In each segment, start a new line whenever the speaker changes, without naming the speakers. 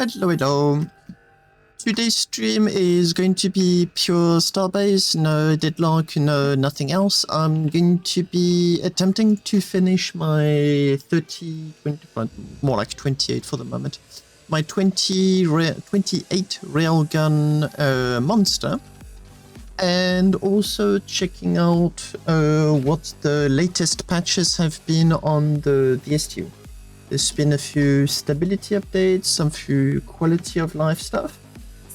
Hello, hello. Today's stream is going to be pure Starbase, no deadlock, no nothing else. I'm going to be attempting to finish my 25, more like 28 for the moment, my 28 railgun monster, and also checking out what the latest patches have been on the STU. There's been a few stability updates, some few quality of life stuff.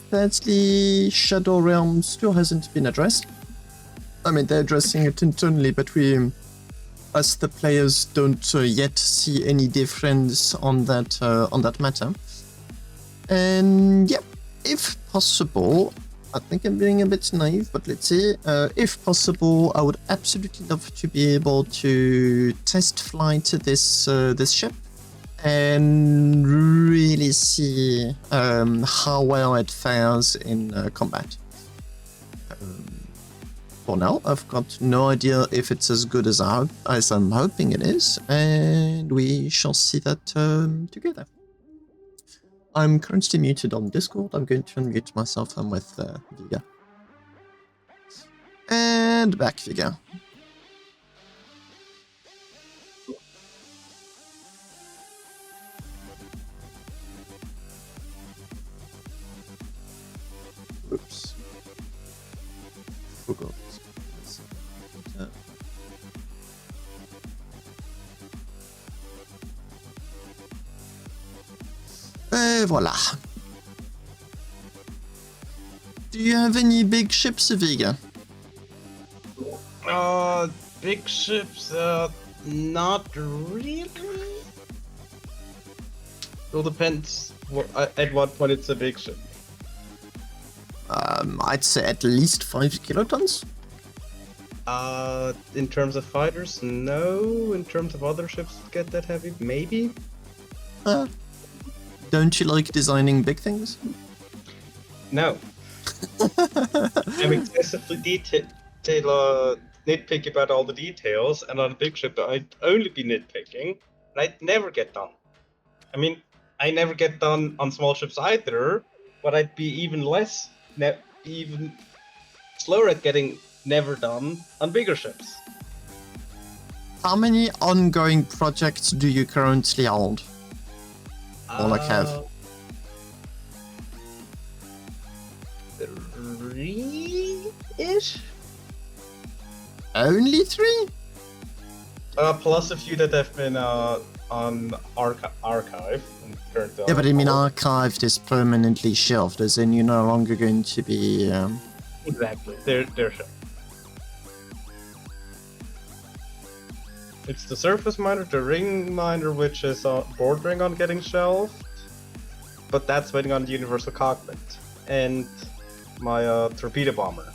Sadly, Shadow Realm still hasn't been addressed. I mean, they're addressing it internally, but we, as the players, don't yet see any difference on that matter. And yeah, if possible, I think I'm being a bit naive, but let's see. If possible, I would absolutely love to be able to test flight this ship and really see how well it fares in combat. For now, I've got no idea if it's as good as I'm hoping it is, and we shall see that together. I'm currently muted on Discord. I'm going to unmute myself. I'm with Viga. And back, Viga. Oops. Forgot. Voila. Do you have any big ships, Viga?
Big ships, not really. It depends at what point it's a big ship.
I'd say at least 5 kilotons.
In terms of fighters, no. In terms of other ships that get that heavy, maybe.
Don't you like designing big things?
No. I'm excessively nitpicky about all the details, and on a big ship I'd only be nitpicking, and I'd never get done. I mean, I never get done on small ships either, but I'd be even slower at getting never done on bigger ships.
How many ongoing projects do you currently hold? Or like have?
3-ish?
Only 3?
Plus a few that have been on archive.
Yeah, but I mean archived is permanently shelved, as in you're no longer going to be...
Exactly, they're shelved. It's the surface miner, the ring miner, which is bordering on getting shelved, but that's waiting on the universal cockpit, and my torpedo bomber.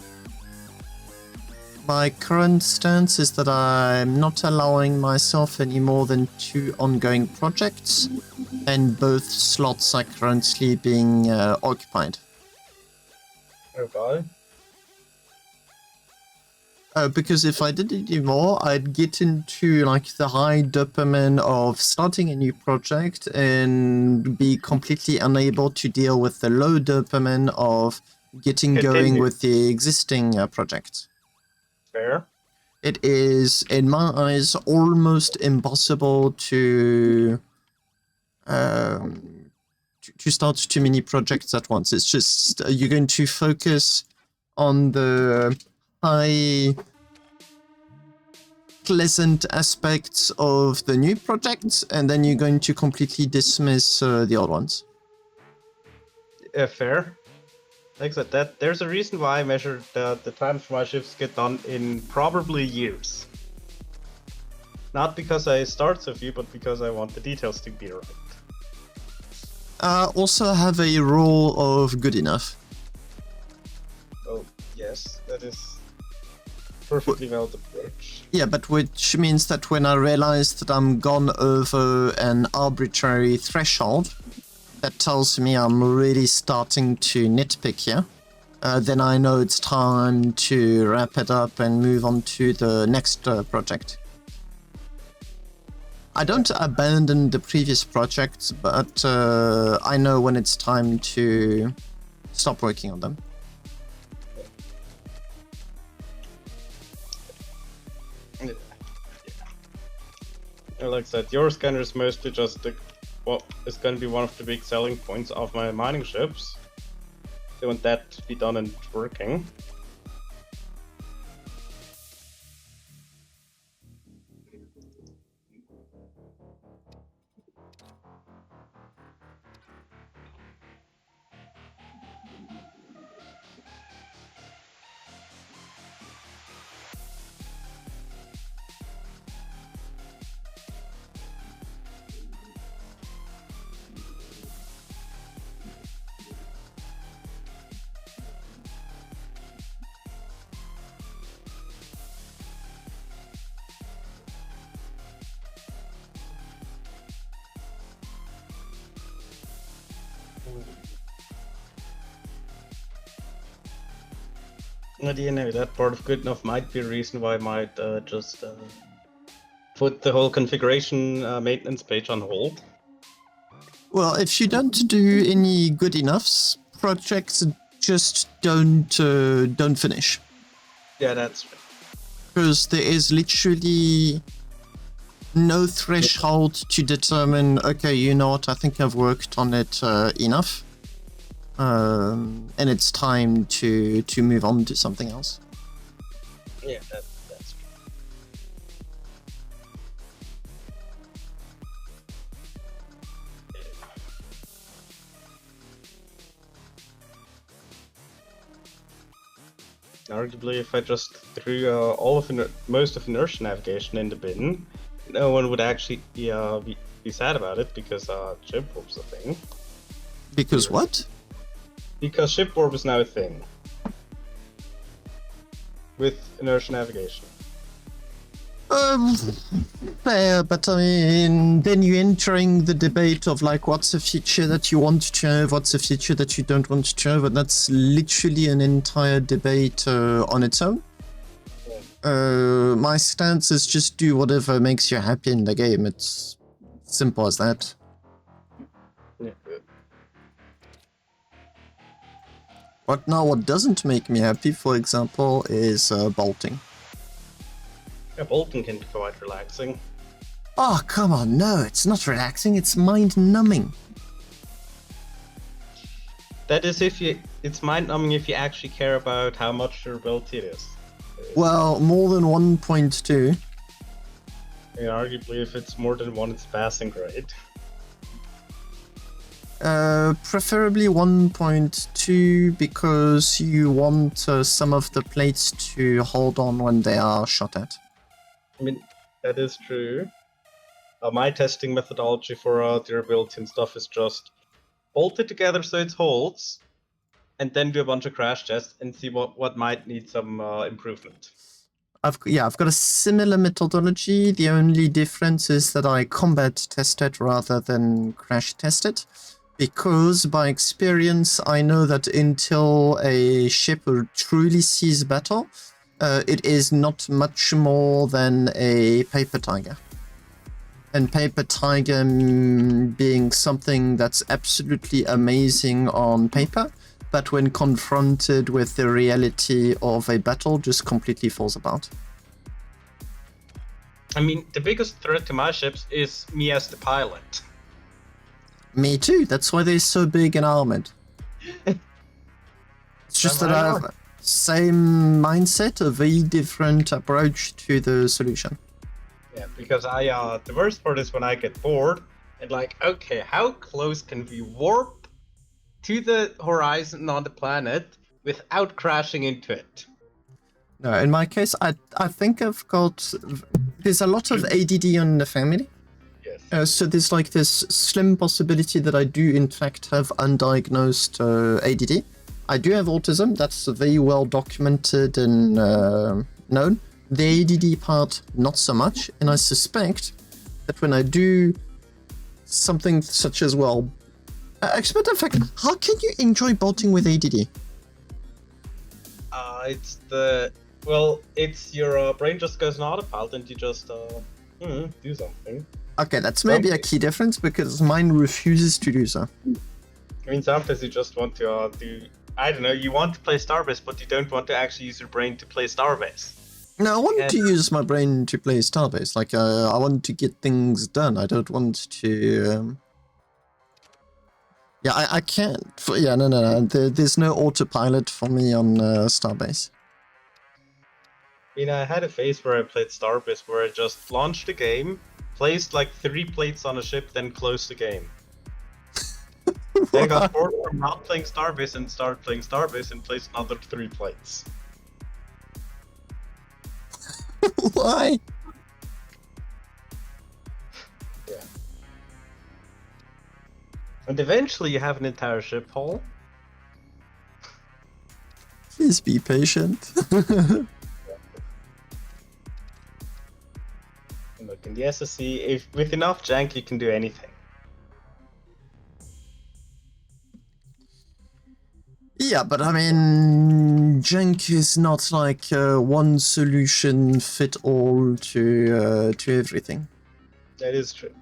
My current stance is that I'm not allowing myself any more than 2 ongoing projects, and both slots are currently being occupied.
Okay.
Because if I did any more, I'd get into like the high dopamine of starting a new project and be completely unable to deal with the low dopamine of getting going with the existing project.
Fair.
It is, in my eyes, almost impossible to start too many projects at once. It's just you're going to focus on the high pleasant aspects of the new projects, and then you're going to completely dismiss the old ones.
Fair. Like I said, there's a reason why I measured the time for my ships get done in probably years. Not because I start so few, but because I want the details to be right.
Also have a rule of good enough.
Oh, yes, that is perfectly valid approach.
Yeah, but which means that when I realize that I'm gone over an arbitrary threshold, that tells me I'm really starting to nitpick here. Then I know it's time to wrap it up and move on to the next project. I don't abandon the previous projects, but I know when it's time to stop working on them.
Like I said, your scanner is mostly just what is going to be one of the big selling points of my mining ships. I want that to be done and working. At the end of that part of good enough might be a reason why I might just put the whole configuration maintenance page on hold.
Well, if you don't do any good enoughs, projects just don't finish.
Yeah, that's right.
Because there is literally no threshold to determine, okay, you know what, I think I've worked on it enough. And it's time to move on to something else.
Yeah, that's true. Arguably, if I just threw most of inertia navigation in the bin, no one would actually be sad about it because ship warp's a thing.
Because what?
Because ship warp is now a thing with inertia navigation.
Fair, but I mean, then you're entering the debate of like, what's a feature that you want to have, what's a feature that you don't want to have, and that's literally an entire debate on its own. My stance is just do whatever makes you happy in the game. It's simple as that.
Yeah.
What doesn't make me happy, for example, is bolting.
Yeah, bolting can be quite relaxing.
Oh, come on, no, it's not relaxing, it's mind-numbing.
That is it's mind-numbing if you actually care about how much durability it is.
Well, more than 1.2.
Yeah, arguably if it's more than 1, it's passing grade.
Preferably 1.2 because you want some of the plates to hold on when they are shot at.
I mean, that is true. My testing methodology for durability and stuff is just bolt it together so it holds, and then do a bunch of crash tests and see what might need some improvement.
I've got a similar methodology. The only difference is that I combat test it rather than crash test it. Because by experience, I know that until a ship truly sees battle, it is not much more than a paper tiger. And paper tiger being something that's absolutely amazing on paper, but when confronted with the reality of a battle, just completely falls apart.
I mean, the biggest threat to my ships is me as the pilot.
Me too, that's why they're so big and armored. It's just that I have same mindset, a very different approach to the solution.
Yeah, because the worst part is when I get bored and like, okay, how close can we warp to the horizon on the planet without crashing into it?
No, in my case, I think there's a lot of ADD on the family.
Yes.
So there's like this slim possibility that I do in fact have undiagnosed ADD. I do have autism, that's very well documented and known. The ADD part, not so much, and I suspect that when I do something such as, well... Actually, matter of fact, how can you enjoy bolting with ADD?
It's your brain just goes on autopilot and you just do something.
Okay, that's maybe a key difference because mine refuses to do so.
I mean, sometimes you just want to do. I don't know. You want to play Starbase, but you don't want to actually use your brain to play Starbase.
No, I want
And-
to use my brain to play Starbase. Like, I want to get things done. I don't want to. Yeah, I can't. Yeah, no. There's no autopilot for me on Starbase.
I mean, I had a phase where I played Starbase where I just launched the game, placed like 3 plates on a ship, then closed the game. Then I got bored from not playing Starbase and started playing Starbase and placed another 3 plates.
Why?
Yeah. And eventually you have an entire ship hull.
Please be patient.
And look, in the SSC, if with enough jank you can do anything.
Yeah, but I mean, jank is not like one solution fit all to everything.
That is true.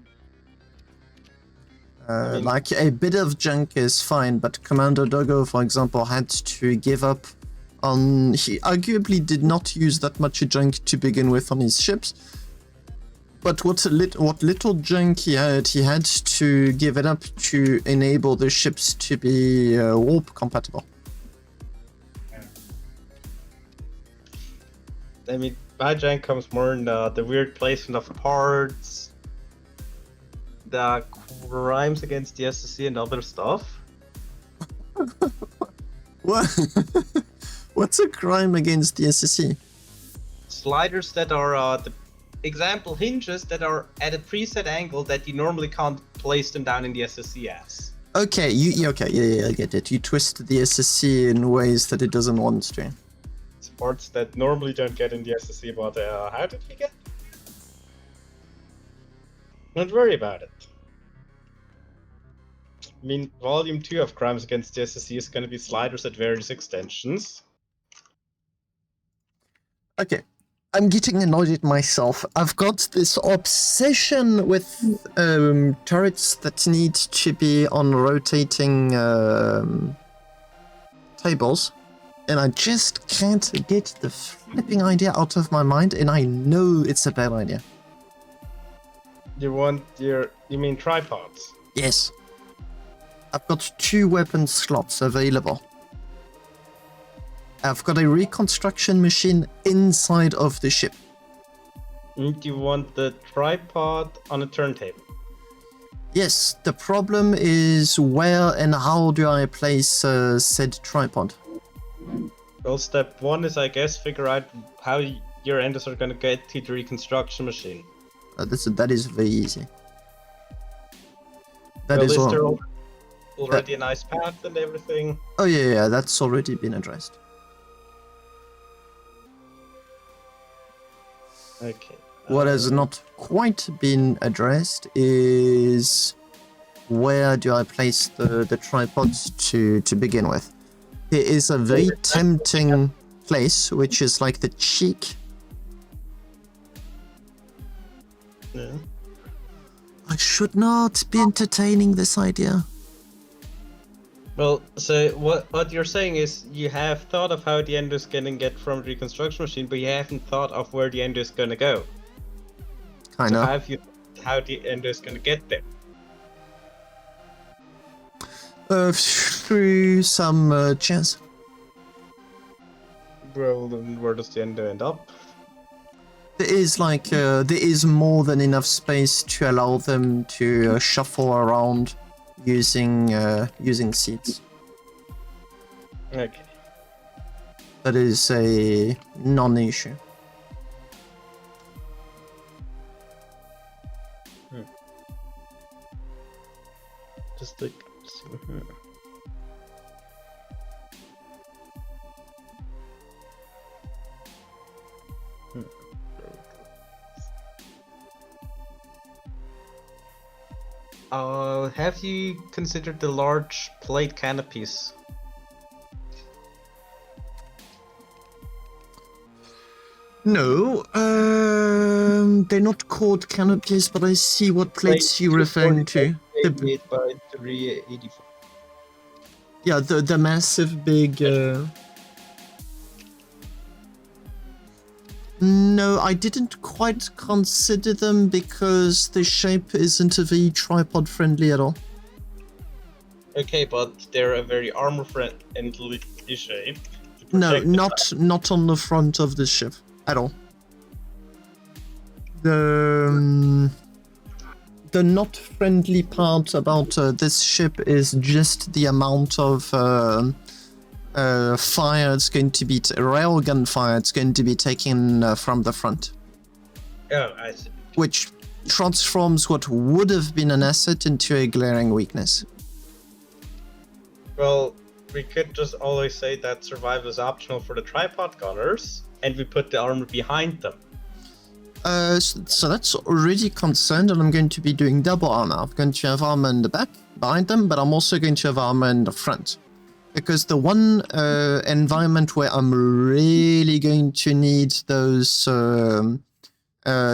I mean-
Like a bit of junk is fine, but Commander Doggo, for example, had to give up on. He arguably did not use that much junk to begin with on his ships. But what little junk he had to give it up to enable the ships to be warp compatible.
I mean, my jank comes more in the weird placement of parts, the crimes against the SSC and other stuff.
What? What's a crime against the SSC?
Sliders that are the example hinges that are at a preset angle that you normally can't place them down in the SSC as.
Okay, yeah, I get it. You twist the SSC in ways that it doesn't want to.
It's parts that normally don't get in the SSC, but how did we get? Don't worry about it. I mean, Volume 2 of Crimes Against the SSC is going to be sliders at various extensions.
Okay, I'm getting annoyed at myself. I've got this obsession with turrets that need to be on rotating tables, and I just can't get the flipping idea out of my mind, and I know it's a bad idea.
You mean tripods?
Yes. I've got 2 weapon slots available. I've got a reconstruction machine inside of the ship.
And you want the tripod on a turntable?
Yes, the problem is where and how do I place said tripod?
Well, step 1 is, I guess, figure out how your enders are going to get to the reconstruction machine.
That is very easy. That
Well,
is all.
there already a nice path and everything?
Oh yeah, that's already been addressed.
Okay.
What has not quite been addressed is where do I place the tripods to begin with. There is a very tempting place, which is like the cheek.
Yeah.
I should not be entertaining this idea.
Well, so what you're saying is you have thought of how the ender's gonna get from the reconstruction machine, but you haven't thought of where the ender's gonna go.
I
So
know.
have you how the ender's gonna get there?
Through some chairs.
Well, then where does the ender end up?
There is more than enough space to allow them to shuffle around using seats.
Okay.
That is a non-issue.
Just like here. Have you considered the large plate canopies?
No. They're not called canopies, but I see what plates you're referring to. The,
8 by 384.
yeah, the massive big... No, I didn't quite consider them because the shape isn't very tripod friendly at all.
Okay, but they're a very armor-friendly shape.
No, not on the front of the ship at all. The not friendly part about this ship is just the amount of fire it's going to be railgun fire it's going to be taken from the front.
Oh, I see.
Which transforms what would have been an asset into a glaring weakness.
Well, we could just always say that survival is optional for the tripod gunners, and we put the armor behind them.
So that's already concerned, and I'm going to be doing double armor. I'm going to have armor in the back, behind them, but I'm also going to have armor in the front. Because the one environment where I'm really going to need those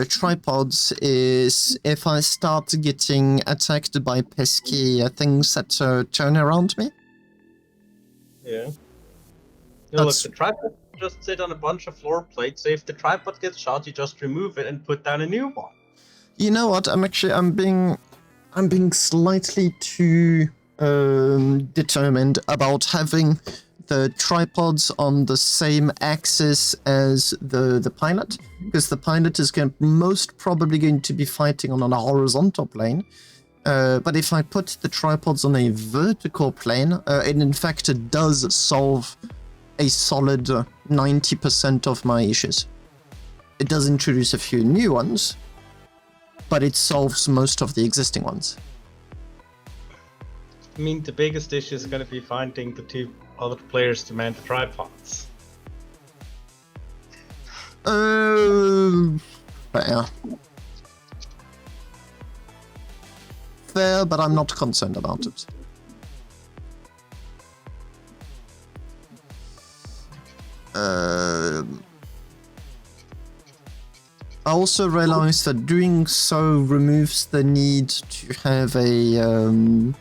tripods is if I start getting attacked by pesky things that turn around me.
Yeah. Look, the tripod just sit on a bunch of floor plates, so if the tripod gets shot, you just remove it and put down a new one.
You know what? I'm being slightly too determined about having the tripods on the same axis as the pilot, because the pilot is most probably going to be fighting on a horizontal plane. But if I put the tripods on a vertical plane, it in fact does solve a solid 90% of my issues. It does introduce a few new ones, but it solves most of the existing ones.
I mean, the biggest issue is going to be finding the two other players to man the tripods.
Fair. Fair, but I'm not concerned about it. I also realized that doing so removes the need to have a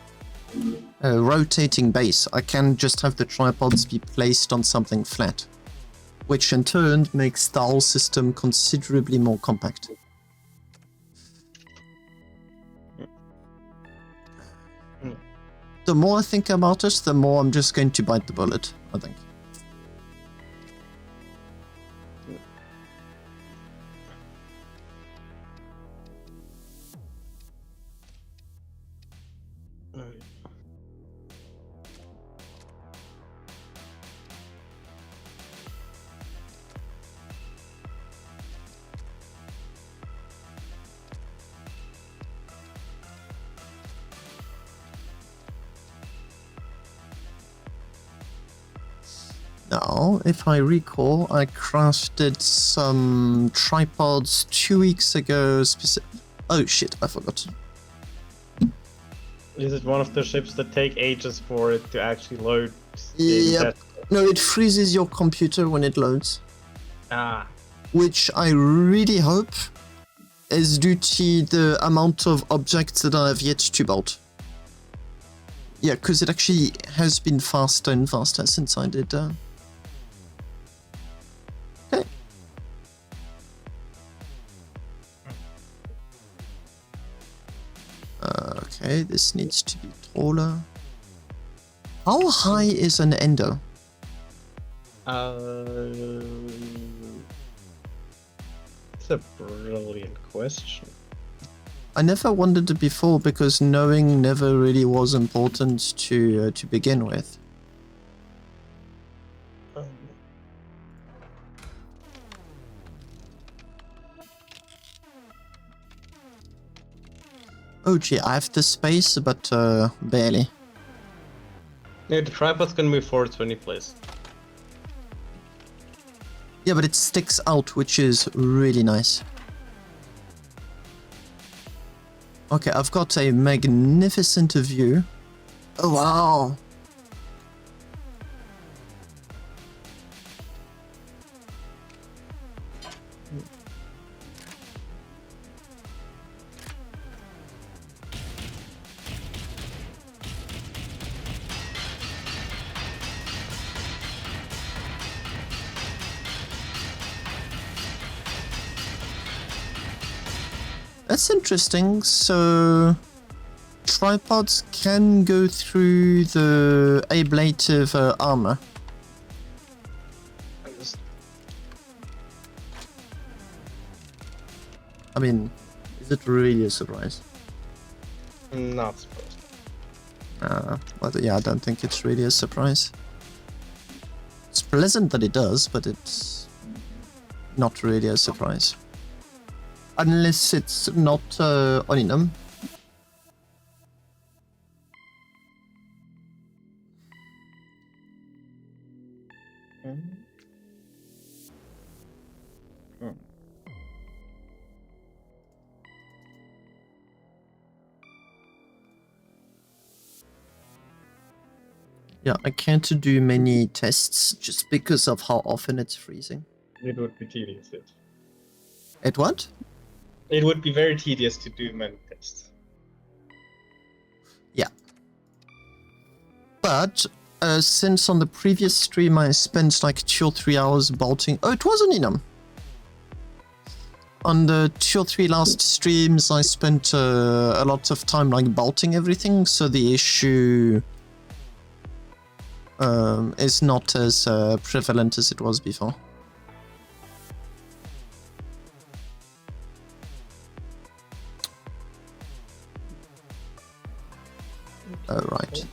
rotating base. I can just have the tripods be placed on something flat, which in turn makes the whole system considerably more compact. The more I think about it, the more I'm just going to bite the bullet, I think. Now, if I recall, I crafted some tripods 2 weeks ago. Oh shit, I forgot.
Is it one of the ships that take ages for it to actually load?
Yep. No, it freezes your computer when it loads.
Ah.
Which I really hope is due to the amount of objects that I have yet to build. Yeah, because it actually has been faster and faster since I did. Okay. Okay, this needs to be taller. How high is an endo?
It's a brilliant question.
I never wondered it before because knowing never really was important to begin with. Oh gee, I have the space, but barely.
Yeah, the tripod's gonna move forward 20 places.
Yeah, but it sticks out, which is really nice. Okay, I've got a magnificent view. Oh wow! That's interesting. So tripods can go through the ablative armor. I mean, is it really a surprise?
Not supposed.
Well, yeah, I don't think it's really a surprise. It's pleasant that it does, but it's not really a surprise. Unless it's not Oninum. Yeah, I can't do many tests just because of how often it's freezing.
It would be tedious.
At what?
It would be very tedious to do many tests.
Yeah. But since on the previous stream I spent like 2 or 3 hours bolting... Oh, it was an enum. On the 2 or 3 last streams I spent a lot of time like bolting everything, so the issue is not as prevalent as it was before. Right.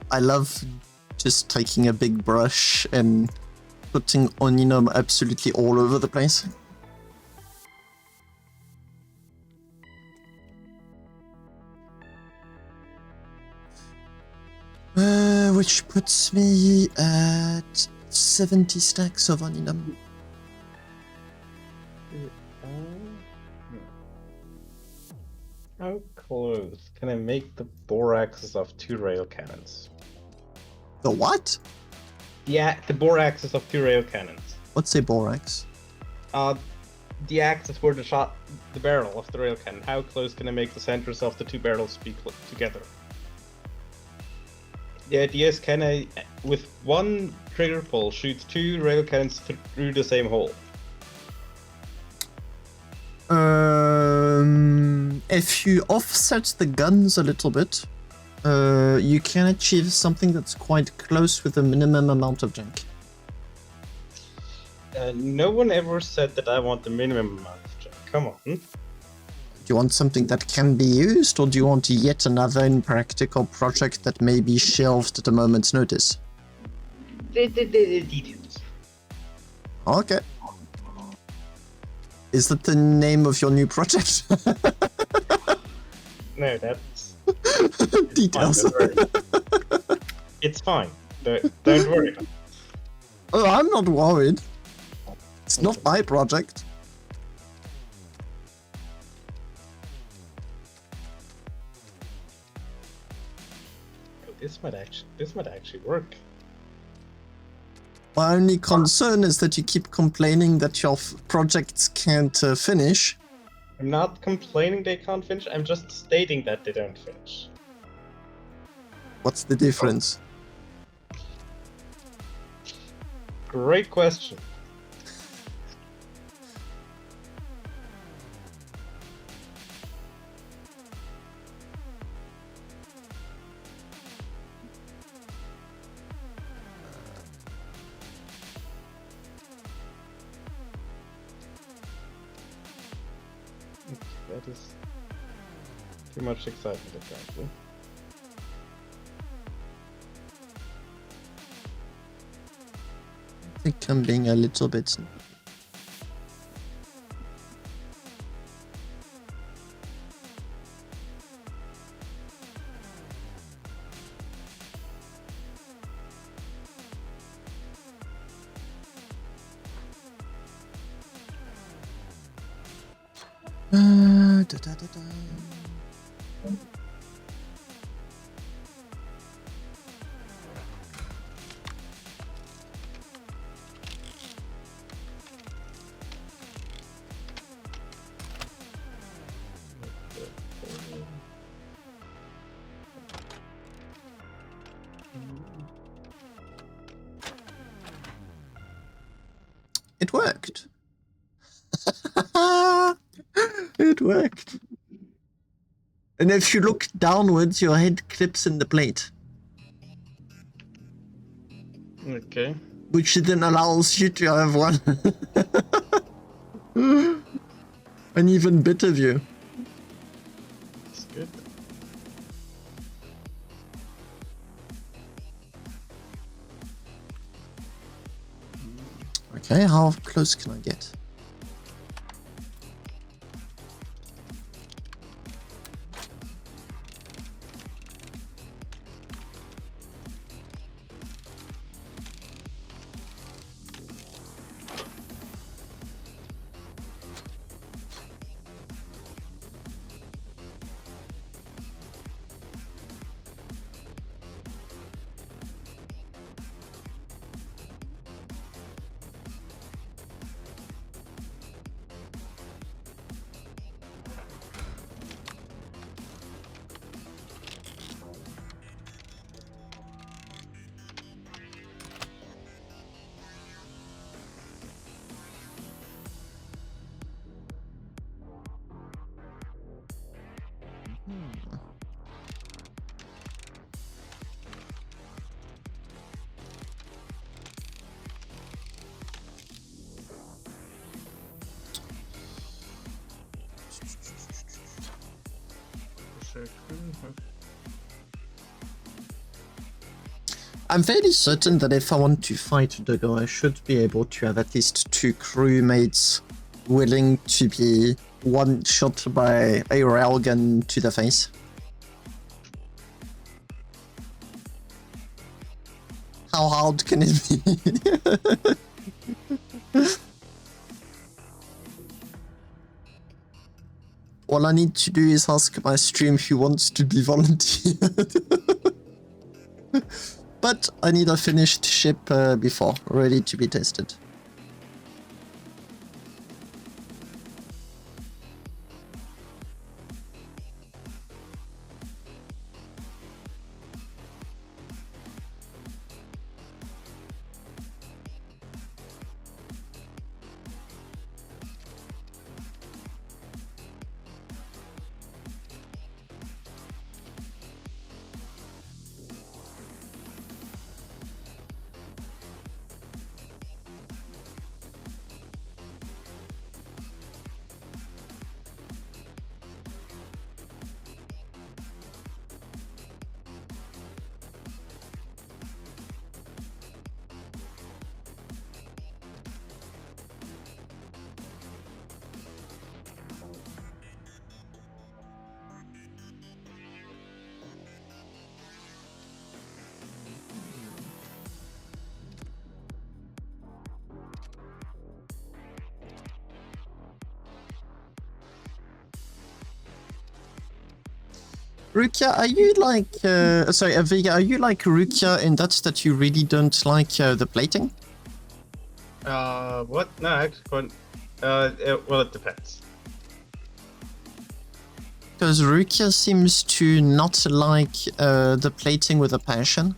I love just taking a big brush and putting Oninum absolutely all over the place. Which puts me at 70 stacks of Oninum.
How close can I make the boraxes of 2 rail cannons?
The what?
Yeah, the boraxes of 2 rail cannons.
What's a borax?
The axis where the barrel of the rail cannon. How close can I make the centers of the 2 barrels be together? The idea is, can I, with one trigger pull, shoot 2 rail cannons through the same hole?
If you offset the guns a little bit, you can achieve something that's quite close with a minimum amount of junk.
No one ever said that I want the minimum amount of junk. Come on.
Do you want something that can be used, or do you want yet another impractical project that may be shelved at a moment's notice?
The details.
Okay. Is that the name of your new project?
No, that's...
Details.
It's fine. Don't worry.
Oh, I'm not worried. It's not my project.
This might actually work.
My only concern is that you keep complaining that your projects can't finish.
I'm not complaining they can't finish, I'm just stating that they don't finish.
What's the difference?
Great question. That is too much excitement, apparently.
I think I'm being a little bit... da, da, da, da. worked. It worked. And if you look downwards, your head clips in the plate.
Okay.
Which then allows you to have one. An even better view.
That's good.
Okay, how close can I get? I'm fairly certain that if I want to fight Dogo, I should be able to have at least 2 crewmates willing to be one shot by a railgun to the face. How hard can it be? All I need to do is ask my stream who wants to be volunteered. But I need a finished ship before, ready to be tested. Rukia, are you like, sorry, Vega, are you like Rukia in that you really don't like the plating?
What? No, actually, well, it depends.
Because Rukia seems to not like the plating with a passion.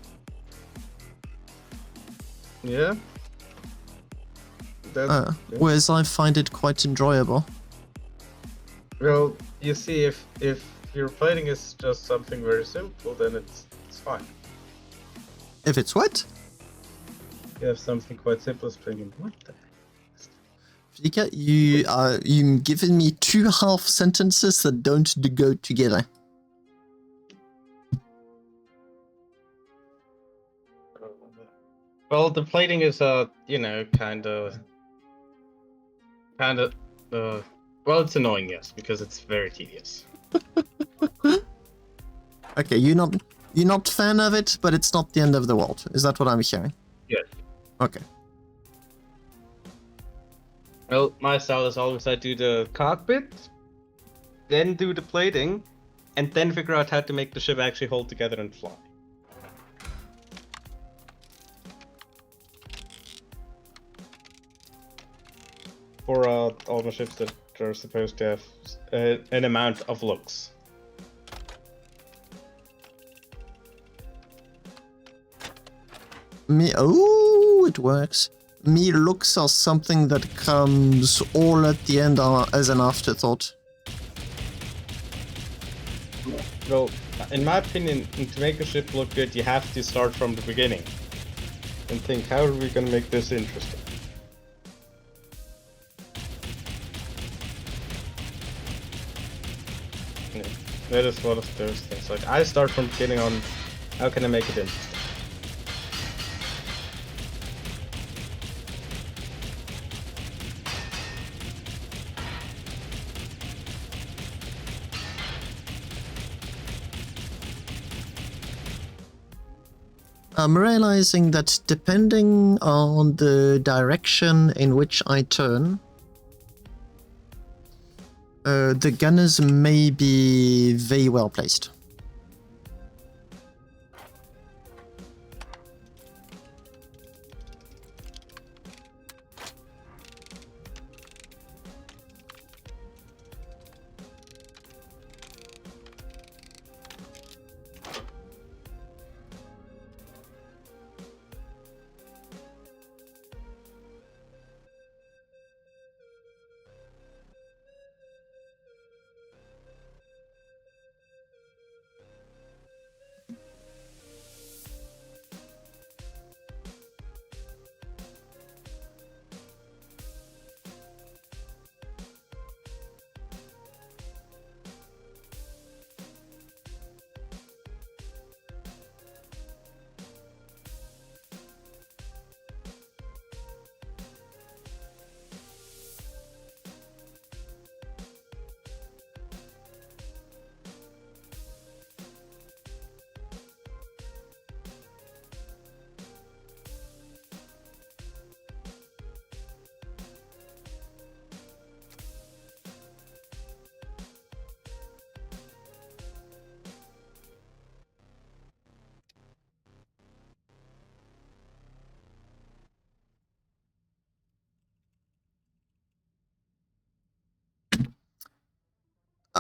Yeah.
Yeah. Whereas I find it quite enjoyable.
Well, you see, if your plating is just something very simple, then it's fine.
If it's what?
You have something quite simple as plating. What the
Vika, you giving me 2 half sentences that don't go together.
Well, the plating is you know, kind of, well, it's annoying, yes, because it's very tedious.
Okay, you're not fan of it, but it's not the end of the world. Is that what I'm hearing?
Yes.
Okay.
Well, my style is always I do the cockpit, then do the plating, and then figure out how to make the ship actually hold together and fly. For all the ships that are supposed to have an amount of looks.
Oh, it works. Me looks are something that comes all at the end as an afterthought.
Well, in my opinion, to make a ship look good, you have to start from the beginning and think, how are we gonna make this interesting? Yeah, that is one of those things. Like, I start from the beginning on how can I make it interesting.
I'm realizing that depending on the direction in which I turn, the gunners may be very well placed.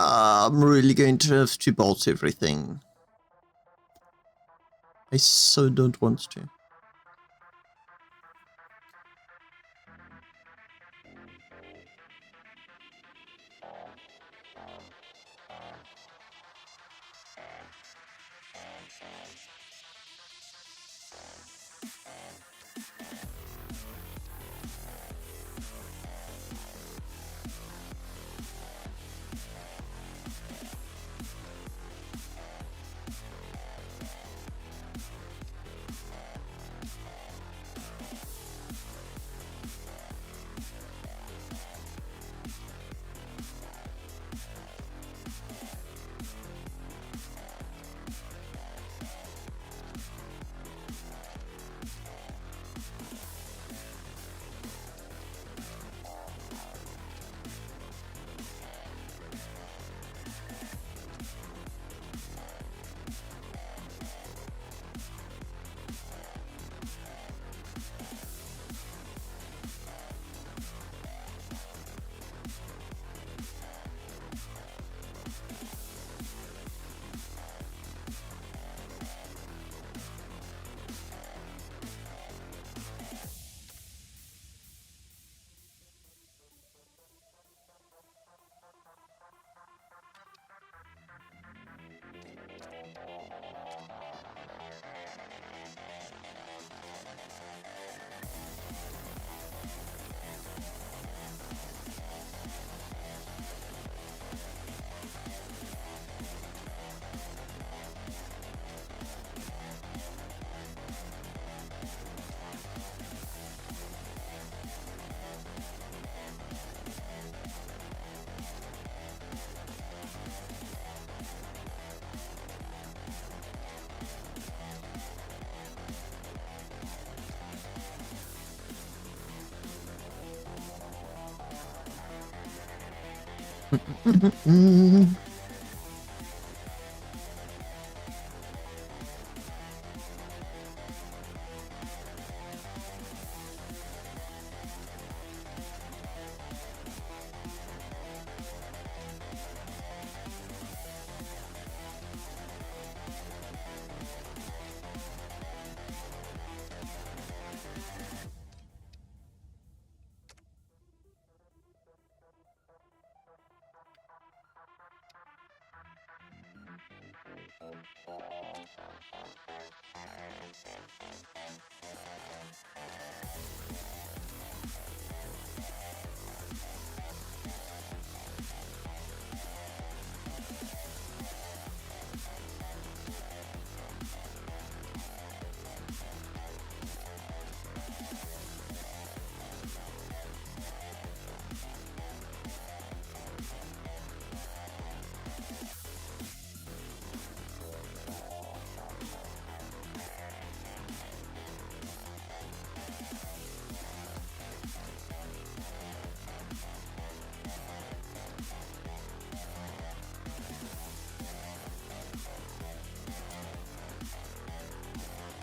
I'm really going to have to bolt everything. I so don't want to.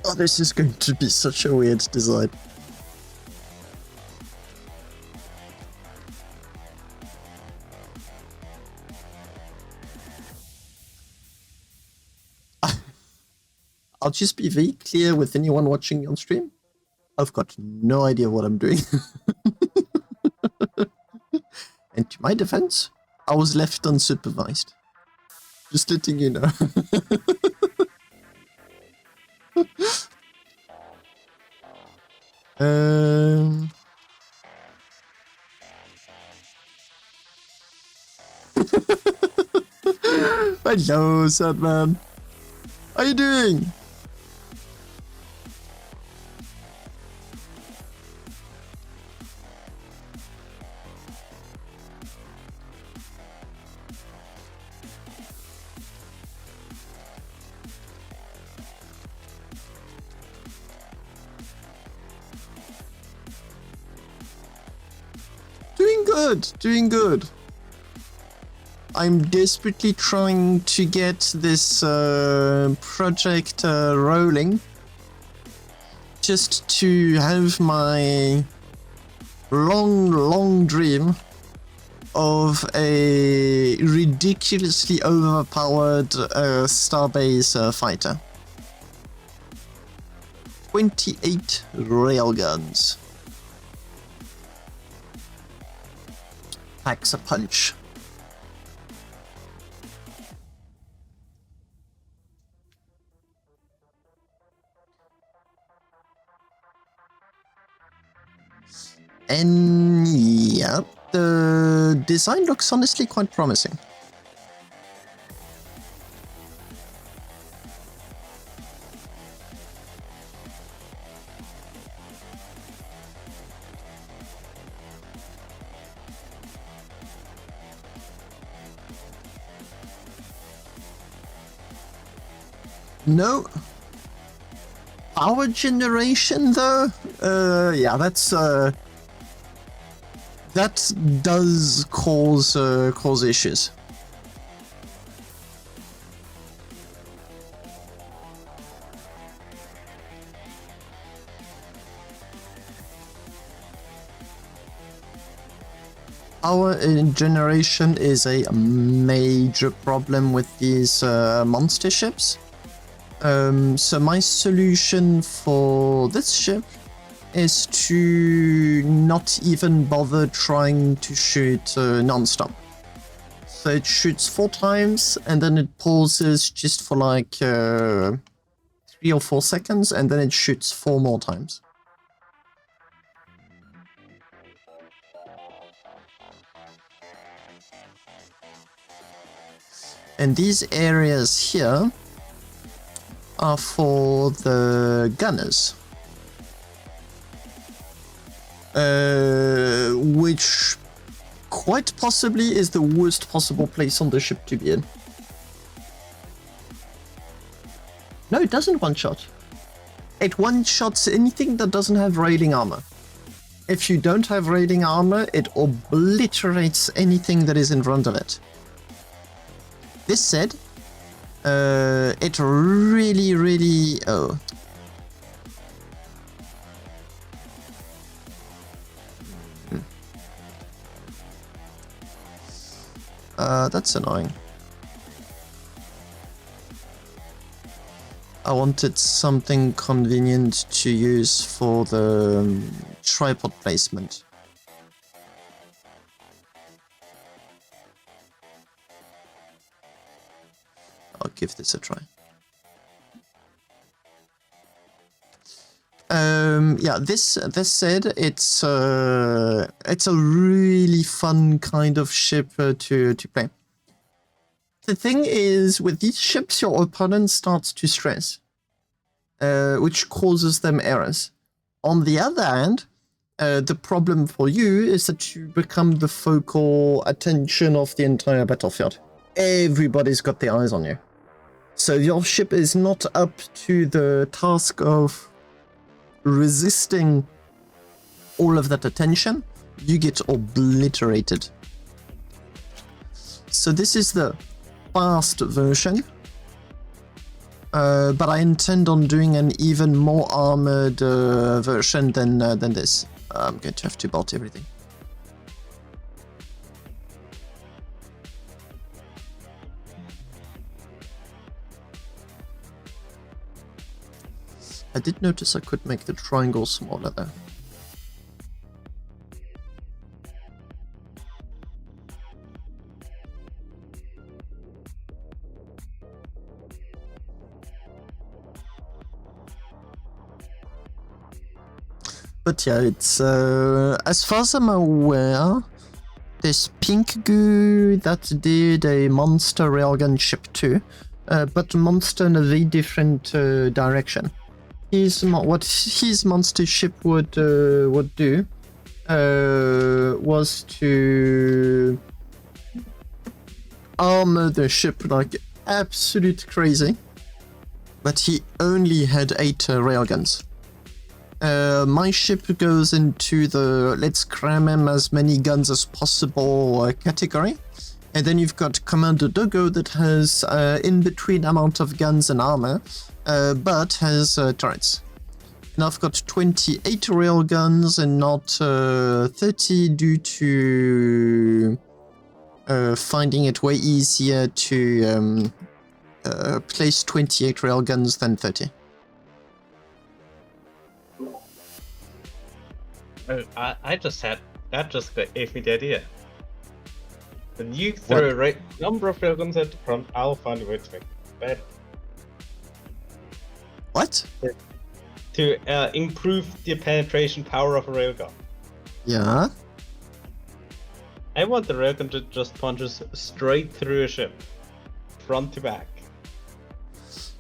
Oh, this is going to be such a weird design. I'll just be very clear with anyone watching on stream. I've got no idea what I'm doing. And to my defense, I was left unsupervised. Just letting you know. um... Hello, sad man. How are you doing? Doing good. I'm desperately trying to get this project rolling, just to have my long dream of a ridiculously overpowered Starbase fighter. 28 railguns. Packs a punch. And yeah, the design looks honestly quite promising. No. Power generation though? Yeah, that's that does cause issues. Power generation is a major problem with these monster ships. So my solution for this ship is to not even bother trying to shoot non-stop. So it shoots 4 times and then it pauses just for like 3 or 4 seconds and then it shoots 4 more times. And these areas here are for the gunners. Which quite possibly is the worst possible place on the ship to be in. No, it doesn't one-shot. It one-shots anything that doesn't have railing armor. If you don't have railing armor, it obliterates anything that is in front of it. This said, it really... Oh. That's annoying. I wanted something convenient to use for the tripod placement. I'll give this a try. Yeah, this said, it's a really fun kind of ship to play. The thing is, with these ships, your opponent starts to stress, which causes them errors. On the other hand, the problem for you is that you become the focal attention of the entire battlefield. Everybody's got their eyes on you. So your ship is not up to the task of resisting all of that attention. You get obliterated. So this is the fast version, but I intend on doing an even more armored version than this. I'm going to have to bolt everything. I did notice I could make the triangle smaller there. But yeah, it's as far as I'm aware, there's Pink Goo that did a monster railgun ship too, but monster in a very different direction. What his monster ship would do was to armor the ship like absolute crazy, but he only had 8 railguns. My ship goes into the let's cram him as many guns as possible category, and then you've got Commander Dogo that has in-between amount of guns and armor, but has turrets. And I've got 28 railguns and not 30 due to finding it way easier to place 28 railguns than 30.
I just had that just gave me the idea. When you throw a right number of railguns at the front, I'll find a way to make it better.
What?
To improve the penetration power of a railgun.
Yeah.
I want the railgun to just punches straight through a ship, front to back.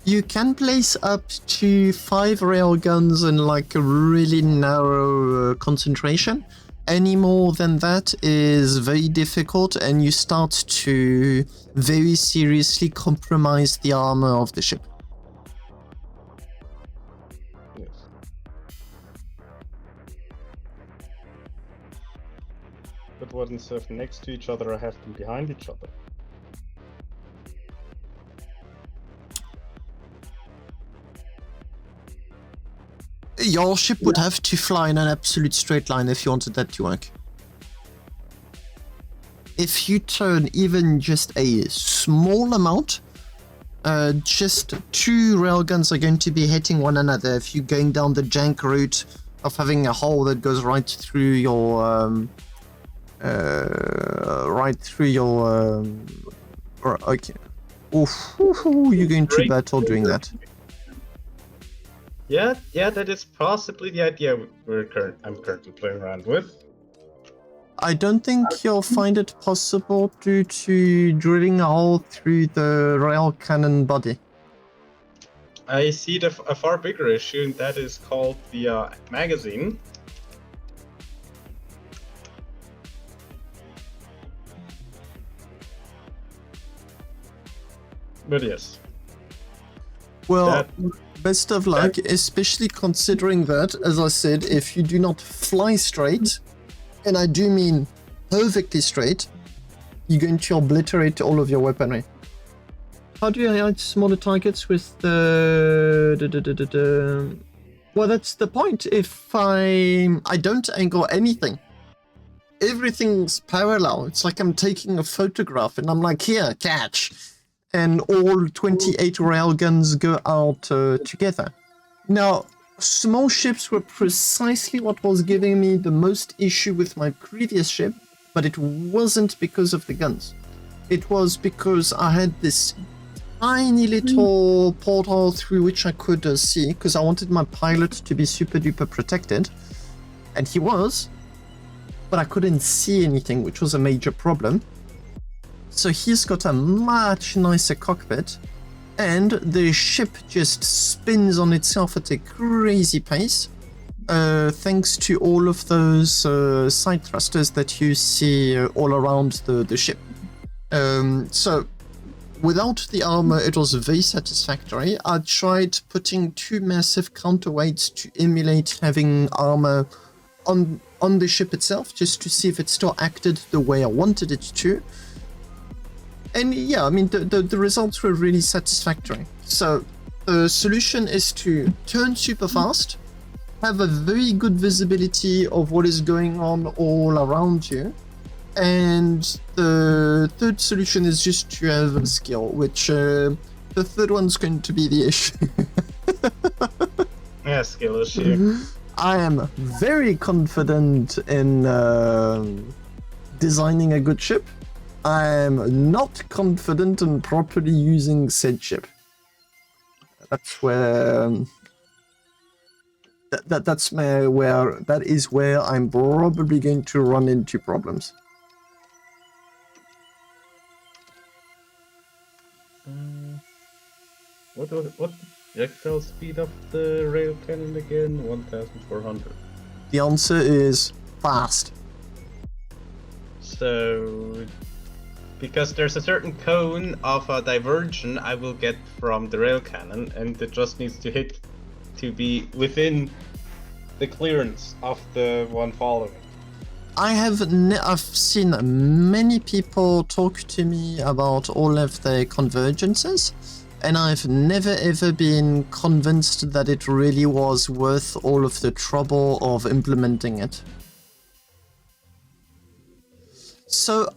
You can place up to 5 railguns in like a really narrow concentration. Any more than that is very difficult, and you start to very seriously compromise the armor of the ship.
Yes. But what instead of next to each other, I have them behind each other.
Your ship would have to fly in an absolute straight line if you wanted that to work. If you turn even just a small amount, just 2 railguns are going to be hitting one another if you're going down the jank route of having a hole that goes right through your okay. Oof, you're going to battle doing that.
Yeah, that is possibly the idea I'm currently playing around with.
I don't think you'll find it possible due to drilling a hole through the rail cannon body.
I see a far bigger issue, and that is called the magazine. But yes.
Well, best of luck, especially considering that, as I said, if you do not fly straight, and I do mean perfectly straight, you're going to obliterate all of your weaponry. How do you hide smaller targets with the... Well, that's the point. If I don't angle anything, everything's parallel. It's like I'm taking a photograph and I'm like, here, catch. And all 28 railguns go out together. Now, small ships were precisely what was giving me the most issue with my previous ship, but it wasn't because of the guns. It was because I had this tiny little portal through which I could see, because I wanted my pilot to be super duper protected, and he was, but I couldn't see anything, which was a major problem. So he's got a much nicer cockpit, and the ship just spins on itself at a crazy pace, thanks to all of those side thrusters that you see all around the ship. So without the armor, it was very satisfactory. I tried putting 2 massive counterweights to emulate having armor on the ship itself, just to see if it still acted the way I wanted it to. And yeah, I mean, the results were really satisfactory. So the solution is to turn super fast, have a very good visibility of what is going on all around you, and the third solution is just to have a skill, which the third one's going to be the issue.
Yeah, skill issue.
I am very confident in designing a good ship. I am not confident in properly using said ship. That's where that is where I'm probably going to run into problems.
What projectile speed of the rail cannon again? 1,400.
The answer is fast.
So, because there's a certain cone of a diversion I will get from the rail cannon, and it just needs to hit to be within the clearance of the one following.
I've seen many people talk to me about all of their convergences, and I've never ever been convinced that it really was worth all of the trouble of implementing it. So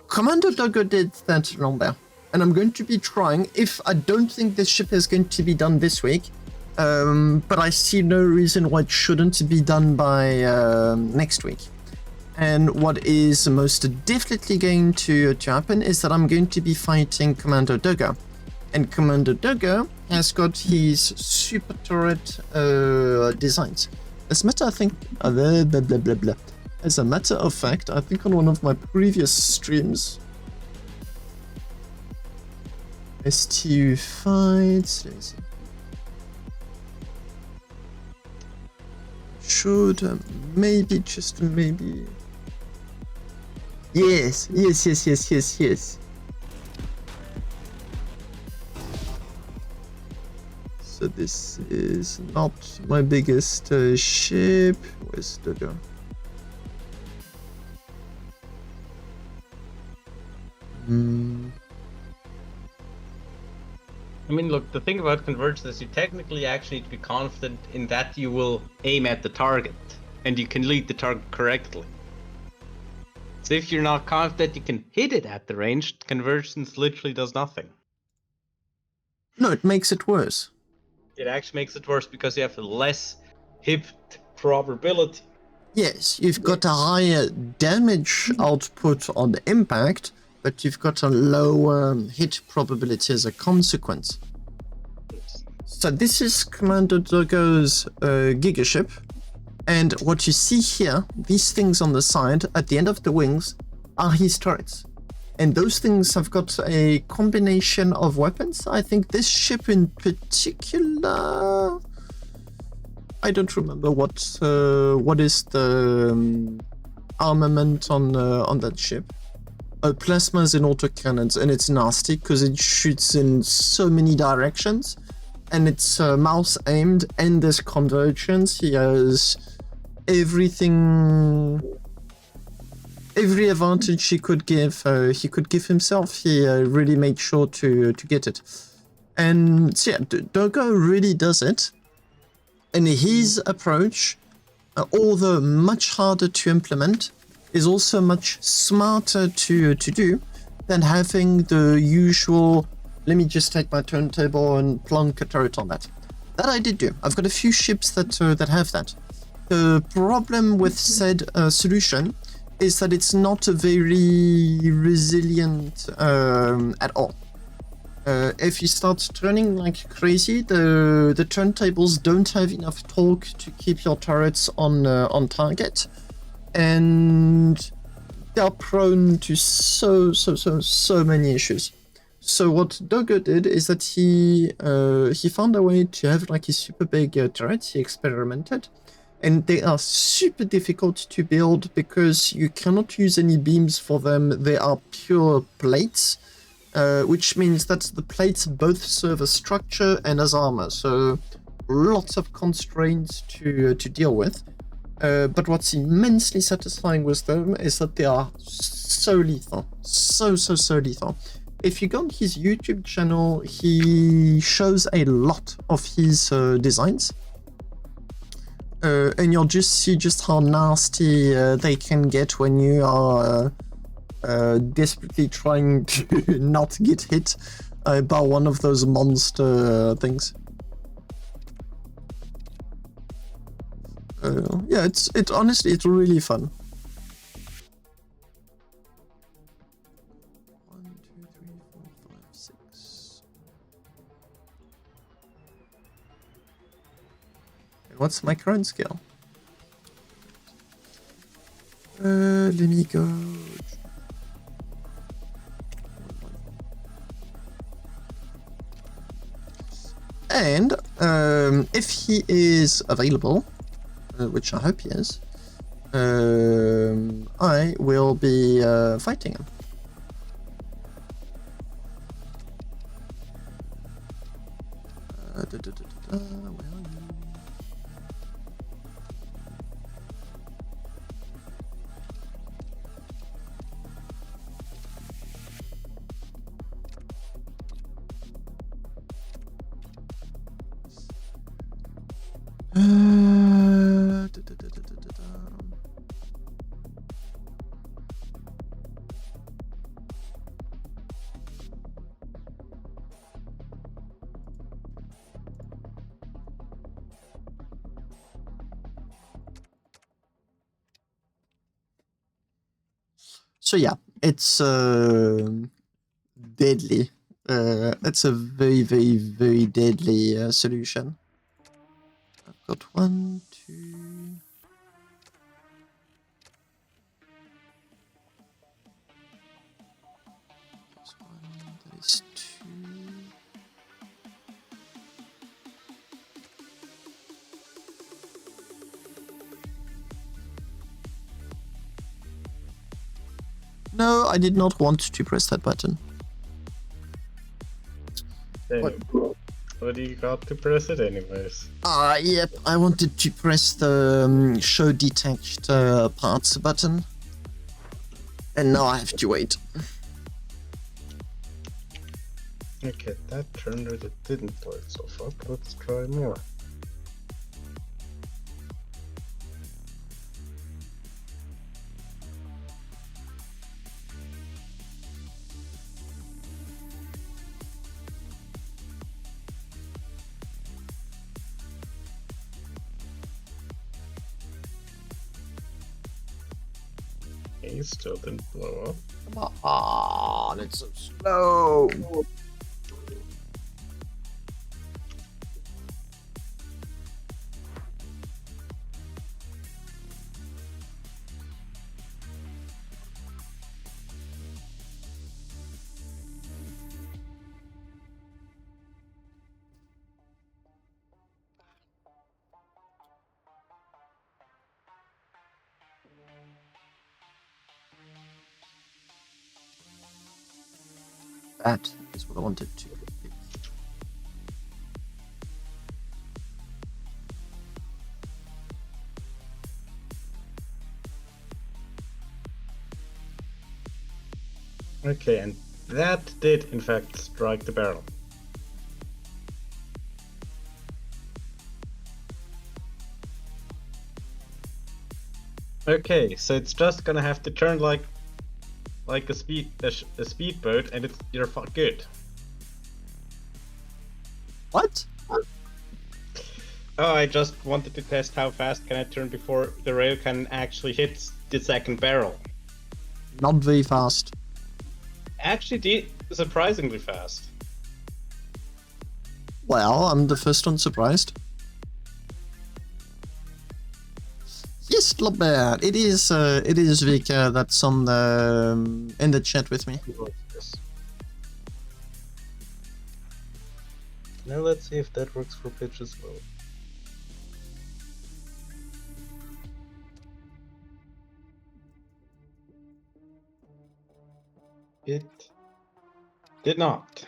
Commander Doggo did that, Lambert, and I'm going to be trying. If I don't think this ship is going to be done this week, but I see no reason why it shouldn't be done by next week. And what is most definitely going to happen is that I'm going to be fighting Commander Doggo. And Commander Doggo has got his super turret designs. As a matter, I think... As a matter of fact, I think on one of my previous streams... STU fights... Let's see. Should maybe, just maybe... Yes. So this is not my biggest ship. Where's Doggo?
I mean, look, the thing about convergence is you technically actually need to be confident in that you will aim at the target, and you can lead the target correctly. So if you're not confident you can hit it at the range, convergence literally does nothing.
No, it makes it worse.
It actually makes it worse because you have less hit probability.
Yes, you've got a higher damage output on the impact, but you've got a lower hit probability as a consequence. So this is Commander Doggo's Gigaship, and what you see here, these things on the side, at the end of the wings, are his turrets. And those things have got a combination of weapons. I think this ship in particular... I don't remember what is the armament on that ship. Plasmas and autocannons, and it's nasty because it shoots in so many directions, and it's mouse aimed, and there's convergence. He has everything, every advantage he could give himself. He really made sure to get it, and so yeah, Doggo really does it. And his approach, although much harder to implement, is also much smarter to do than having the usual, let me just take my turntable and plunk a turret on that. That I did do. I've got a few ships that have that. The problem with said solution is that it's not very resilient at all. If you start turning like crazy, the turntables don't have enough torque to keep your turrets on target, and they are prone to so many issues. So what Doggo did is that he found a way to have like a super big turret. He experimented, and they are super difficult to build because you cannot use any beams for them. They are pure plates, which means that the plates both serve as structure and as armor. So lots of constraints to deal with. But what's immensely satisfying with them is that they are so lethal. So lethal. If you go on his YouTube channel, he shows a lot of his designs. And you'll just see just how nasty they can get when you are desperately trying to not get hit by one of those monster things. Yeah, it's honestly, it's really fun. 1, 2, 3, 4, 5, 6. And what's my current skill? Let me go. And if he is available, which I hope he is, I will be fighting him. Where are you? So yeah, it's deadly. It's a very deadly solution. I've got 1, 2. There's 1. That is 2. No, I did not want to press that button.
But you got to press it anyways.
Yep, I wanted to press the show detached parts button. And now I have to wait.
Okay, that turned out it didn't work so far, but let's try more. He still didn't blow up.
Come on, it's so slow. That is what I wanted to complete.
Okay, and that did in fact strike the barrel. Okay, so it's just gonna have to turn like a speedboat, and you're good.
What?
Oh, I just wanted to test how fast can I turn before the rail can actually hit the second barrel.
Not very fast.
Actually, surprisingly fast.
Well, I'm the first one surprised. Yes, not bad. It is Vika that's on the in the chat with me.
Yes. Now let's see if that works for pitch as well. It did not.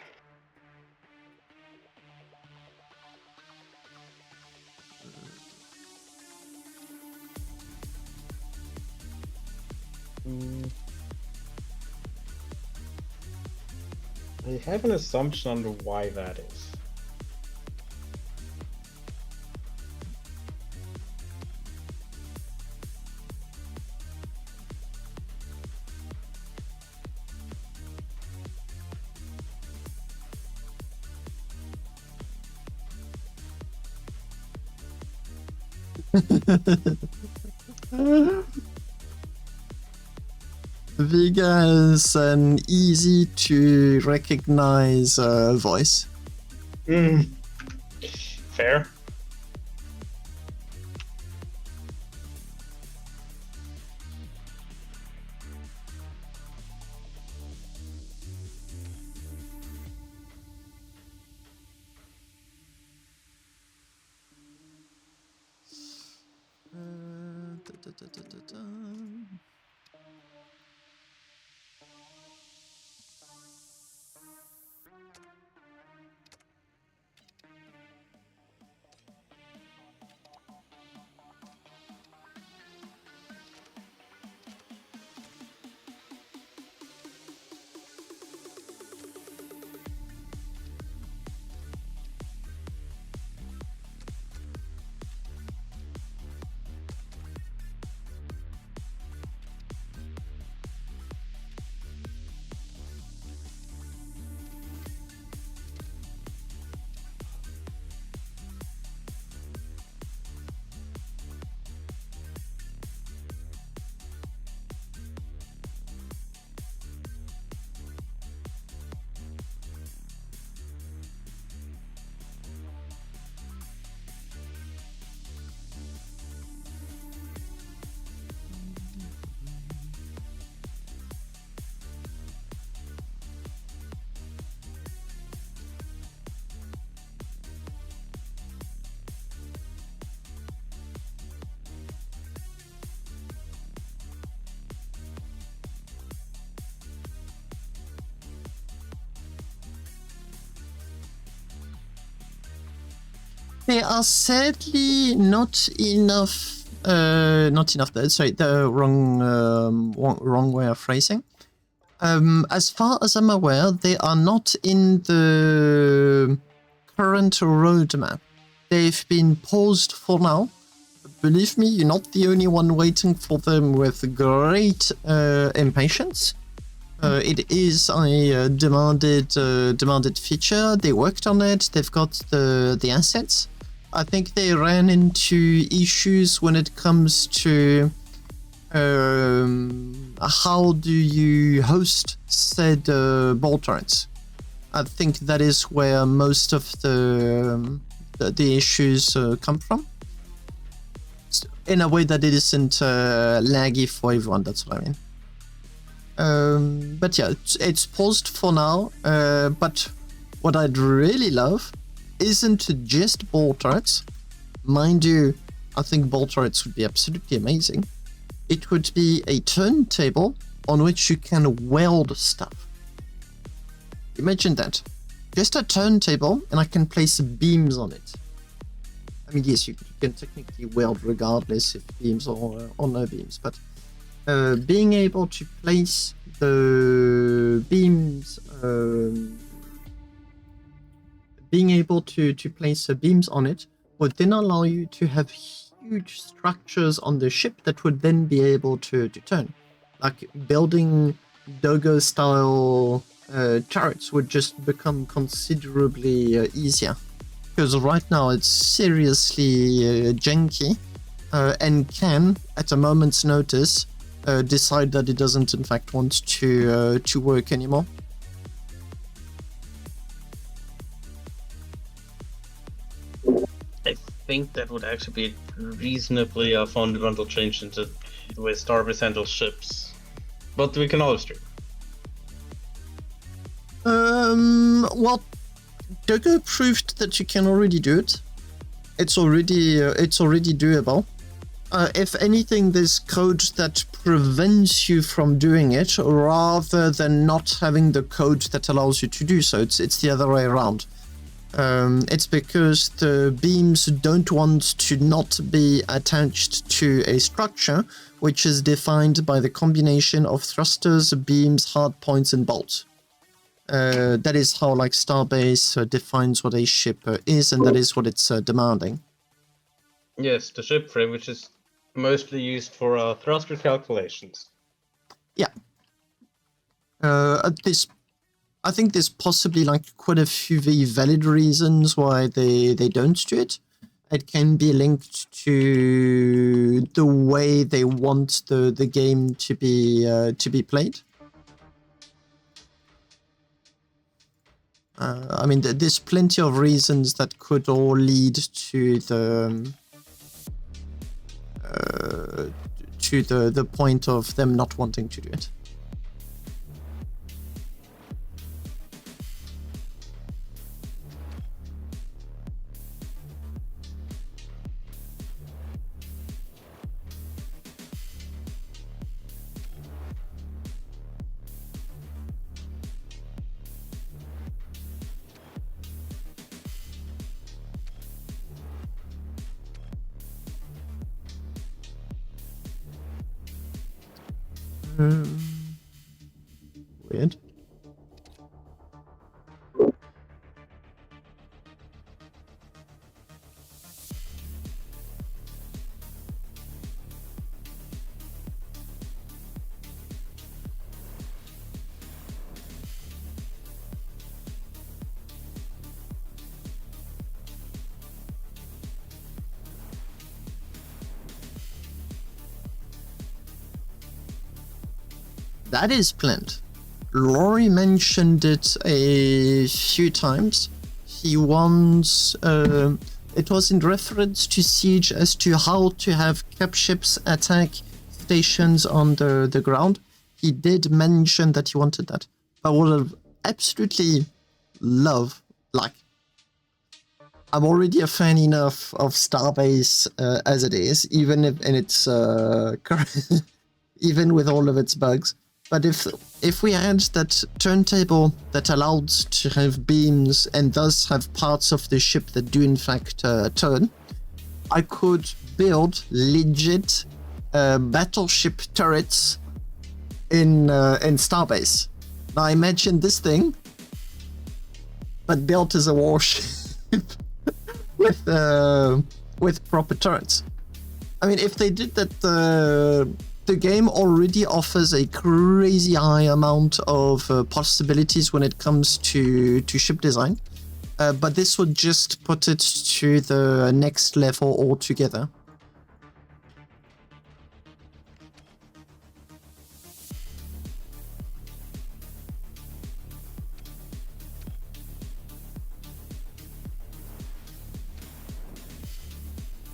I have an assumption on why that is.
Vega is an easy to recognize voice.
Fair.
There are sadly not enough. Not enough. Sorry, the wrong way of phrasing. As far as I'm aware, they are not in the current roadmap. They've been paused for now. Believe me, you're not the only one waiting for them with great impatience. It is a demanded feature. They worked on it. They've got the assets. I think they ran into issues when it comes to how do you host said ball turrets. I think that is where most of the issues come from. In a way that it isn't laggy for everyone. That's what I mean. But yeah, it's paused for now. But what I'd really love isn't just ball turrets. Mind you, I think ball turrets would be absolutely amazing. It would be a turntable on which you can weld stuff. Imagine that. Just a turntable, and I can place beams on it. I mean, yes, you can technically weld regardless if beams or no beams, but being able to place the beams, being able to place beams on it would then allow you to have huge structures on the ship that would then be able to turn. Like building Dogo-style turrets would just become considerably easier. Because right now it's seriously janky and can, at a moment's notice, decide that it doesn't in fact want to work anymore.
think that would actually be reasonably a fundamental change into the way Starbase handles ships. But we can always dream.
Well, Dogo proved that you can already do it. It's already doable. If anything, there's code that prevents you from doing it, rather than not having the code that allows you to do so. It's the other way around. It's because the beams don't want to not be attached to a structure, which is defined by the combination of thrusters, beams, hardpoints, and bolts. That is how, like, Starbase defines what a ship is, and that is what it's demanding.
Yes, the ship frame, which is mostly used for thruster calculations.
Yeah. I think there's possibly, like, quite a few very valid reasons why they don't do it. It can be linked to the way they want the game to be played. I mean, there's plenty of reasons that could all lead to the point of them not wanting to do it. Weird. That is planned. Laurie mentioned it a few times. He wants... it was in reference to Siege as to how to have cap ships attack stations on the ground. He did mention that he wanted that. I would have absolutely loved, like... I'm already a fan enough of Starbase as it is, even if in its even with all of its bugs. But if we had that turntable that allowed to have beams and thus have parts of the ship that do in fact turn, I could build legit battleship turrets in Starbase. Now imagine this thing, but built as a warship with proper turrets. I mean, if they did that. The game already offers a crazy high amount of possibilities when it comes to ship design, but this would just put it to the next level altogether.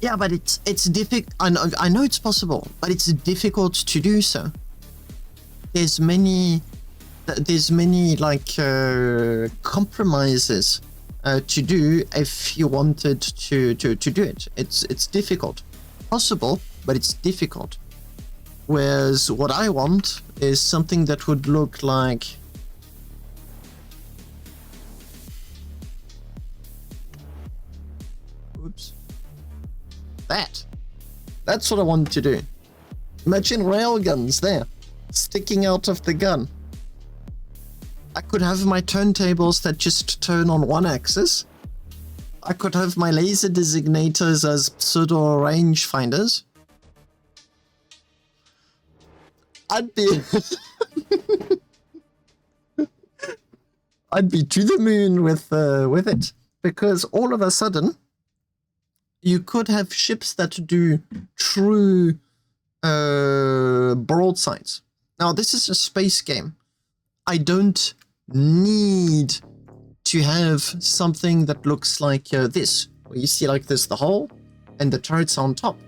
Yeah, but it's difficult. I know it's possible, but it's difficult to do so. There's many like compromises to do if you wanted to do it. It's difficult, possible, but it's difficult. Whereas what I want is something that would look like. Oops. That's what I want to do. Imagine railguns there, sticking out of the gun. I could have my turntables that just turn on one axis. I could have my laser designators as pseudo rangefinders. I'd be I'd be to the moon with it, because all of a sudden you could have ships that do true broadsides. Now, this is a space game. I don't need to have something that looks like this, where you see like this the hull, and the turrets on top.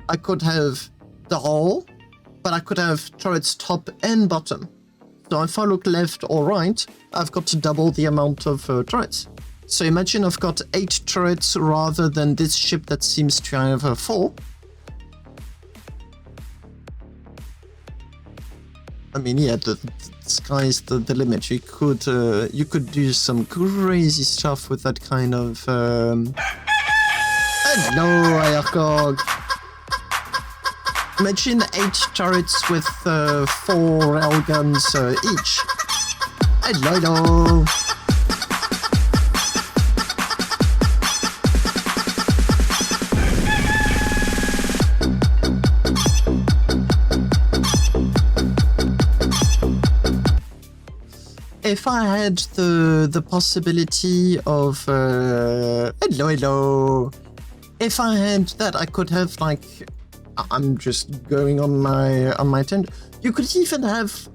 I could have the hull, but I could have turrets top and bottom. So if I look left or right, I've got to double the amount of turrets. So imagine I've got 8 turrets rather than this ship that seems to have 4. I mean, yeah, the sky's the limit. You could do some crazy stuff with that kind of. Hello, Ayakog. Imagine 8 turrets with 4 railguns each. Hello. If I had the possibility of hello. If I had that, I could have like. I'm just going on my tent. You could even have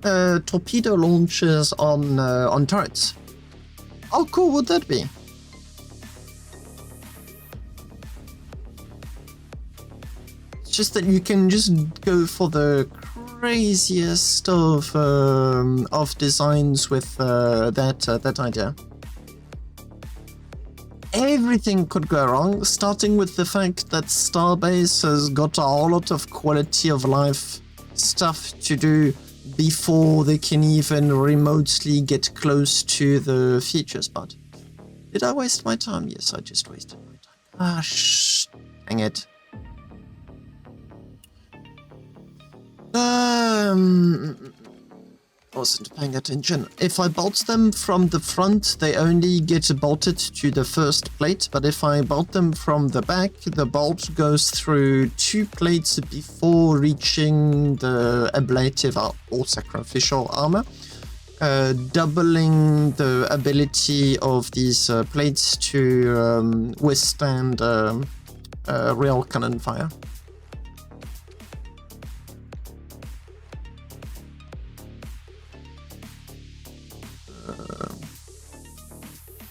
torpedo launchers on turrets. How cool would that be? It's just that you can just go for the craziest of designs with that idea. Everything could go wrong, starting with the fact that Starbase has got a whole lot of quality of life stuff to do before they can even remotely get close to the features part. Did I waste my time? Yes, I just wasted my time. Ah, dang it. Wasn't paying attention. If I bolt them from the front, they only get bolted to the first plate, but if I bolt them from the back, the bolt goes through 2 plates before reaching the ablative or sacrificial armor, doubling the ability of these plates to withstand rail cannon fire.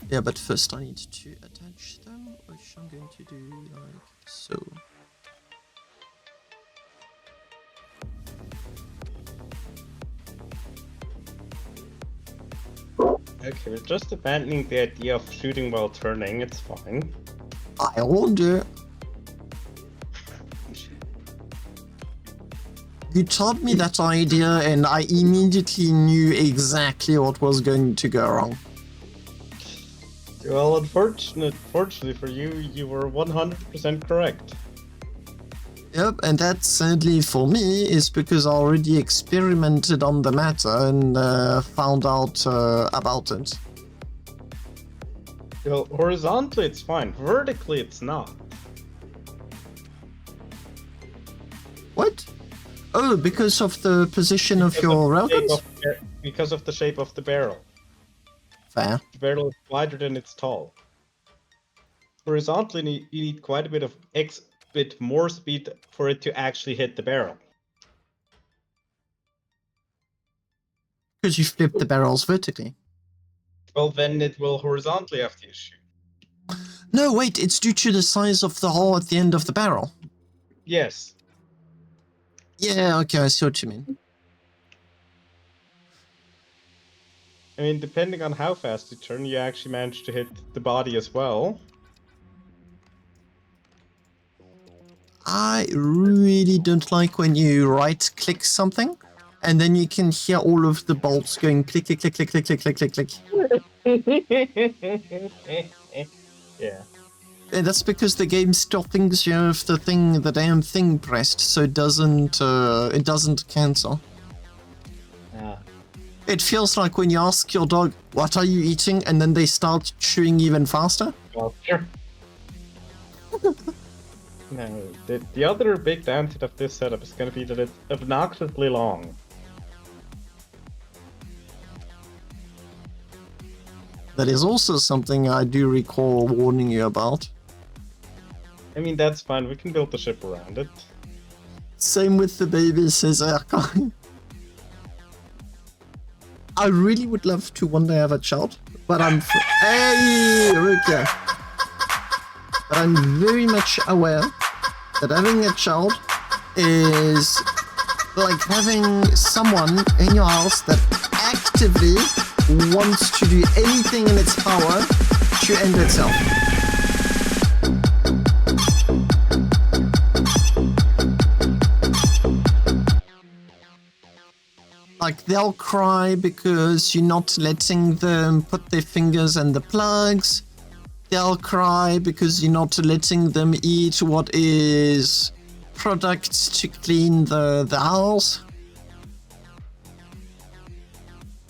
Yeah, but first I need to attach them, which I'm going to do like so.
Okay, we're just abandoning the idea of shooting while turning, it's fine.
I wonder. You told me that idea and I immediately knew exactly what was going to go wrong.
Well, fortunately for you, you were 100% correct.
Yep, and that sadly for me is because I already experimented on the matter and found out about it.
Well, horizontally it's fine, vertically it's not.
What? Oh, because of the position of your railguns?
Because of the shape of the barrel.
Fair.
The barrel is wider than it's tall. Horizontally, you need quite a bit of bit more speed for it to actually hit the barrel.
Because you flip the barrels vertically.
Well, then it will horizontally have the issue.
No, wait, it's due to the size of the hole at the end of the barrel.
Yes.
Yeah, okay, I see what you mean.
I mean, depending on how fast you turn, you actually manage to hit the body as well.
I really don't like when you right-click something, and then you can hear all of the bolts going click, click, click, click, click, click, click, click, click.
Yeah.
And that's because the game still thinks you have the damn thing pressed, so it doesn't cancel.
Ah.
It feels like when you ask your dog, "What are you eating?" and then they start chewing even faster.
Well, sure. No, the other big downside of this setup is going to be that it's obnoxiously long.
That is also something I do recall warning you about.
I mean, that's fine, we can build the ship around it.
Same with the baby, says Erkan. I really would love to one day have a child, but I'm... Hey, Ruka! but I'm very much aware that having a child is like having someone in your house that actively wants to do anything in its power to end itself. Like, they'll cry because you're not letting them put their fingers in the plugs. They'll cry because you're not letting them eat what is products to clean the house.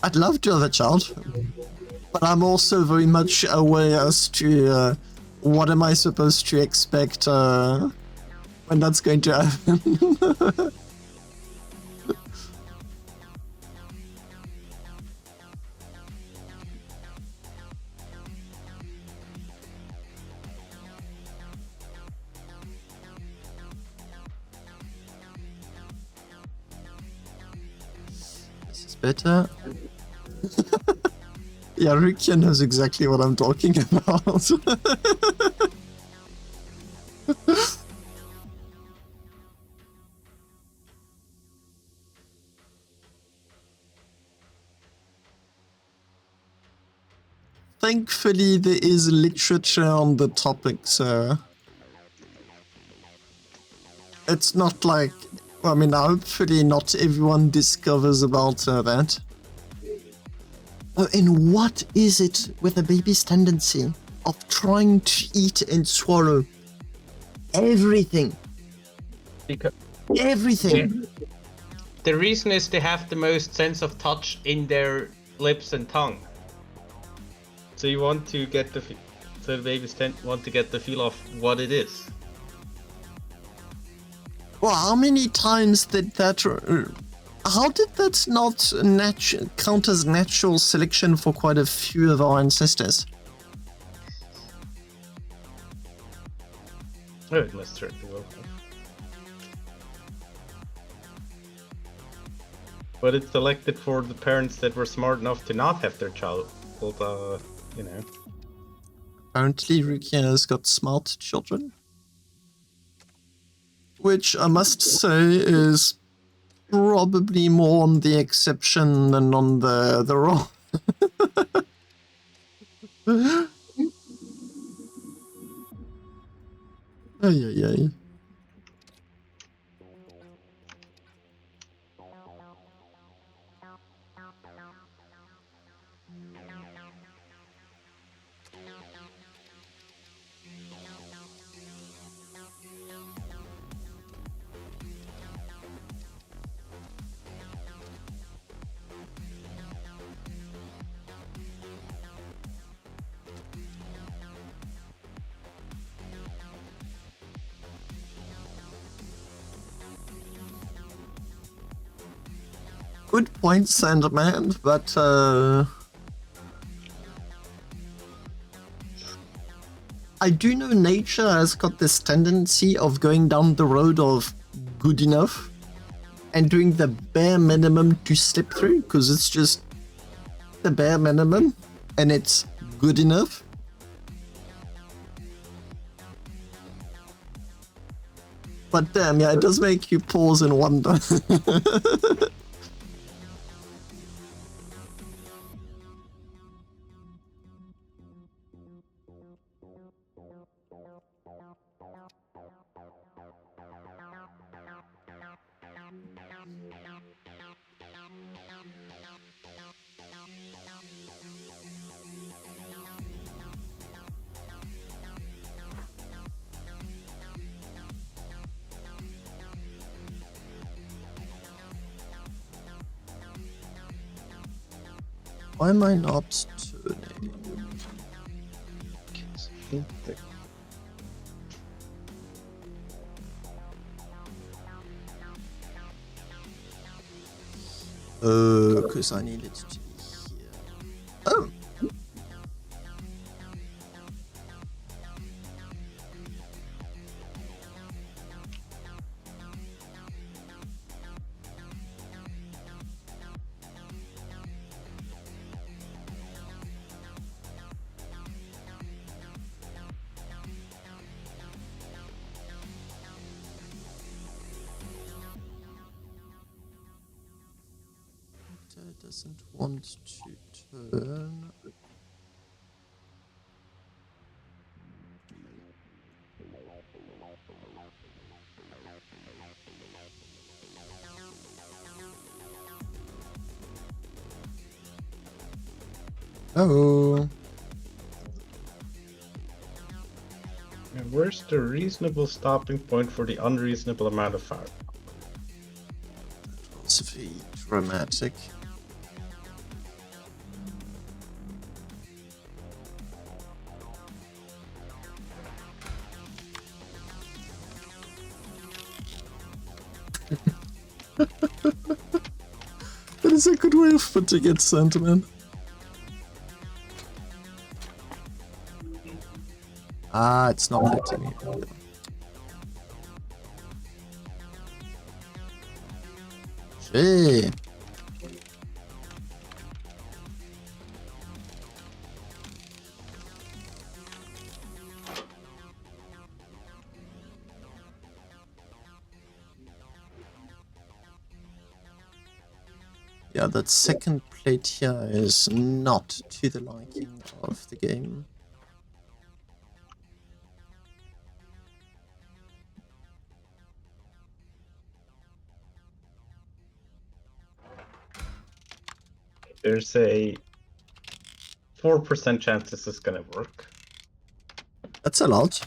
I'd love to have a child, but I'm also very much aware as to what am I supposed to expect when that's going to happen. Better. Yeah, Rukia knows exactly what I'm talking about. Thankfully, there is literature on the topic, so it's not like, I mean, hopefully not everyone discovers about that. Oh, and what is it with a baby's tendency of trying to eat and swallow everything?
Because
everything.
The reason is they have the most sense of touch in their lips and tongue. So you want to get the so the babies want to get the feel of what it is.
Well, how many times did that? How did that not count as natural selection for quite a few of our ancestors?
Oh, it must certainly will. But it's selected for the parents that were smart enough to not have their child, you know.
Apparently, Rukia has got smart children. Which I must say is probably more on the exception than on the rule. Ay, ay, ay. Good point, Sandman, but I do know nature has got this tendency of going down the road of good enough and doing the bare minimum to slip through, because it's just the bare minimum and it's good enough. But damn, yeah, it does make you pause and wonder. Why am I not turning? Because I need it to be here. Oh! doesn't want to turn. Oh.
And where's the reasonable stopping point for the unreasonable amount of fire?
That was very dramatic. That is a good way of putting it, Sandman. Ah, it's not letting me. Gee. Yeah, that second plate here is not to the liking of the game.
There's a 4% chance this is gonna work.
That's a lot.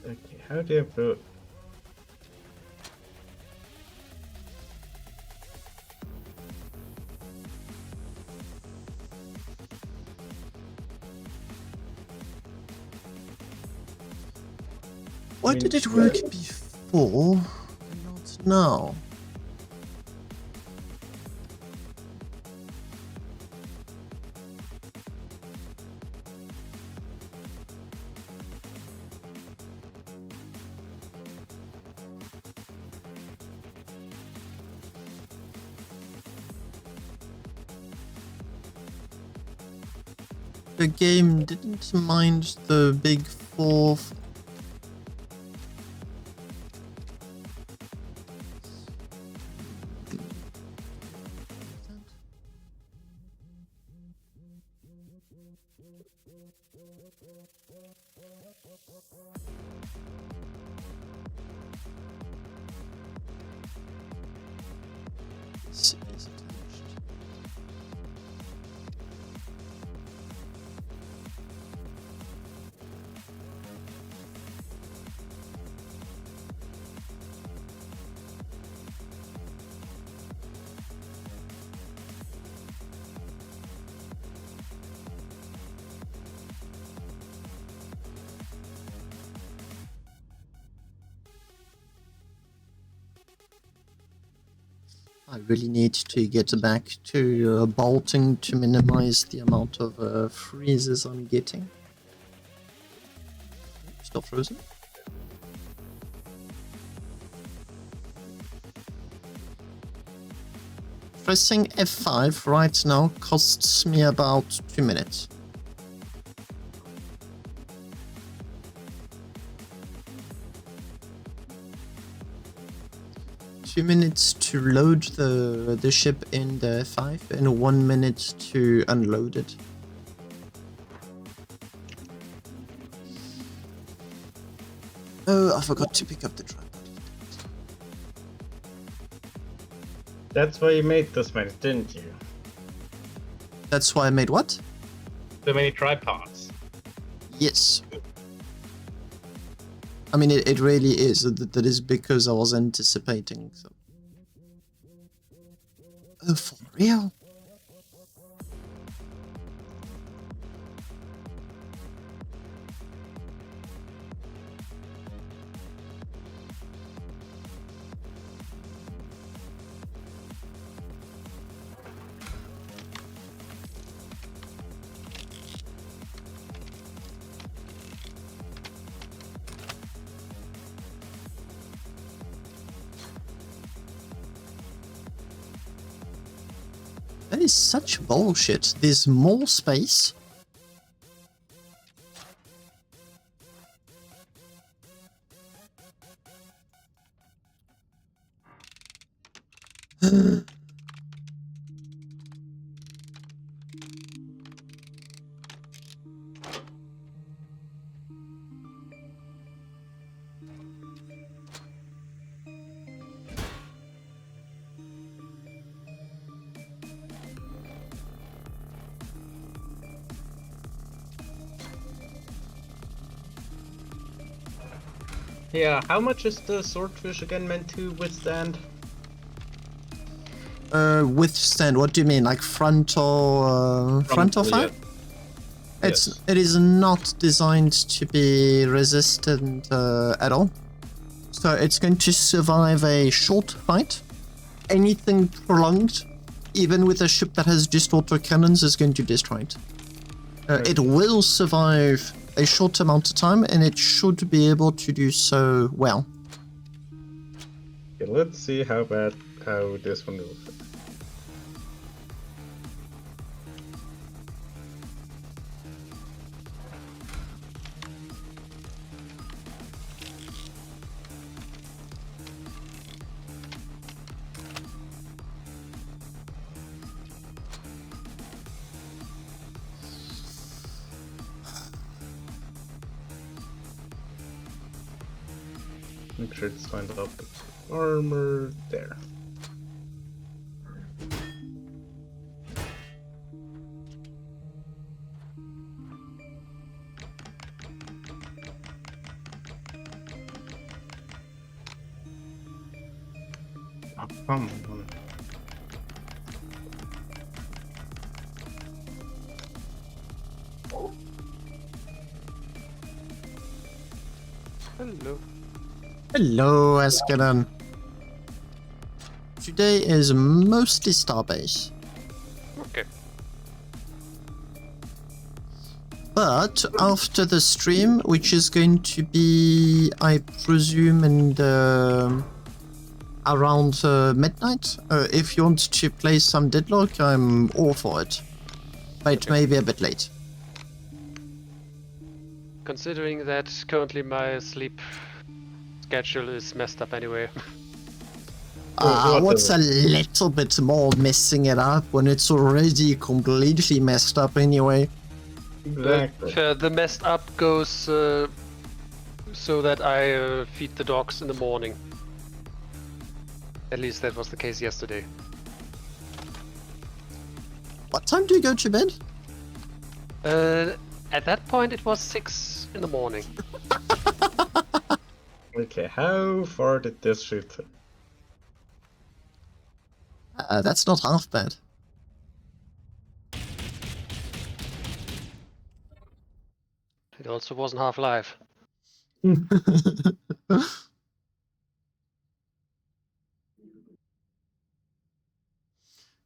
Okay, how do I put...
Why did it work before? Not now. The game didn't mind the big four. This is attached. I really need to get back to bolting to minimize the amount of freezes I'm getting. Still frozen? Pressing F5 right now costs me about 2 minutes. Minutes to load the ship in the F5 and 1 minute to unload it. Oh, I forgot to pick up the tripod.
That's why you made this many, didn't you?
That's why I made what?
So many tripods.
Yes. I mean, it really is. That is because I was anticipating. So. Oh, for real? That is such bullshit. There's more space.
Yeah, how much is the swordfish again meant to withstand?
Withstand, what do you mean? Like frontal fire?
Yeah.
It is not designed to be resistant at all. So it's going to survive a short fight. Anything prolonged, even with a ship that has just autocannons, is going to destroy it. It will survive a short amount of time, and it should be able to do so well.
Okay, let's see how this one will fit. Make sure it's lined up with armor there. Oh, come on.
Hello.
Hello, Escanon. Today is mostly Starbase.
Okay.
But after the stream, which is going to be, I presume, around midnight, if you want to play some Deadlock, I'm all for it. But it may be a bit late.
Considering that currently my sleep schedule is messed up anyway.
What's a little bit more messing it up when it's already completely messed up anyway?
Exactly.
The messed up goes so that I feed the dogs in the morning. At least that was the case yesterday.
What time do you go to bed?
At that point it was 6 in the morning.
Okay, how far did this shoot?
That's not half bad.
It also wasn't Half-Life.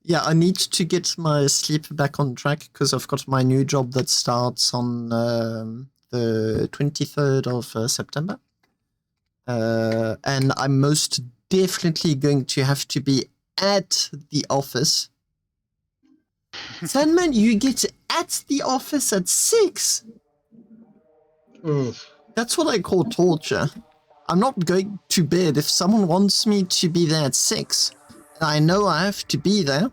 Yeah, I need to get my sleep back on track because I've got my new job that starts on the 23rd of September. And I'm most definitely going to have to be at the office. Sandman, you get at the office at 6?
Oof.
That's what I call torture. I'm not going to bed if someone wants me to be there at 6. And I know I have to be there.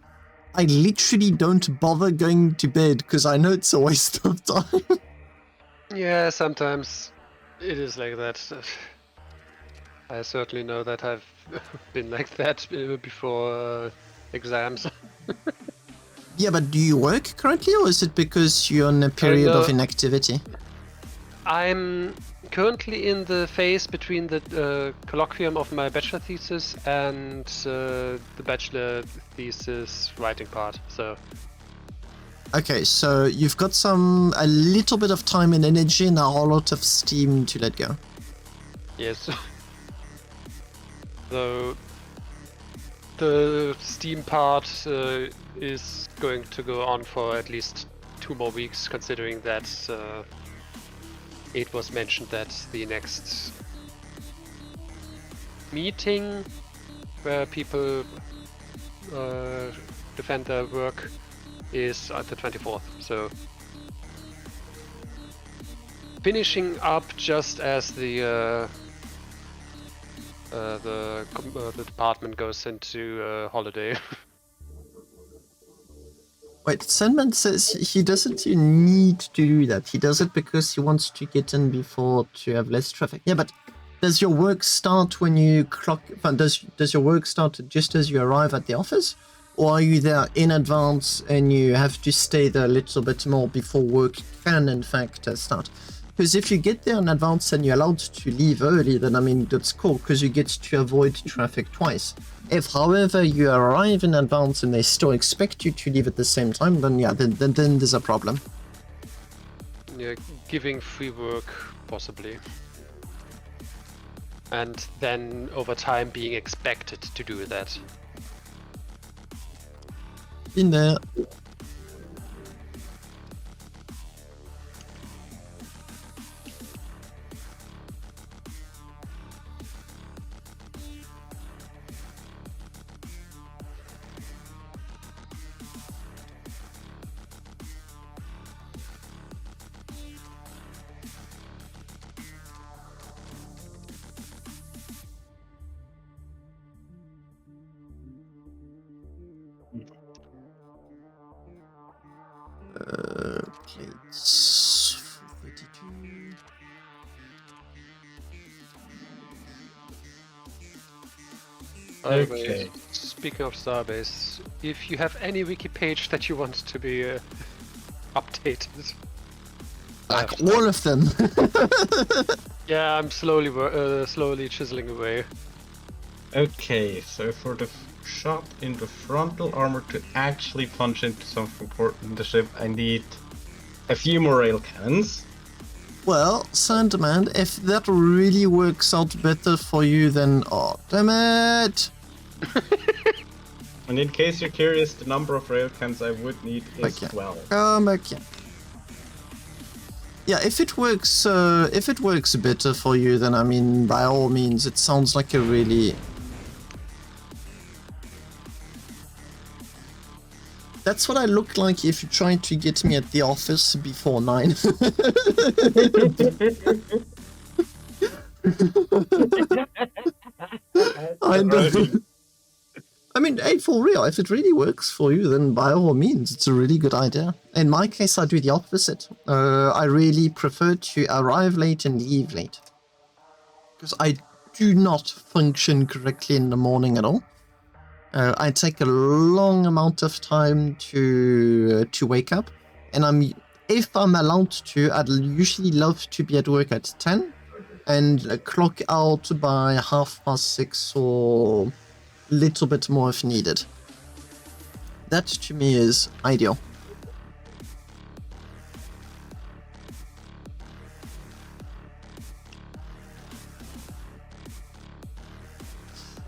I literally don't bother going to bed because I know it's a waste of time.
Yeah, sometimes it is like that. I certainly know that I've been like that before exams.
Yeah, but do you work currently, or is it because you're in a period of inactivity?
I'm currently in the phase between the colloquium of my bachelor thesis and the bachelor thesis writing part. So.
Okay, so you've got a little bit of time and energy and a whole lot of steam to let go.
Yes. So the Steam part is going to go on for at least 2 more weeks, considering that it was mentioned that the next meeting where people defend their work is at the 24th. So finishing up just as the the department goes into holiday.
Wait, Sandman says he doesn't need to do that. He does it because he wants to get in before to have less traffic. Yeah, but does your work start when you clock? Does your work start just as you arrive at the office, or are you there in advance and you have to stay there a little bit more before work can in fact start? Because if you get there in advance and you're allowed to leave early, then I mean that's cool because you get to avoid traffic twice. If, however, you arrive in advance and they still expect you to leave at the same time, then yeah, then there's a problem.
Yeah, giving free work, possibly. And then over time being expected to do that.
Been there. Plates 432.
Okay. Speaking of Starbase, if you have any wiki page that you want to be updated.
Like all of them.
Yeah, I'm slowly chiseling away.
Okay, so for the shot in the frontal armor to actually punch into something important in the ship, I need a few more rail cannons.
Well, Sandman, if that really works out better for you, then oh damn it!
And in case you're curious, the number of rail cannons I would need is 12.
Come back here. Yeah, if it works better for you, then I mean, by all means, it sounds like a really. That's what I look like if you try to get me at the office before 9. I know. I mean, hey, for real, if it really works for you, then by all means, it's a really good idea. In my case, I do the opposite. I really prefer to arrive late and leave late. Because I do not function correctly in the morning at all. I take a long amount of time to wake up, and if I'm allowed to, I'd usually love to be at work at 10 and clock out by 6:30 or a little bit more if needed. That to me is ideal.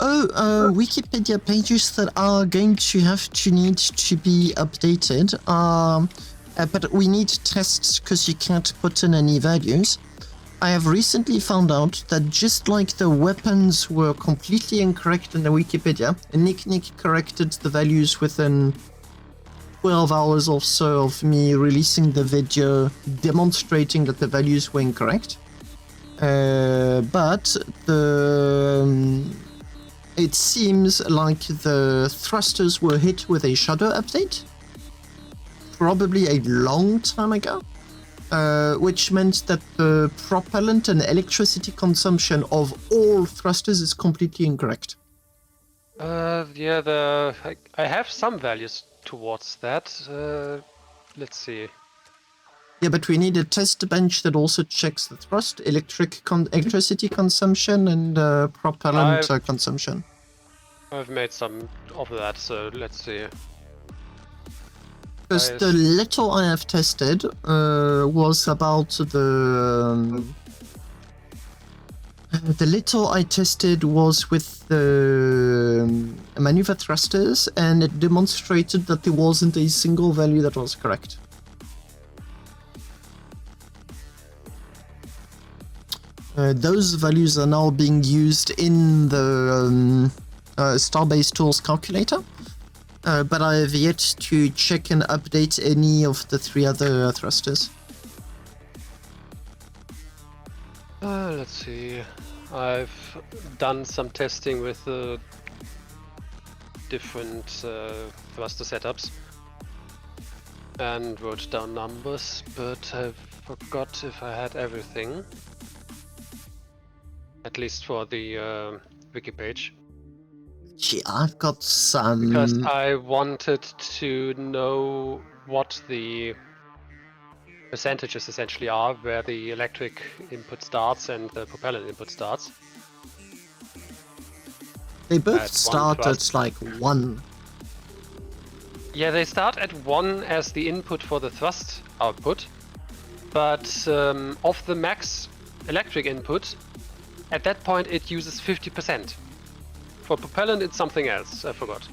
Oh, Wikipedia pages that are going to need to be updated. But we need tests because you can't put in any values. I have recently found out that just like the weapons were completely incorrect in the Wikipedia, Nick corrected the values within 12 hours or so of me releasing the video demonstrating that the values were incorrect. But it seems like the thrusters were hit with a shadow update, probably a long time ago, which meant that the propellant and electricity consumption of all thrusters is completely incorrect.
Yeah, I have some values towards that. Let's see.
Yeah, but we need a test bench that also checks the thrust, electricity consumption, and propellant consumption.
I've made some of that, so let's see.
Because the little I have tested was about the little I tested was with the maneuver thrusters, and it demonstrated that there wasn't a single value that was correct. Those values are now being used in the Starbase tools calculator, but I have yet to check and update any of the 3 other thrusters.
Let's see. I've done some testing with different thruster setups and wrote down numbers, but I forgot if I had everything. At least for the wiki page.
Gee, I've got some.
Because I wanted to know what the percentages essentially are, where the electric input starts and the propellant input starts.
They both
At
start
one
at like 1.
Yeah, they start at 1 as the input for the thrust output, but of the max electric input, at that point it uses 50%. For propellant it's something else, I forgot.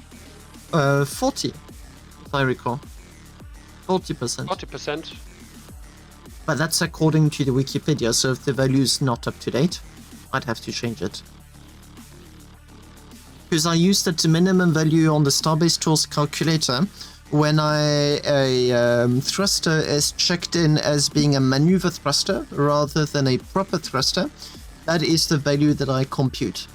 40, if I recall. 40%.
40%.
But that's according to the Wikipedia, so if the value is not up to date, I'd have to change it. Because I used the minimum value on the Starbase tools calculator when a thruster is checked in as being a maneuver thruster rather than a proper thruster. That is the value that I compute.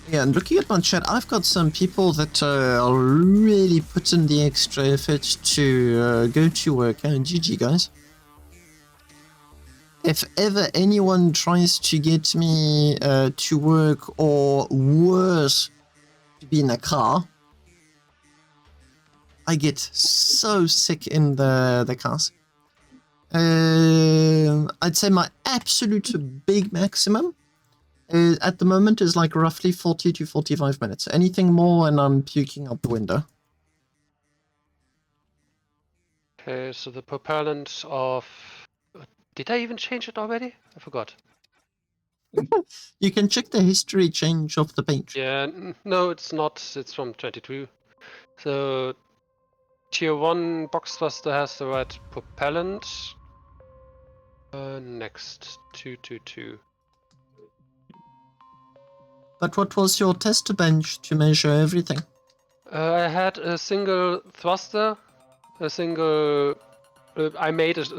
Yeah, and looking at my chat, I've got some people that are really putting the extra effort to go to work. GG, guys. If ever anyone tries to get me to work, or worse, to be in a car, I get so sick in the cars. I'd say my absolute big maximum at the moment is like roughly 40 to 45 minutes. Anything more and I'm puking out the window.
Okay, so the propellant of... Did I even change it already? I forgot.
You can check the history change of the page.
Yeah, no, it's not. It's from 22. So Tier 1 box thruster has the right propellant. Next, 222.
But what was your test bench to measure everything?
I had a single thruster, a single... I made it...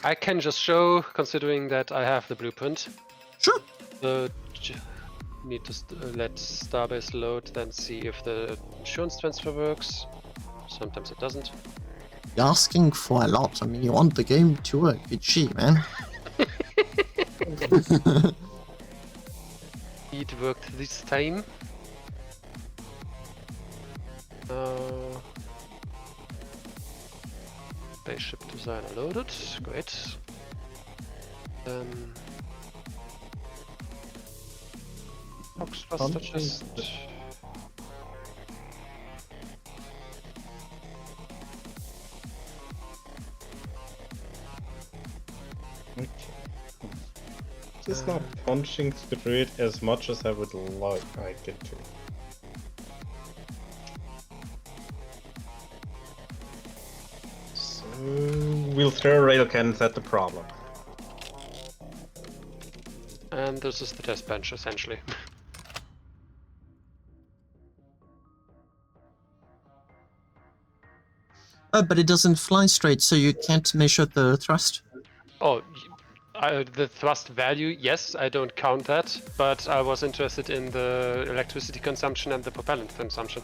I can just show, considering that I have the blueprint.
Sure.
Need to let Starbase load, then see if the insurance transfer works. Sometimes it doesn't.
You're asking for a lot. I mean, you want the game to work. It's cheap, man.
It worked this time. Spaceship designer loaded. Great. Box thruster just...
Okay. Just not punching through it as much as I would like it to. So we'll throw railguns at the problem.
And this is the test bench, essentially.
Oh, but it doesn't fly straight, so you can't measure the thrust.
Oh, the thrust value, yes, I don't count that, but I was interested in the electricity consumption and the propellant consumption.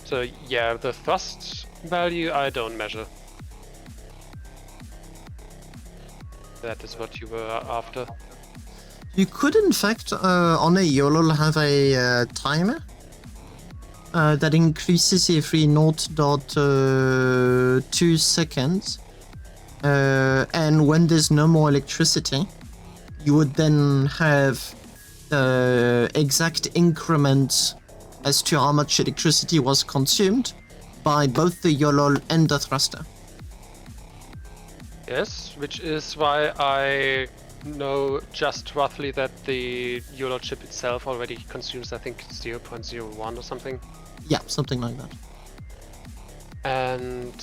So yeah, the thrust value I don't measure. That is what you were after.
You could, in fact, on a YOLO have a timer that increases every 0.2 seconds. And when there's no more electricity, you would then have exact increments as to how much electricity was consumed by both the YOLO and the thruster.
Yes, which is why I know just roughly that the YOLO chip itself already consumes, I think, 0.01 or something.
Yeah, something like that.
And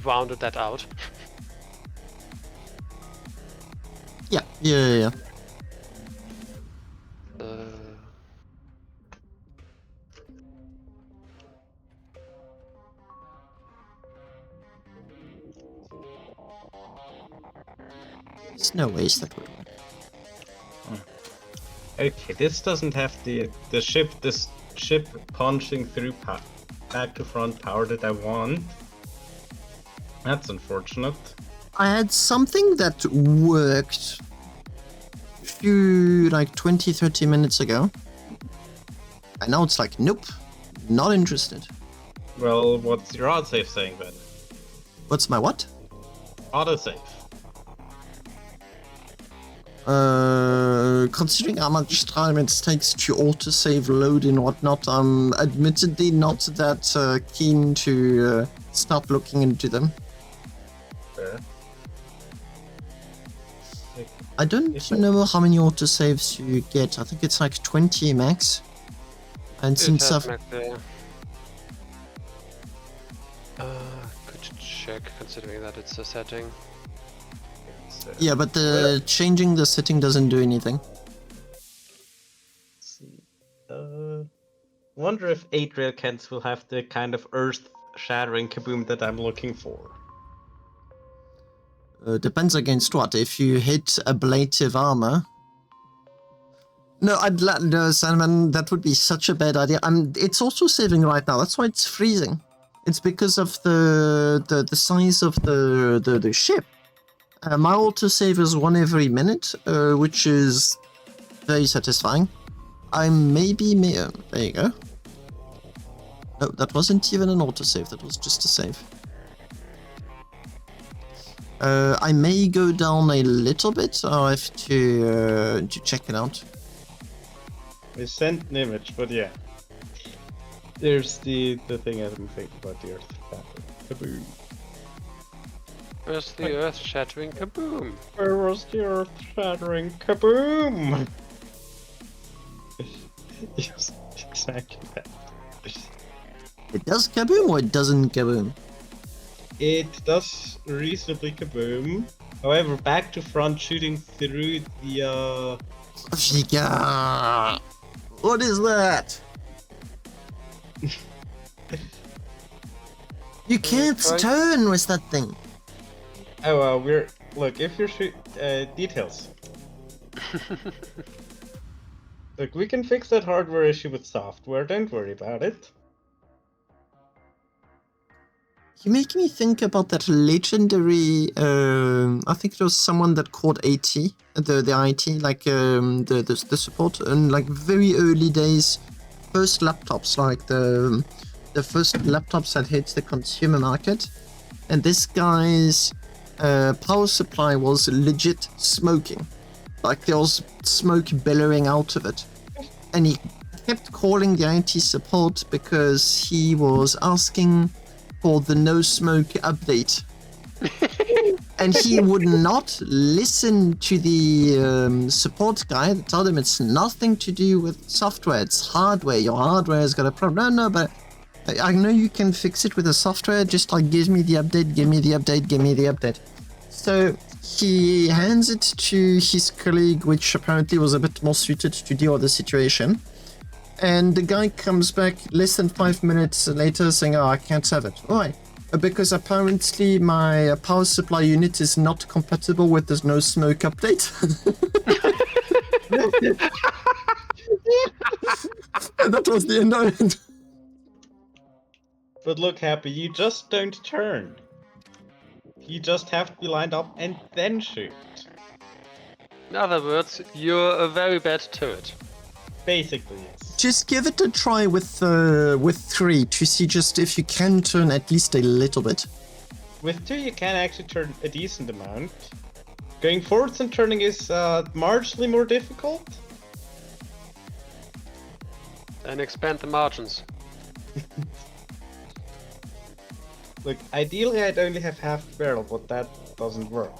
rounded that out.
Yeah. There's no ways that would work.
Okay, this doesn't have the ship punching through back to front power that I want. That's unfortunate.
I had something that worked a few, like 20-30 minutes ago. And now it's like, nope, not interested.
Well, what's your autosave saying then?
What's my what?
Autosave.
Considering how much time it takes to autosave, load and whatnot, I'm admittedly not that keen to start looking into them.
Fair.
I don't know how many autosaves you get. I think it's like 20 max. And since I've...
Could check, considering that it's a setting.
Yeah, but the changing the setting doesn't do anything.
Let's see. Wonder if 8 railguns will have the kind of earth-shattering kaboom that I'm looking for.
Depends against what. If you hit ablative armor... No, no, Sandman, that would be such a bad idea. It's also saving right now. That's why it's freezing. It's because of the size of the ship. My autosave is 1 every minute, which is very satisfying. I maybe there you go. No, that wasn't even an autosave, that was just a save. I may go down a little bit, I have to check it out.
I sent an image, but yeah. There's the thing I didn't think about the earth kaboom.
Where's the earth-shattering kaboom?
Where was the earth-shattering kaboom? Yes, exactly that.
It does kaboom or it doesn't kaboom?
It does reasonably kaboom. However, back to front shooting through the
What is that? You can't turn with that thing.
Oh, look, if you're details. Look, we can fix that hardware issue with software, don't worry about it.
You make me think about that legendary, I think it was someone that called AT, the IT, like the support, and like very early days, first laptops, like the first laptops that hit the consumer market, and this guy's power supply was legit smoking. Like there was smoke billowing out of it. And he kept calling the IT support because he was asking for the no smoke update. And he would not listen to the support guy that told him it's nothing to do with software, it's hardware. Your hardware has got a problem. No, but I know you can fix it with the software, just like give me the update, give me the update, give me the update. So he hands it to his colleague, which apparently was a bit more suited to deal with the situation. And the guy comes back less than 5 minutes later saying, oh, I can't have it. Why? Because apparently my power supply unit is not compatible with this no smoke update. And that was the end of it.
But look, Happy, you just don't turn. You just have to be lined up and then shoot.
In other words, you're a very bad turret.
Basically, yes.
Just give it a try with 3 to see just if you can turn at least a little bit.
With 2, you can actually turn a decent amount. Going forwards and turning is marginally more difficult.
Then expand the margins.
Look, ideally I'd only have half the barrel, but that doesn't work.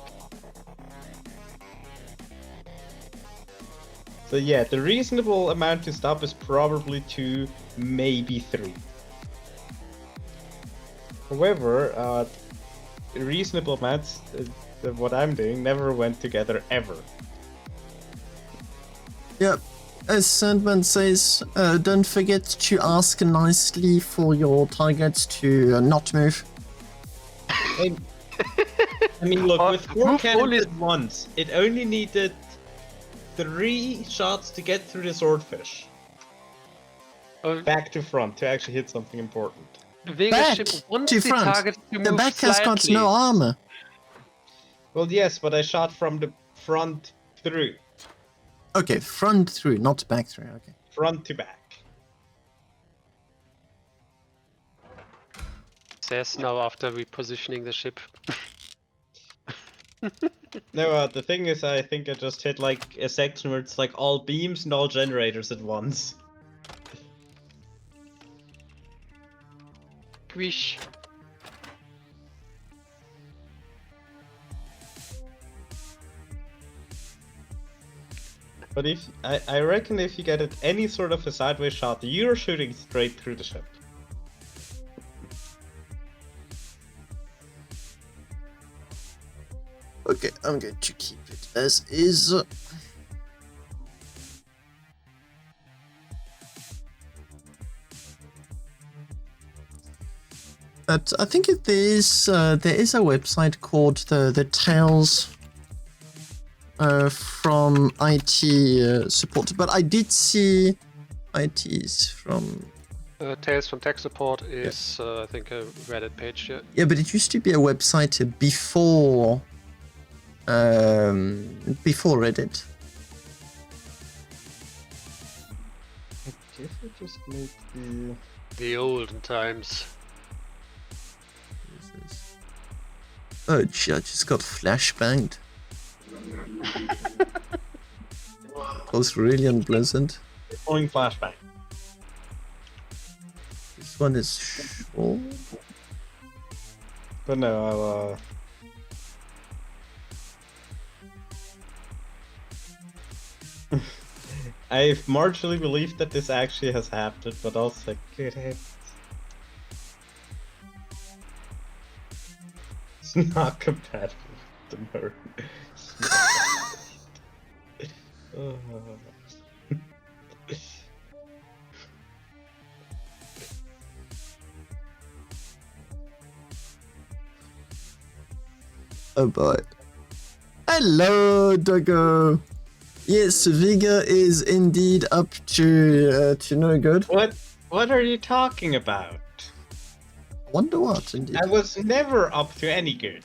So yeah, the reasonable amount to stop is probably 2, maybe 3. However, reasonable amounts, what I'm doing, never went together ever.
Yep. As Sandman says, don't forget to ask nicely for your targets to not move.
I mean, look, with 4
move
cannons
only-
at once, it only needed 3 shots to get through the swordfish. Back to front to actually hit something important.
Vega's
Back
ship wants
to
the
front.
target to
The
move
back has got
slightly.
no armor.
Well, yes, but I shot from the front through.
Okay, front through, not back through. Okay.
Front to back.
Says now after repositioning the ship.
No, the thing is, I think I just hit like a section where it's like all beams and all generators at once.
Wish.
But if I reckon if you get it any sort of a sideways shot, you're shooting straight through the ship.
Okay, I'm going to keep it as is. But I think there is a website called the Tales from IT support, but I did see ITs from.
Tales from Tech Support is, I think, a Reddit page here.
Yeah, but it used to be a website before Reddit.
I guess I just make the.
The olden times.
Oh, gee, I just got flashbanged. That was really unpleasant.
Going flashbang.
This one is short.
But no, I've marginally believed that this actually has happened, but also good heavens. It's not compatible with the mode.
Oh boy. Hello, Doggo. Yes, Vega is indeed up to no good.
What are you talking about?
Wonder what, indeed.
I was never up to any good.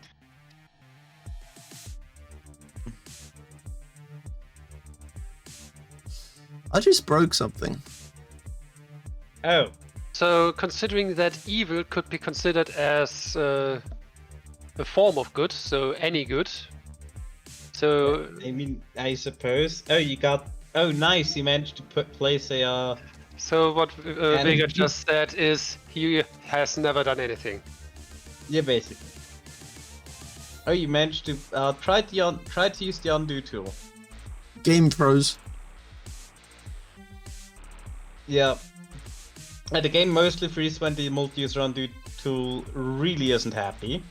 I just broke something.
Oh,
So, considering that evil could be considered as a form of good, so any good. So,
I mean, I suppose. Oh, you got. Oh, nice! You managed to place a.
so what
And
Vega
it-
just said is he has never done anything.
Yeah, basically. Oh, you managed to try to use the undo tool.
Game pros.
Yeah. And the game mostly freezes when the multi-user undo tool really isn't happy.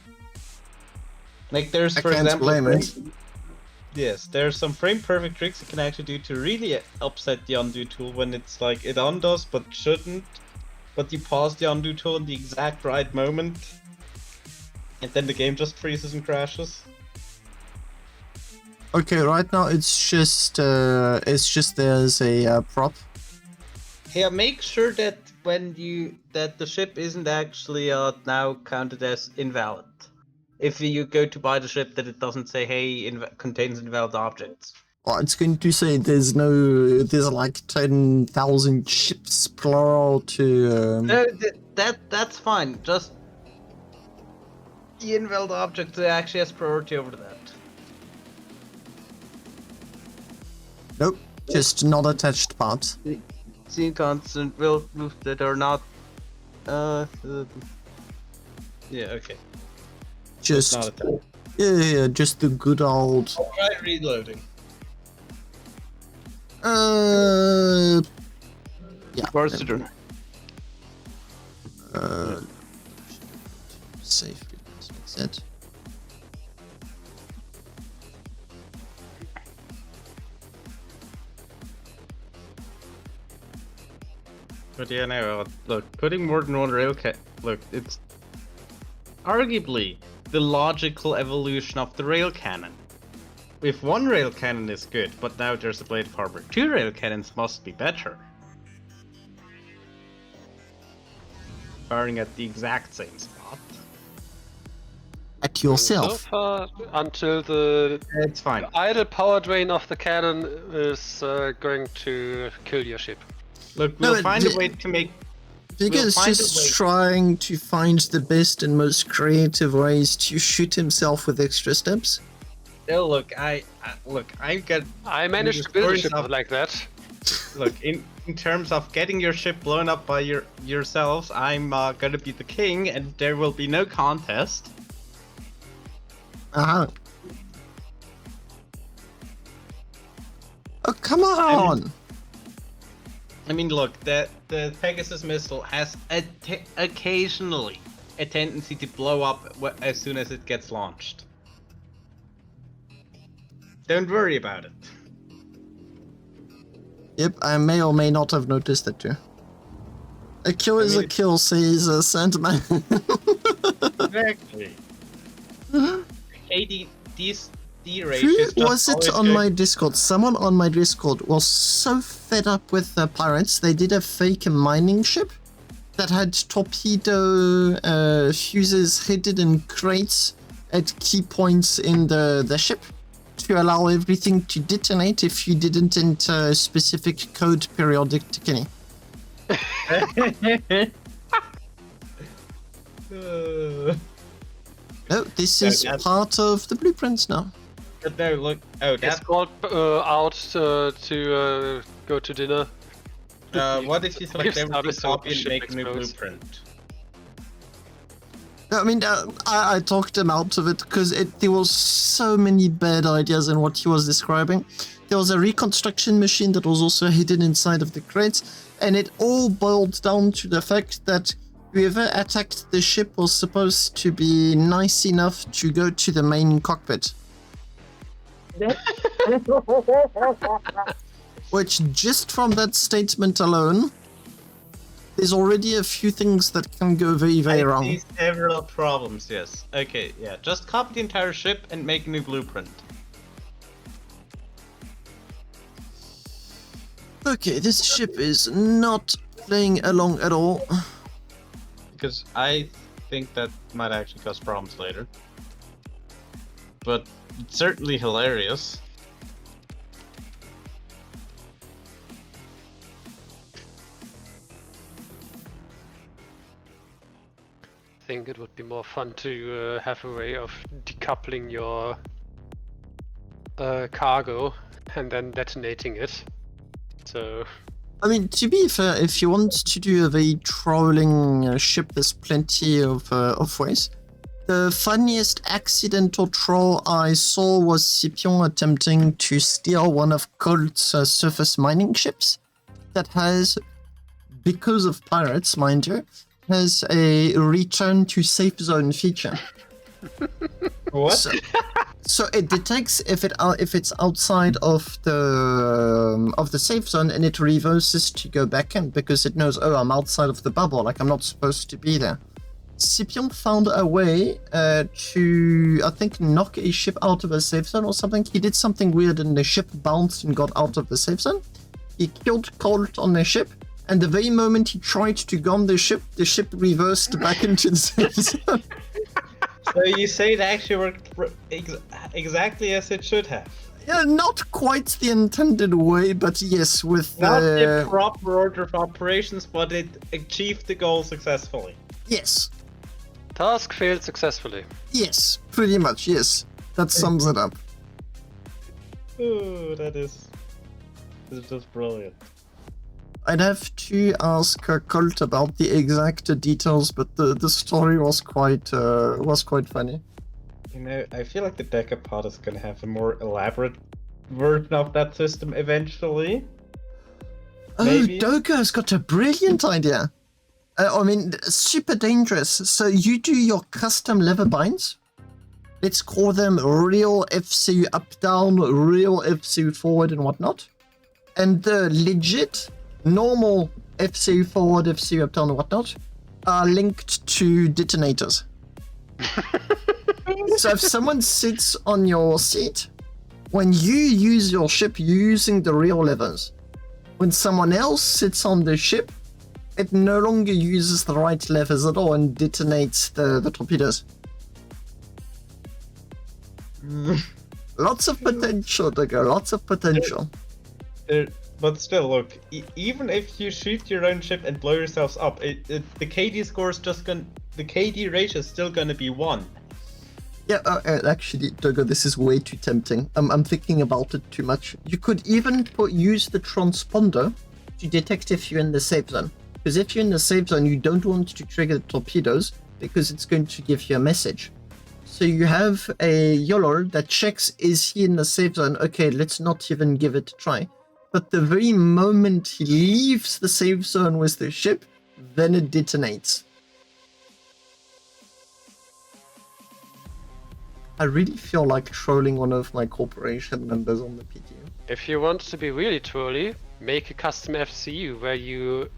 Like there's,
I
for
can't
example,
blame it.
Yes, there's some frame perfect tricks you can actually do to really upset the undo tool when it's like it undoes but shouldn't, but you pause the undo tool in the exact right moment, and then the game just freezes and crashes.
Okay, right now it's just there's a prop.
Yeah, make sure that that the ship isn't actually now counted as invalid. If you go to buy the ship, that it doesn't say, "Hey, contains invalid objects."
Well, it's going to say there's like 10,000 ships plural to.
No, that's fine. Just the invalid object actually has priority over that.
Nope, just not attached parts.
Scene constant will move that are not. Yeah. Okay.
Just
Not attached.
yeah, just the good old.
Try reloading.
Yeah.
Where's the door?
Safely, that's it.
But yeah, no. Look, putting more than one rail look, it's arguably the logical evolution of the rail cannon. If one rail cannon is good, but now there's a Blade of Harbor, 2 rail cannons must be better. Firing at the exact same spot.
At yourself.
So far, until the
It's fine.
idle power drain of the cannon is going to kill your ship.
Look,
No,
we'll find a way to make...
Vigor's
find a
just
way.
trying to find the best and most creative ways to shoot himself with extra steps.
Oh, look, I get...
I managed to build a
stories
ship
of-
like that.
Look, in terms of getting your ship blown up by yourselves, I'm gonna be the king, and there will be no contest.
Uh-huh. Oh, come on!
I mean, look, the Pegasus missile has occasionally a tendency to blow up as soon as it gets launched. Don't worry about it.
Yep, I may or may not have noticed that too. A kill is a kill, says Sandman.
Exactly. these D
Who
races.
was it on my Discord? Someone on my Discord was so fed up with the pirates, they did a fake mining ship that had torpedo fuses hidden in crates at key points in the ship to allow everything to detonate if you didn't enter specific code periodically. No, this is part of the blueprints now.
But no, look. Oh,
It's
that's
called out to go to dinner.
what if you select
Starbase
everything,
so
copy and
ship
make a new
explodes.
blueprint?
I mean, I talked him out of it because there was so many bad ideas in what he was describing. There was a reconstruction machine that was also hidden inside of the crates, and it all boiled down to the fact that whoever attacked the ship was supposed to be nice enough to go to the main cockpit. Which, just from that statement alone, there's already a few things that can go very, very
I
wrong.
see several problems, yes. Okay, yeah. Just copy the entire ship and make a new blueprint.
Okay, this ship is not playing along at all.
Because I think that might actually cause problems later. But it's certainly hilarious.
I think it would be more fun to have a way of decoupling your cargo and then detonating it. So
I mean, to be fair, if you want to do a very trolling ship, there's plenty of ways. The funniest accidental troll I saw was Scipion attempting to steal one of Colt's surface mining ships that has, because of pirates, mind you, has a return to safe zone feature.
What?
So it detects if it's outside of the safe zone, and it reverses to go back in because it knows, oh, I'm outside of the bubble, like I'm not supposed to be there. Scipion found a way to, I think, knock a ship out of a safe zone or something. He did something weird and the ship bounced and got out of the safe zone. He killed Colt on the ship, and the very moment he tried to gun the ship reversed back into the safe zone.
So you say it actually worked exactly as it should have.
Yeah, not quite the intended way, but yes, with
Not the proper order of operations, but it achieved the goal successfully.
Yes.
task failed successfully.
Yes, pretty much, yes. That sums it up.
Ooh, that is just brilliant.
I'd have to ask Colt about the exact details, but the story was quite funny.
You know, I feel like the Decapod is gonna have a more elaborate version of that system eventually.
Oh,
Maybe.
Doga's got a brilliant idea. I mean, super dangerous. So you do your custom lever binds. Let's call them real FCU up down, real FCU forward, and whatnot. And the legit normal FCU forward, FCU up down, and whatnot are linked to detonators. So if someone sits on your seat, when you use your ship, you're using the real levers. When someone else sits on the ship, it no longer uses the right levers at all and detonates the torpedoes. Lots of potential, Digger, lots of potential.
But still, look, even if you shoot your own ship and blow yourselves up, the KD score is just gonna... The KD ratio is still gonna be 1.
Yeah, actually, Digger, this is way too tempting. I'm thinking about it too much. You could even use the transponder to detect if you're in the safe zone. Because if you're in the safe zone, you don't want to trigger the torpedoes because it's going to give you a message. So you have a YOLO that checks, is he in the safe zone? Okay, let's not even give it a try. But the very moment he leaves the safe zone with the ship, then it detonates. I really feel like trolling one of my corporation members on the PTU.
If you want to be really trolly, make a custom FCU where you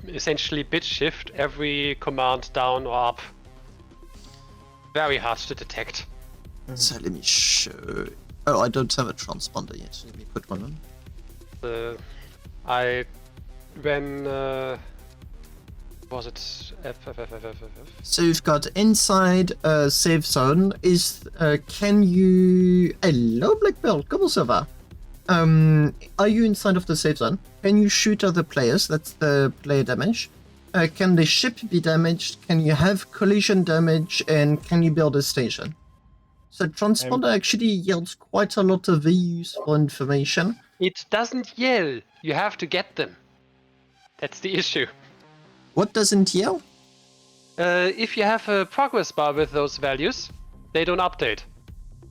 essentially bit shift every command down or up. Very hard to detect.
So let me show... Oh, I don't have a transponder yet. Let me put one on.
Was it F?
So you've got inside safe zone. Can you... Hello, Black Belt, comment ça va? Are you inside of the safe zone? Can you shoot other players? That's the player damage. Can the ship be damaged? Can you have collision damage? And can you build a station? So transponder actually yields quite a lot of useful information.
It doesn't yell. You have to get them. That's the issue.
What doesn't yell?
If you have a progress bar with those values, they don't update.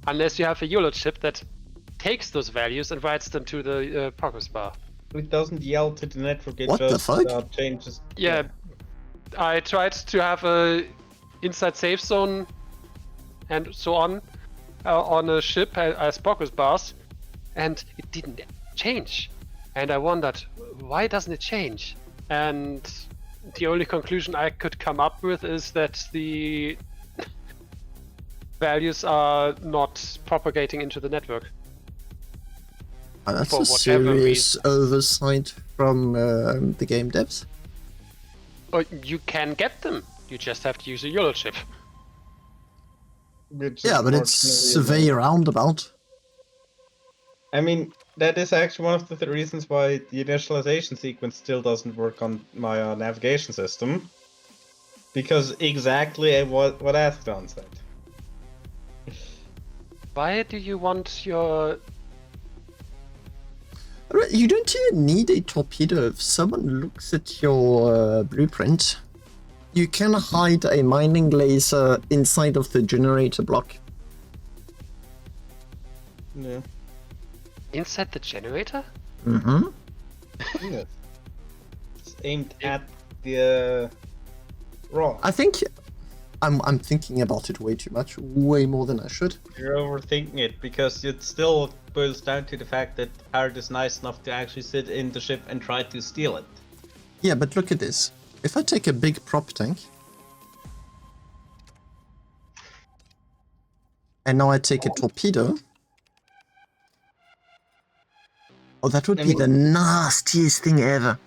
Unless you have a YOLO chip that takes those values and writes them to the progress bar.
It doesn't yell to the network, it
What the
just
fuck?
changes.
Yeah, I tried to have a inside safe zone and so on a ship as progress bars, and it didn't change. And I wondered, why doesn't it change? And the only conclusion I could come up with is that the values are not propagating into the network.
That's
For
a
whatever
serious oversight from the game devs.
Or you can get them. You just have to use a YOLO chip.
Yeah, but it's very roundabout.
I mean, that is actually one of the reasons why the initialization sequence still doesn't work on my navigation system. Because exactly what Askdon said.
Why do you want your...
You don't even need a torpedo. If someone looks at your blueprint, you can hide a mining laser inside of the generator block.
Yeah.
Inside the generator?
Mm-hmm.
Yeah. It's aimed at the wrong.
I think I'm thinking about it way too much, way more than I should.
You're overthinking it because it still boils down to the fact that Pirate is nice enough to actually sit in the ship and try to steal it.
Yeah, but look at this. If I take a big prop tank, and now I take a torpedo, oh, that would be the nastiest thing ever.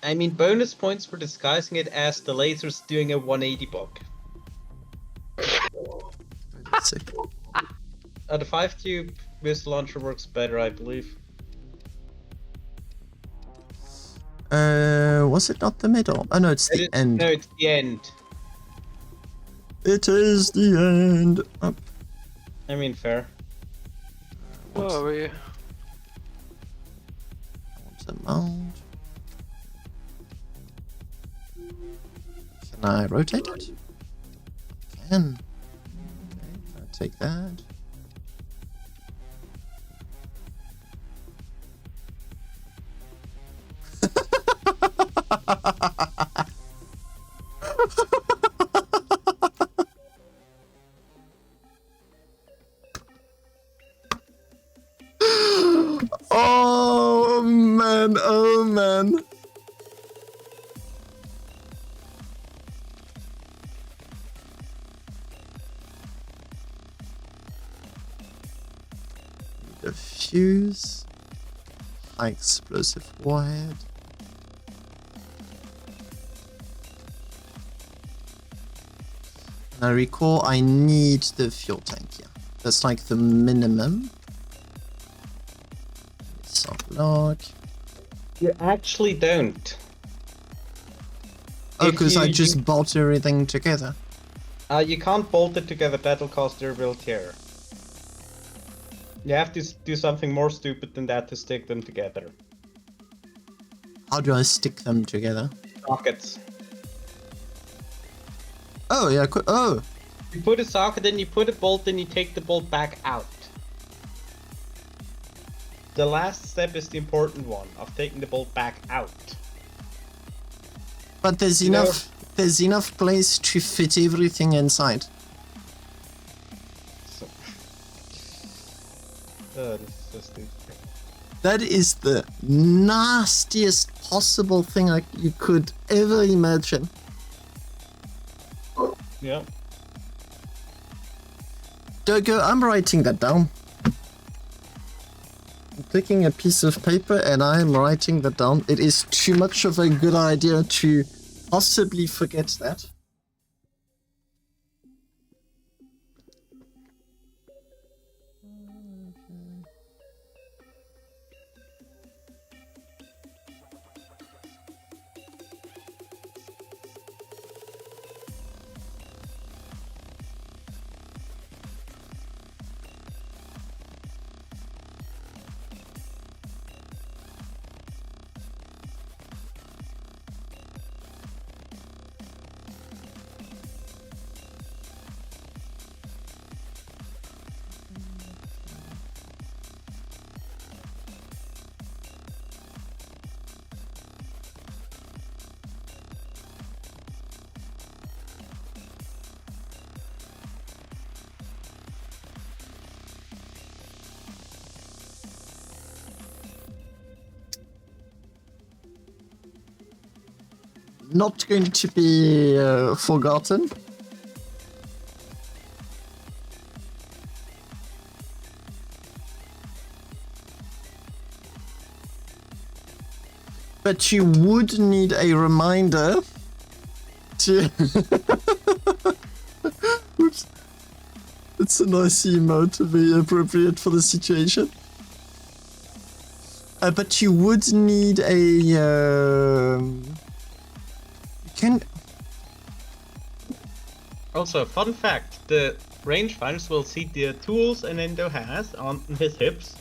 I mean, bonus points for disguising it as the laser's doing a 180 bug.
Let's see.
The 5-tube missile launcher works better, I believe.
Was it not the middle? Oh no, it's the end.
No, it's the end.
It is the end. Oh.
I mean, fair.
Where are we?
What's the mount? Can I rotate it? I can. Okay, I'll take that. Oh man, oh man. fuse. High explosive warhead. And I recall I need the fuel tank here. That's like the minimum. Log.
You actually don't.
Oh,
If
because I
you-
just bolt everything together.
You can't bolt it together, that'll cause durability error. You have to do something more stupid than that to stick them together.
How do I stick them together?
Sockets.
Oh, yeah, oh!
You put a socket in, you put a bolt in, you take the bolt back out. The last step is the important one, of taking the bolt back out.
But there's
You know-
there's enough place to fit everything inside.
So... Oh, this is so stupid.
That is the nastiest possible thing you could ever imagine.
Yeah.
Dogo, I'm writing that down. I'm taking a piece of paper and I'm writing that down. It is too much of a good idea to possibly forget that. Not going to be forgotten. But you would need a reminder to... Oops. It's a nice emote to be appropriate for the situation. But you would need a... You can...
Also, fun fact, the rangefinders will see the tools an Endo has on his hips,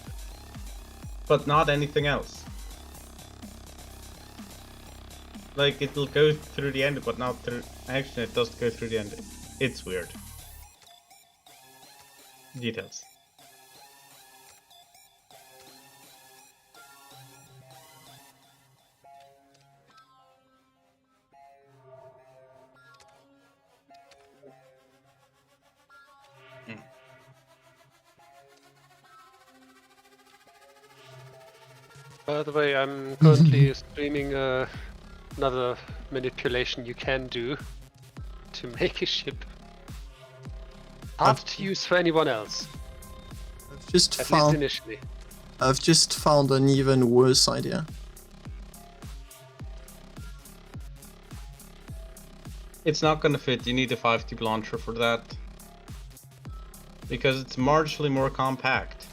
but not anything else. Like, it'll go through the end, but not through... Actually, it doesn't go through the end. It's weird. Details.
By the way, I'm currently streaming another manipulation you can do to make a ship hard to use for anyone else,
I've just
at least
found...
initially.
I've just found an even worse idea.
It's not gonna fit, you need a 5-tube launcher for that. Because it's marginally more compact.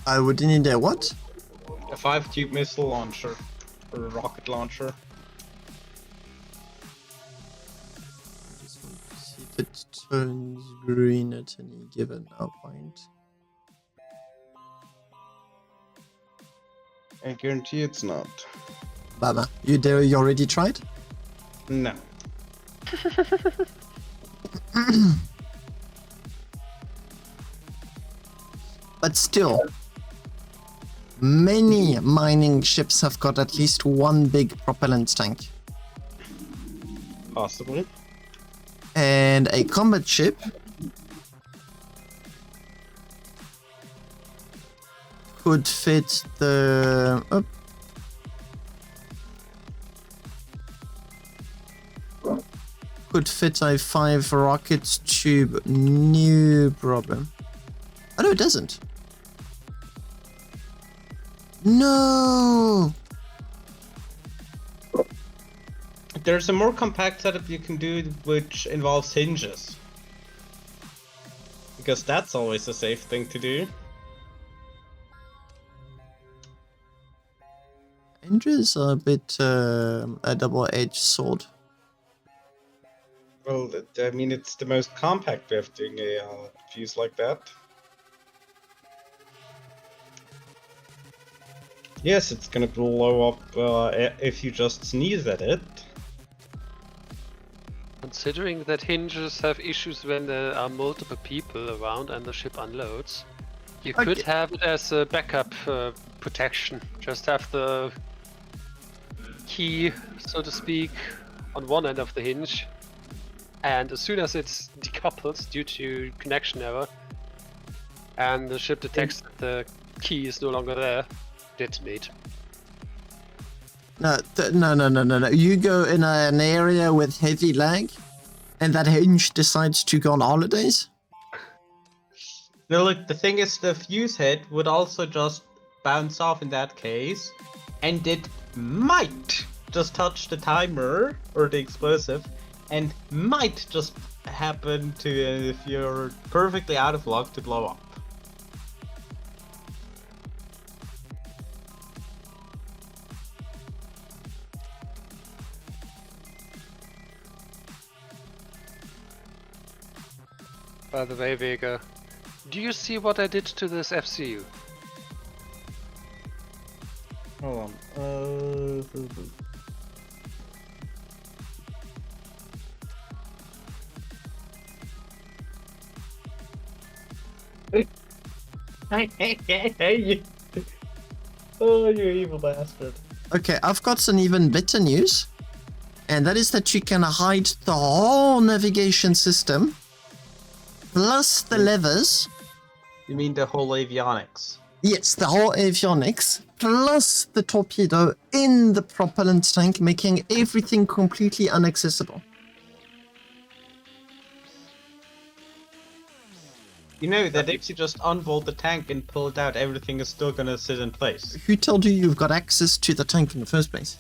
I would need a what?
A 5-tube missile launcher, or a rocket launcher.
Just want to see if it turns green at any given point.
I guarantee it's not.
Baba, you already tried?
No.
But still, many mining ships have got at least one big propellant tank.
Possibly.
And a combat ship could fit the... Oh. Could fit a 5 rocket tube, no problem. Oh no, it doesn't. No!
There's a more compact setup you can do which involves hinges. Because that's always a safe thing to do.
Hinges are a bit a double-edged sword.
Well, I mean, it's the most compact way of doing a fuse like that. Yes, it's gonna blow up if you just sneeze at it.
Considering that hinges have issues when there are multiple people around and the ship unloads, you could have it as a backup protection. Just have the key, so to speak, on one end of the hinge, and as soon as it's decoupled due to connection error, and the ship detects that the key is no longer there, detonate.
No. You go in an area with heavy lag, and that hinge decides to go on holidays?
No, look, the thing is, the fuse head would also just bounce off in that case, and it might just touch the timer, or the explosive, and might just happen to, if you're perfectly out of luck, to blow up.
By the way, Vega, do you see what I did to this FCU?
Hold on. Hey, oh, you evil bastard.
Okay, I've got some even better news, and that is that you can hide the whole navigation system, plus the levers.
You mean the whole avionics?
Yes, the whole avionics, plus the torpedo in the propellant tank, making everything completely inaccessible.
You know that if you just unbolt the tank and pull it out, everything is still gonna sit in place.
Who told you you've got access to the tank in the first place?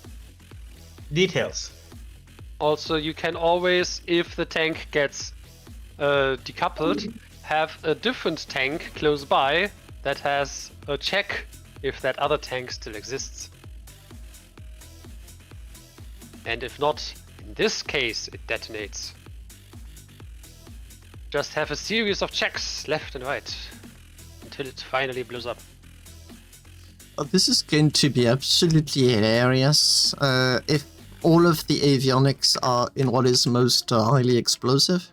Details.
Also, you can always, if the tank gets decoupled, have a different tank close by that has a check if that other tank still exists. And if not, in this case, it detonates. Just have a series of checks left and right until it finally blows up.
Oh, this is going to be absolutely hilarious if all of the avionics are in what is most highly explosive.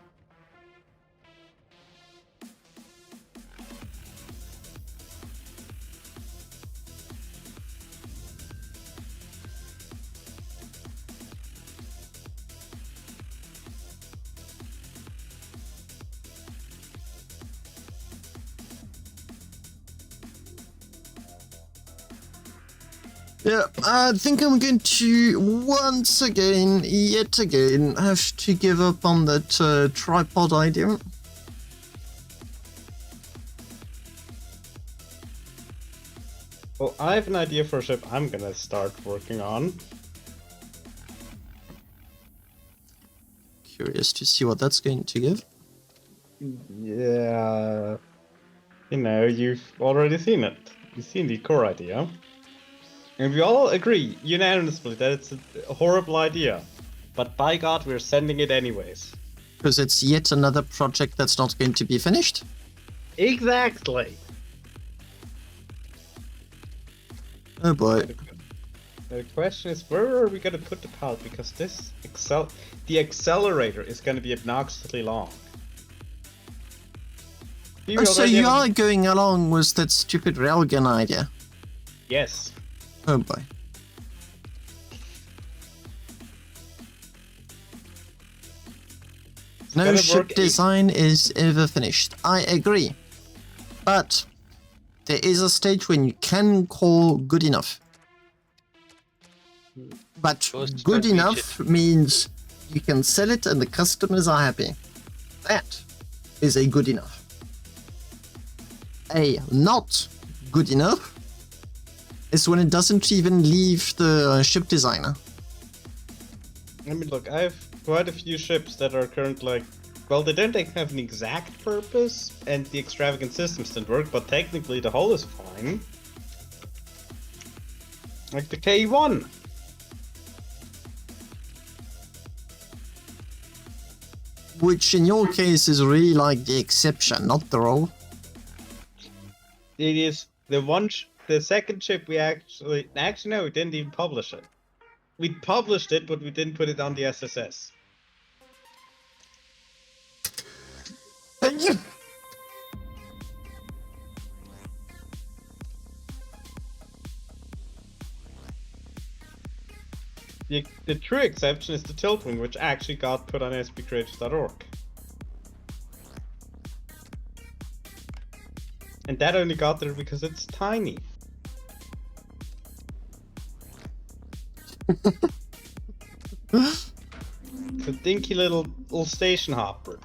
Yeah, I think I'm going to once again, yet again, have to give up on that tripod idea.
Well, I have an idea for a ship I'm gonna start working on.
Curious to see what that's going to give.
Yeah. You know, you've already seen it. You've seen the core idea. And we all agree unanimously that it's a horrible idea. But by God, we're sending it anyways.
Because it's yet another project that's not going to be finished.
Exactly!
Oh boy.
The question is, where are we gonna put the pallet? Because the accelerator is gonna be obnoxiously long.
Oh, so you are going along with that stupid railgun idea?
Yes.
Oh boy. No ship design is ever finished. I agree. But there is a stage when you can call good enough. But good enough means you can sell it and the customers are happy. That is a good enough. A not good enough is when it doesn't even leave the ship designer.
I mean, look, I have quite a few ships that are currently like, well, they don't have an exact purpose, and the extravagant systems didn't work, but technically the hull is fine. Like the K1.
Which in your case is really like the exception, not the rule.
It is the second ship we actually no, we didn't even publish it. We published it, but we didn't put it on the SSS. The true exception is the Tiltwing, which actually got put on sbcreators.org. And that only got there because it's tiny. It's a dinky little station hopper.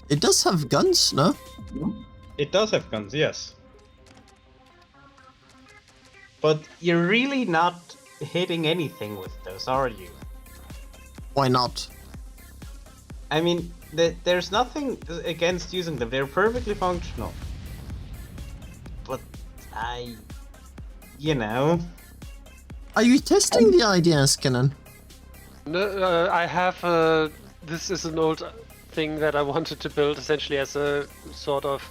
It does have guns, no?
It does have guns, yes. But you're really not hitting anything with those, are you?
Why not?
I mean, there's nothing against using them. They're perfectly functional. But you know.
Are you testing the idea, Skinner?
No, I have. This is an old thing that I wanted to build essentially as a sort of.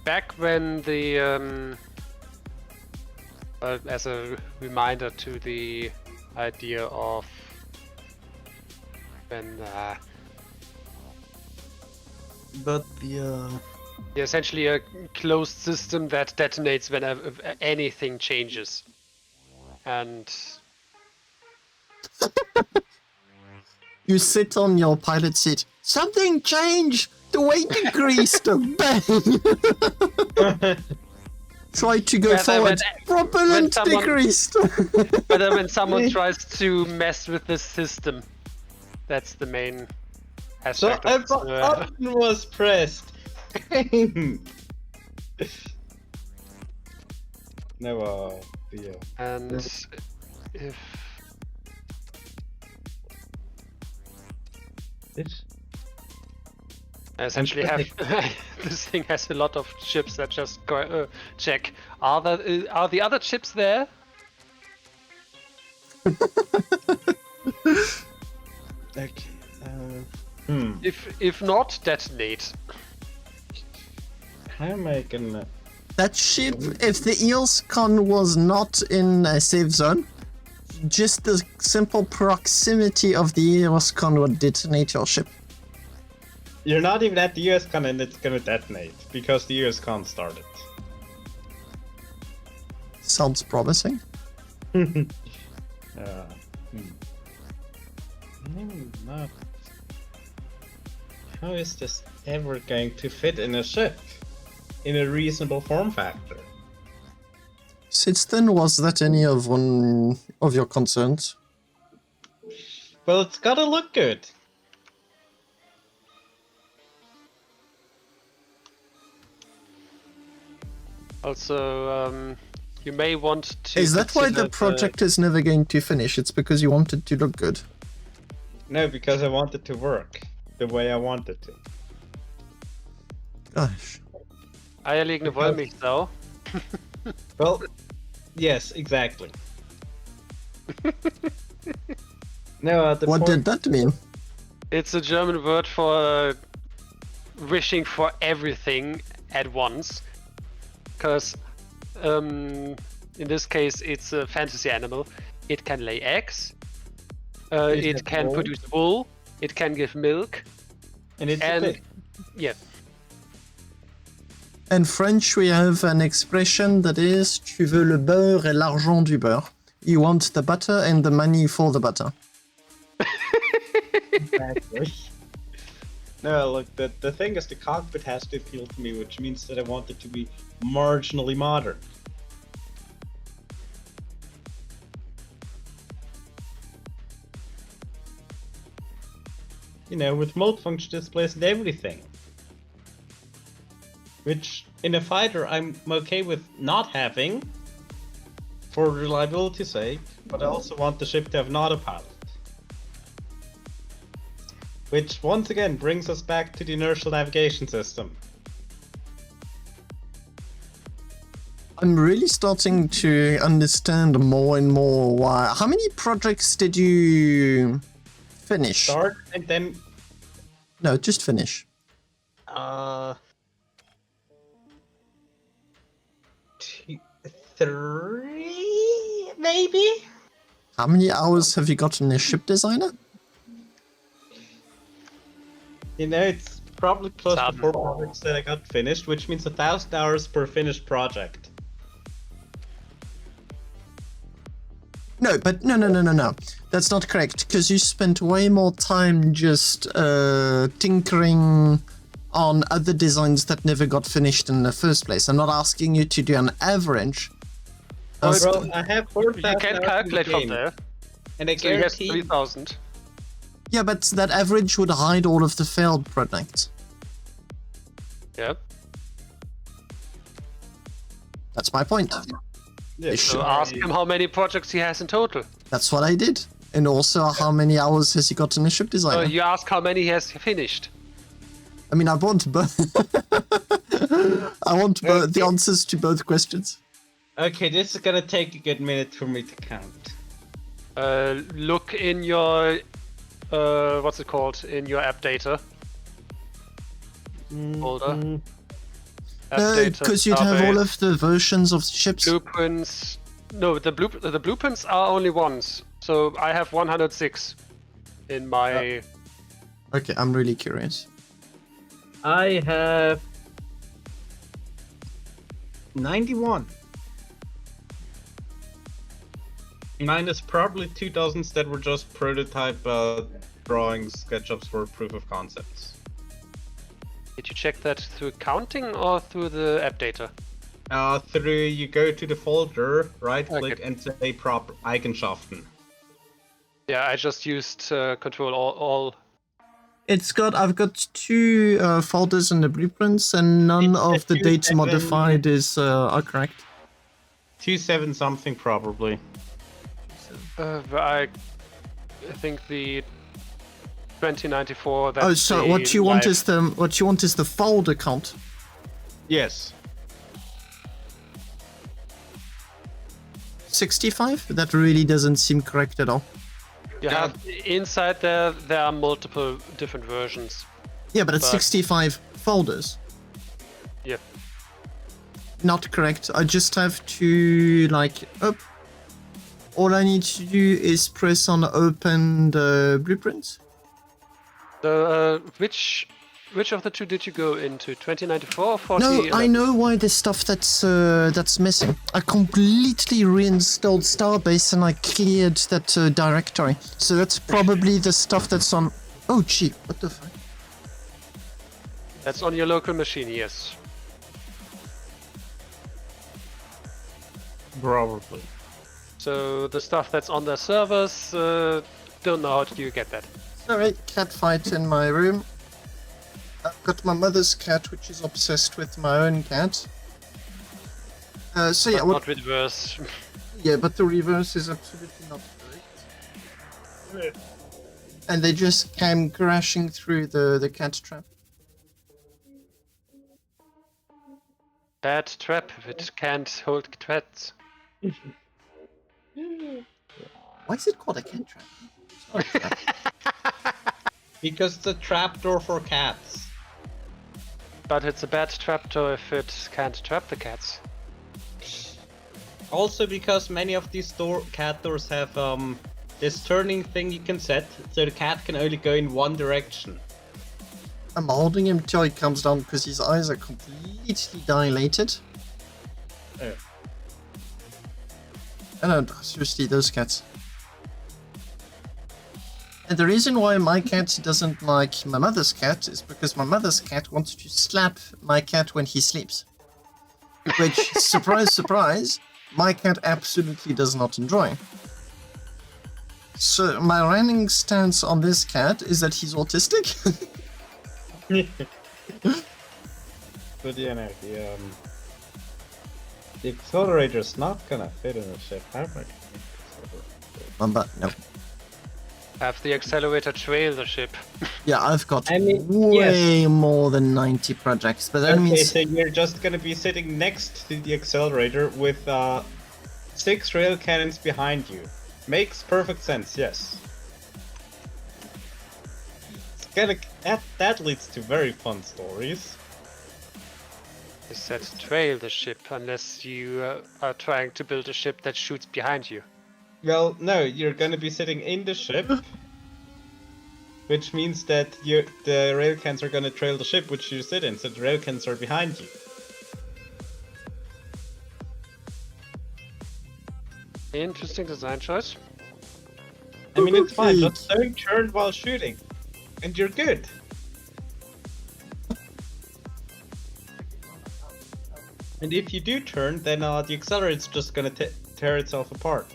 Back when the. As a reminder to the idea of. When.
But the.
Essentially a closed system that detonates whenever anything changes. And
You sit on your pilot seat. Something changed! The weight decreased! Bang! Try to go forward. Propellant
someone-
decreased!
but then when someone tries to mess with this system, that's the main
So
aspect
a
of this,
button was pressed. No, the.
and if
It's
I essentially have this thing has a lot of chips that just go check are the other chips there?
okay.
If not, detonate.
How am I gonna?
That ship, if the EOSCon was not in a safe zone, just the simple proximity of the EOSCon would detonate your ship.
You're not even at the USCon and it's gonna detonate because the USCon started.
Sounds promising.
I'm not. How is this ever going to fit in a ship? In a reasonable form factor?
Since then, was that any of one of your concerns?
Well, it's gotta look good.
Also, you may want to.
Is that why
consider
the project is never going to finish? It's because you want it to look good.
No, because I want it to work the way I want it to.
Gosh.
Eierlegende Wollmilchsau.
Well, yes, exactly. No, the
What
point...
did that mean?
It's a German word for wishing for everything at once. Because in this case, it's a fantasy animal. It can lay eggs. It can
wool?
produce wool. It can give milk.
And it's
And
a pig.
yeah,
In French, we have an expression that is "Tu veux le beurre et l'argent du beurre." You want the butter and the money for the butter.
Exactly. No, look, the thing is the cockpit has to appeal to me, which means that I want it to be marginally modern. You know, with mode function displays and everything. which in a fighter I'm okay with not having for reliability's sake, but I also want the ship to have not a pilot. Which once again brings us back to the inertial navigation system.
I'm really starting to understand more and more why. How many projects did you finish?
Start and then
No, just finish.
3 maybe?
How many hours have you got in a ship designer?
You know, it's probably close to
7.
4 projects that I got finished, which means 1,000 hours per finished project.
No, but no. That's not correct, because you spent way more time just tinkering on other designs that never got finished in the first place. I'm not asking you to do an average.
Bro, I have 4,000
You can
hours
calculate
in the
from
game,
there.
and I
So you have
guarantee
3,000.
Yeah, but that average would hide all of the failed projects.
Yeah.
That's my point.
Yeah,
So ask him how many projects he has in total.
That's what I did. And also, how many hours has he got in a ship designer?
You ask how many he has finished.
I mean, I want both. I want the answers to both questions.
Okay, this is gonna take a good minute for me to count.
Look in your what's it called? In your app data folder. App data,
Because you'd have all
Starbase,
of the versions of the ships.
blueprints. No, the blueprints are only ones. So I have 106 in my.
Okay, I'm really curious.
I have 91. Minus probably 2,000 that were just prototype drawings, SketchUps for proof of concepts.
Did you check that through counting or through the app data?
Through you go to the folder, right click
Okay.
and say prop Eigenschaften.
Yeah, I just used control all.
I've got two folders in the blueprints, and none
It's
of the
a
data
2.7
modified are correct.
2.7 something probably.
I think the 2094. That's
Oh, so
the
what you want
live-
is the folder count.
Yes.
65? That really doesn't seem correct at all.
You have inside there are multiple different versions.
Yeah, but it's
But-
65 folders.
Yep.
Not correct. I just have to all I need to do is press on open the blueprints.
The which of the two did you go into? 2094 or 40?
No, I know why there's stuff that's missing. I completely reinstalled Starbase and I cleared that directory. So that's probably the stuff that's on. Oh, gee, what the fuck?
That's on your local machine, yes.
Probably.
So the stuff that's on the servers, don't know how do you get that.
Alright, cat fight in my room. I've got my mother's cat, which is obsessed with my own cat. So yeah,
But
what?
not reverse.
Yeah, but the reverse is absolutely not correct. And they just came crashing through the cat trap.
Bad trap if it can't hold threats.
Why is it called a cat trap? It's not a trap.
Because it's a trapdoor for cats.
But it's a bad trapdoor if it can't trap the cats.
Also because many of these cat doors have this turning thing you can set, so the cat can only go in one direction.
I'm holding him till he comes down because his eyes are completely dilated.
Oh.
I don't know, seriously, those cats. And the reason why my cat doesn't like my mother's cat is because my mother's cat wants to slap my cat when he sleeps. Which, surprise, surprise, my cat absolutely does not enjoy. So my running stance on this cat is that he's autistic.
But yeah, no, the accelerator's not gonna fit in the ship. How am I gonna make
But no.
Have the accelerator trail the ship.
Yeah, I've got
I mean,
way more than 90 projects, but that
Okay,
means
so you're just gonna be sitting next to the accelerator with 6 rail cannons behind you. Makes perfect sense, yes. It's gonna that leads to very fun stories.
You said trail the ship, unless you are trying to build a ship that shoots behind you.
Well, no, you're gonna be sitting in the ship, which means that the railcans are gonna trail the ship which you sit in, so the railcans are behind you.
Interesting design choice.
I mean, it's fine,
Okay.
just don't turn while shooting, and you're good. And if you do turn, then the accelerator's just gonna tear itself apart.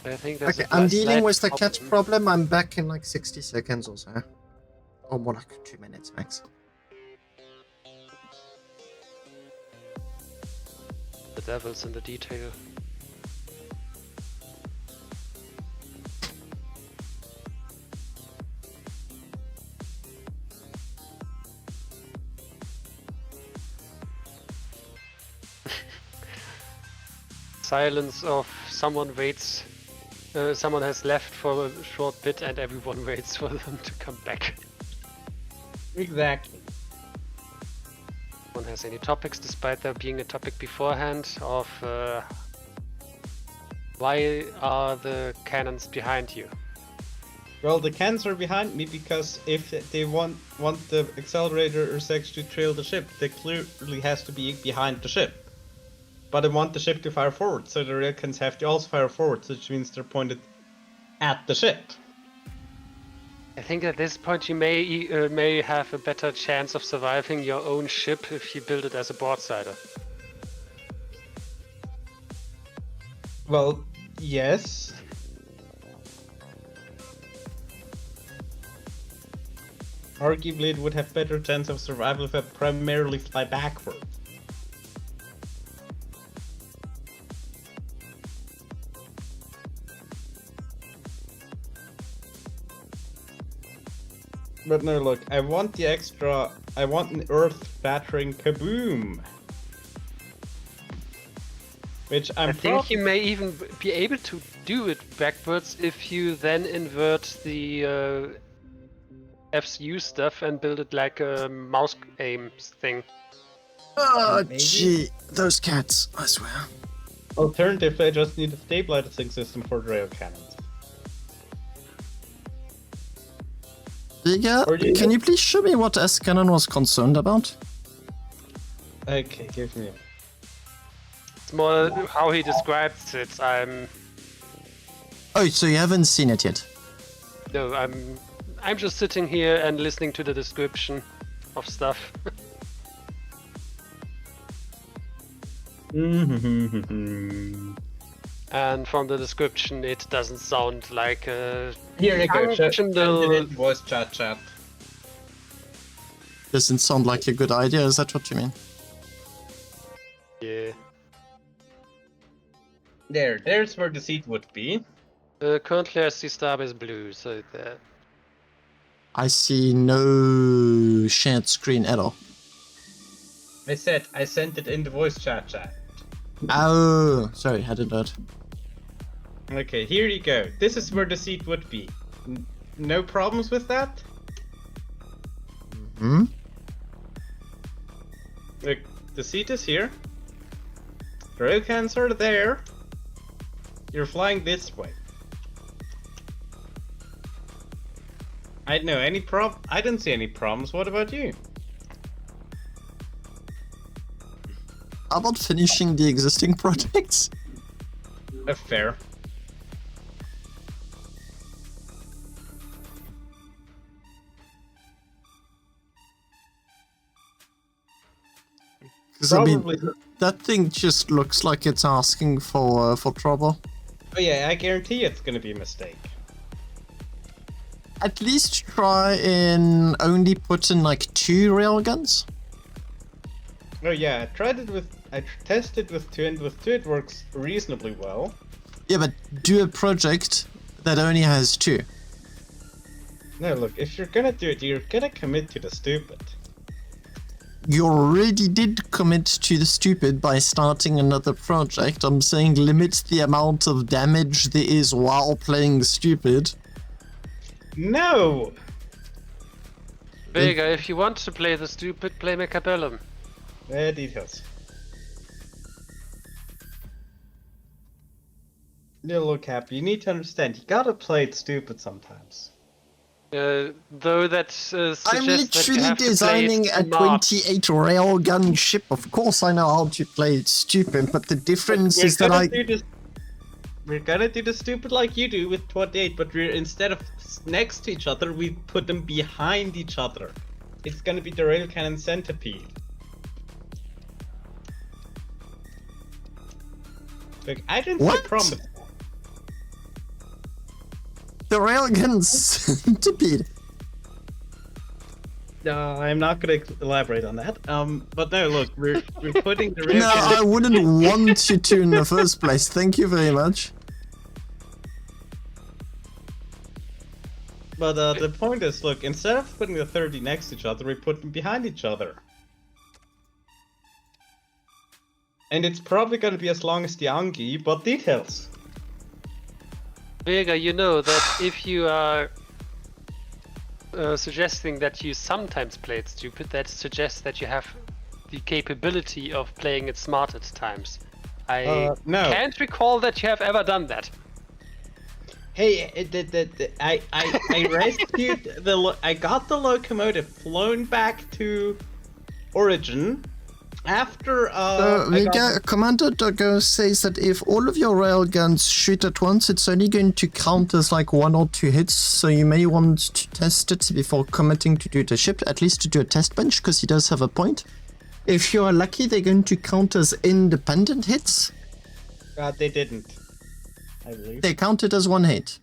I think there's
okay,
a
I'm
slight
dealing with the cat problem. I'm back in like 60 seconds or so. Or more like 2 minutes max.
The devil's in the detail. Silence of someone waits. Someone has left for a short bit and everyone waits for them to come back.
Exactly.
One has any topics, despite there being a topic beforehand of why are the cannons behind you?
Well, the cans are behind me because if they want the accelerator or sex to trail the ship, they clearly has to be behind the ship. But I want the ship to fire forward, so the railcans have to also fire forward, which means they're pointed at the ship.
I think at this point you may have a better chance of surviving your own ship if you build it as a broadsider.
Well, yes. Arguably, it would have better chance of survival if I primarily fly backwards. But no, look, I want the extra. I want an earth-shattering kaboom. Which
I think you may even be able to do it backwards if you then invert the FCU stuff and build it like a mouse aim thing.
Oh,
Maybe.
gee. Those cats, I swear.
Alternatively, I just need a stabilizing system for the rail cannons.
Giga,
Or do you-
can you please show me what S-Cannon was concerned about?
Okay, give me.
It's more how he describes it.
Oh, so you haven't seen it yet?
No, I'm just sitting here and listening to the description of stuff. And from the description, it doesn't sound like a
Here you go.
functional.
Voice chat.
Doesn't sound like a good idea, is that what you mean?
Yeah.
There's where the seat would be.
Currently, I see Starbase blue, so there.
I see no shared screen at all.
I said I sent it in the voice chat.
Oh, sorry, I didn't know it.
Okay, here you go. This is where the seat would be. No problems with that?
Hmm?
Look, the seat is here. The rail cans are there. You're flying this way. I didn't see any problems. What about you?
How about finishing the existing projects?
Fair.
'Cause, I mean,
Probably.
that thing just looks like it's asking for trouble.
Oh yeah, I guarantee it's gonna be a mistake.
At least try and only put in like 2 railguns.
Oh yeah, I tested with 2, and with 2 it works reasonably well.
Yeah, but do a project that only has 2.
No, look, if you're gonna do it, you're gonna commit to the stupid.
You already did commit to the stupid by starting another project. I'm saying limit the amount of damage there is while playing stupid.
No!
Vega, if you want to play the stupid, play Mechabellum.
Details. Yeah, look, Happy, you need to understand, you gotta play it stupid sometimes.
Though that suggests
I'm
that you
literally
have to play
designing
it
a
smart.
28 railgun ship. Of course I know how to play it stupid, but the difference is that
We're gonna do the stupid like you do with 28, but we're instead of next to each other, we put them behind each other. It's gonna be the rail cannon centipede. Look, I didn't
What?
say promise.
the railgun centipede.
No, I'm not gonna elaborate on that. But no, look, we're putting the rail
No, I
cannon.
wouldn't want you to in the first place. Thank you very much.
But the point is, look, instead of putting the 30 next to each other, we put them behind each other. And it's probably gonna be as long as the Angi, but details.
Vega, you know that if you are suggesting that you sometimes play it stupid, that suggests that you have the capability of playing it smart at times. I
no.
can't recall that you have ever done that.
Hey, I rescued I got the locomotive flown back to Origin after
Commander Doggo says that if all of your railguns shoot at once, it's only going to count as like 1 or 2 hits, so you may want to test it before committing to do the ship, at least to do a test bench, because he does have a point. If you are lucky, they're going to count as independent hits.
they didn't, I believe.
They counted as 1 hit.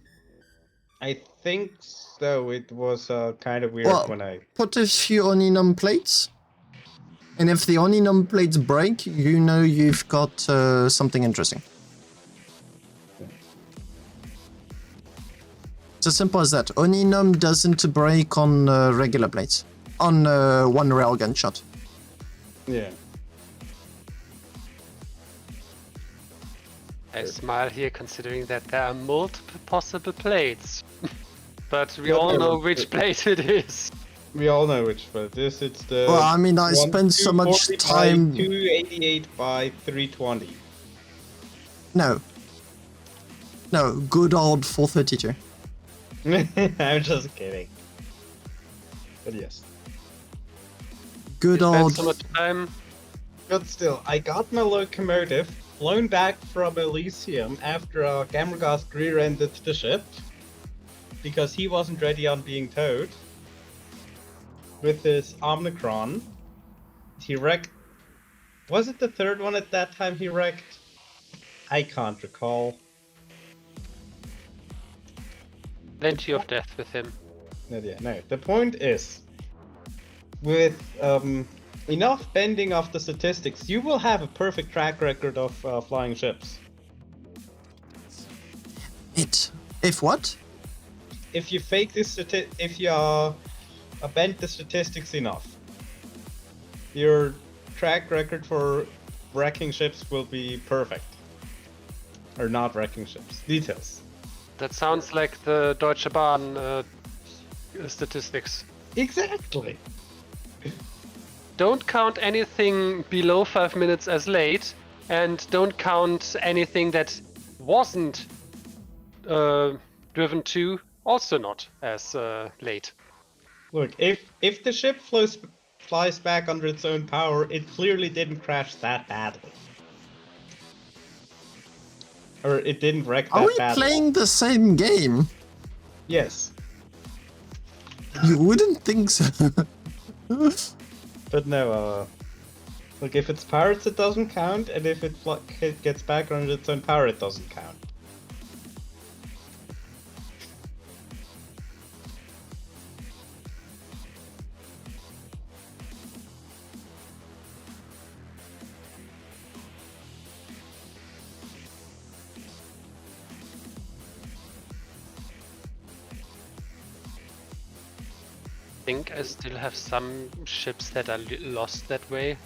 I think so. It was kind of weird
Well,
when I...
put a few Oninum plates. And if the Oninum plates break, you know you've got something interesting. It's as simple as that. Oninum doesn't break on regular plates. On 1 railgun shot.
Yeah.
I smile here considering that there are multiple possible plates. But we
Well,
all know
no,
which plate it is.
We all know which, but this it's the...
Well, I mean, I spent so much
240
time...
by 288 by 320.
No. No, good old 432.
I'm just kidding. But yes.
Good
You spent
old...
so much time.
But still, I got my locomotive flown back from Elysium after Gammergast rear-ended the ship because he wasn't ready on being towed. With his Omnicron, he wrecked. Was it the 3rd one at that time he wrecked? I can't recall.
Plenty of death with him.
No, yeah, no. The point is, with enough bending of the statistics, you will have a perfect track record of flying ships.
If what?
If you fake this if you bend the statistics enough, your track record for wrecking ships will be perfect. Or not wrecking ships. Details.
That sounds like the Deutsche Bahn statistics.
Exactly.
Don't count anything below 5 minutes as late, and don't count anything that wasn't driven to also not as late.
Look, if the ship flies back under its own power, it clearly didn't crash that badly. Or it didn't wreck that
Are we
badly.
playing the same game?
Yes.
You wouldn't think so.
But no, Look, if it's pirates, it doesn't count, and if it gets back on its own power, it doesn't count.
I think I still have some ships that are lost that way,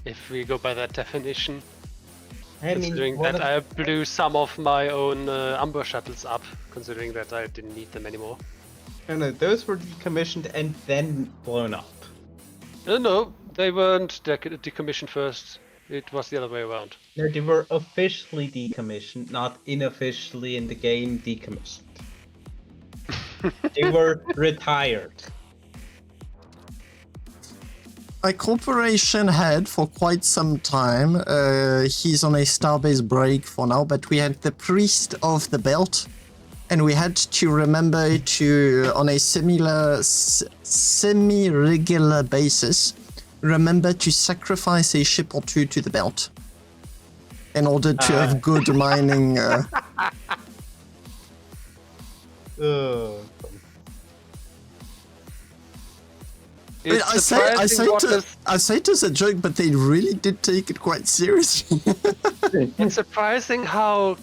if we go by that definition. Considering that I blew some of my own Umber shuttles up, considering that I didn't need them anymore.
No, those were decommissioned and then blown up.
No, they weren't decommissioned first. It was the other way around.
No, they were officially decommissioned, not unofficially in the game decommissioned. They were retired.
My corporation had for quite some time. He's on a Starbase break for now, but we had the priest of the belt, and we had to remember to, on a semi-regular basis, remember to sacrifice a ship or two to the belt in order to have good mining. I say it as a joke, but they really did take it quite seriously.
It's surprising how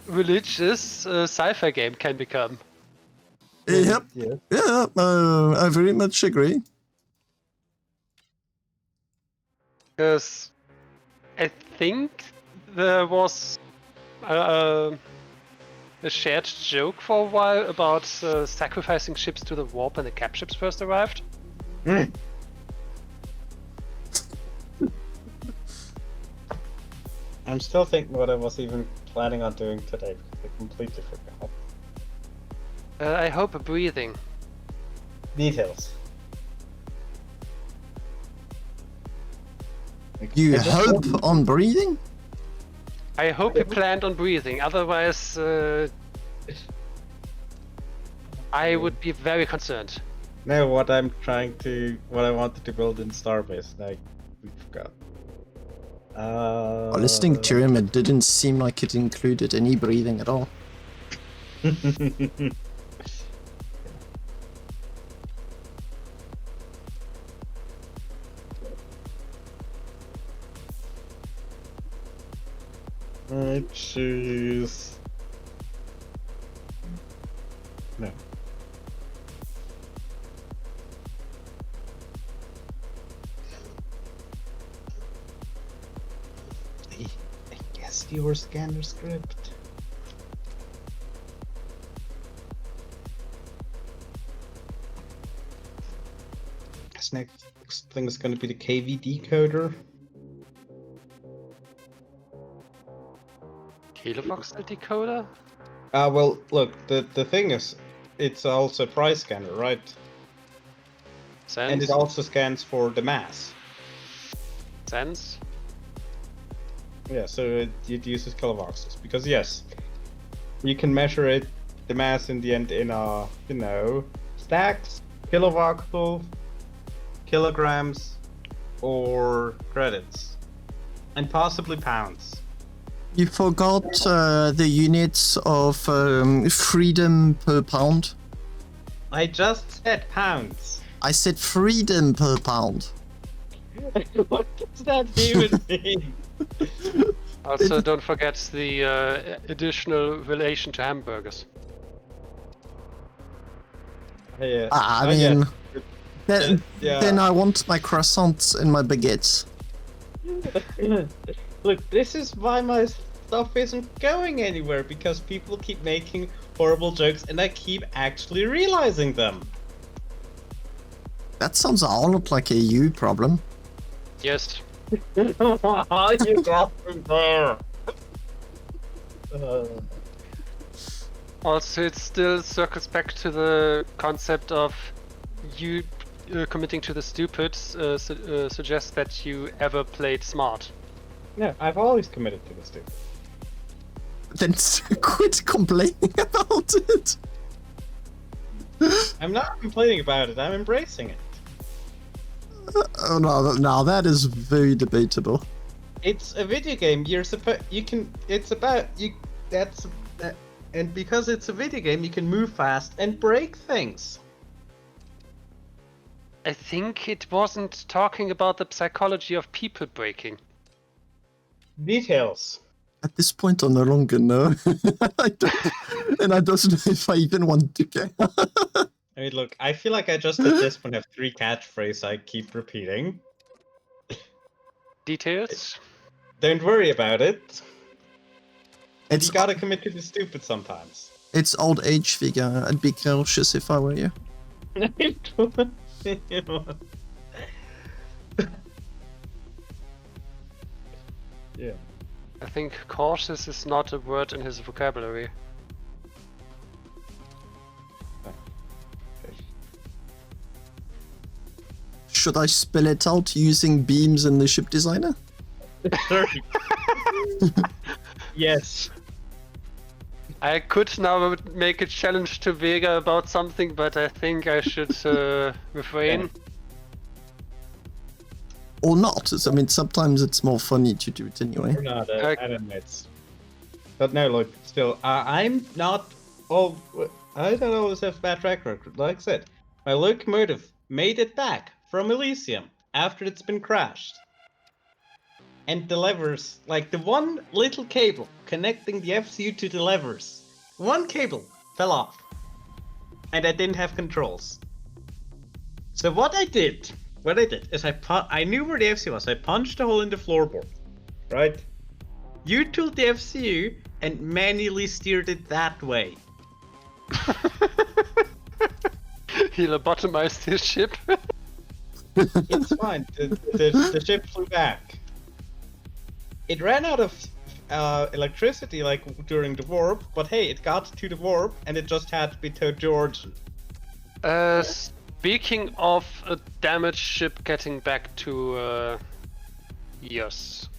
religious a sci-fi game can become.
Yep. Yeah, I very much agree.
Because I think there was a shared joke for a while about sacrificing ships to the warp when the cap ships first arrived.
I'm still thinking what I was even planning on doing today, because I completely forgot.
I hope breathing.
Details.
You hope on breathing?
I hope you planned on breathing, otherwise I would be very concerned.
No, what I wanted to build in Starbase, we forgot.
Listening to him, it didn't seem like it included any breathing at all.
I choose... No. I guess viewer scanner script. This next thing is going to be the KV decoder.
Voxel decoder?
Well, look, the thing is, it's also a price scanner, right?
Sense?
And it also scans for the mass.
Sense?
Yeah, so it uses kilovoxels, because yes, you can measure it, the mass in the end in stacks, kilovoxels, kilograms, or credits, and possibly pounds.
You forgot the units of freedom per pound.
I just said pounds.
I said freedom per pound.
What does that even mean?
Also, don't forget the additional relation to hamburgers.
Yeah.
I mean, then I want my croissants and my baguettes.
Look, this is why my stuff isn't going anywhere, because people keep making horrible jokes and I keep actually realizing them.
That sounds all look like a you problem.
Yes.
You got from there.
Also, it still circles back to the concept of you committing to the stupid suggests that you ever played smart.
Yeah, I've always committed to this stupid.
Then quit complaining about it.
I'm not complaining about it, I'm embracing it.
Oh no, now that is very debatable.
It's a video game. You can. It's about you. That's. And because it's a video game, you can move fast and break things.
I think it wasn't talking about the psychology of people breaking.
Details.
At this point, I no longer know. I don't, and I don't know if I even want to care.
I mean, look. I feel like I just at this point have 3 catchphrases I keep repeating.
Details?
Don't worry about it.
It's
You gotta commit to the stupid sometimes.
it's old age figure. I'd be cautious if I were you.
Yeah.
I think cautious is not a word in his vocabulary.
Should I spell it out using beams in the ship designer?
Yes.
I could now make a challenge to Vega about something, but I think I should refrain.
Or not? I mean, sometimes it's more funny to do it anyway.
Or not, I don't know. But no, look, still, I'm not. Oh, I don't always have bad track record. Like I said, my locomotive made it back from Elysium after it's been crashed. And the levers, like the one little cable connecting the FCU to the levers, one cable fell off. And I didn't have controls. So what I did is I knew where the FCU was. I punched a hole in the floorboard, right? You took the FCU and manually steered it that way.
He lobotomized his ship.
It's fine. The ship flew back. It ran out of electricity like during the warp, but hey, it got to the warp and it just had to be towed to origin.
Speaking of a damaged ship getting back to yes.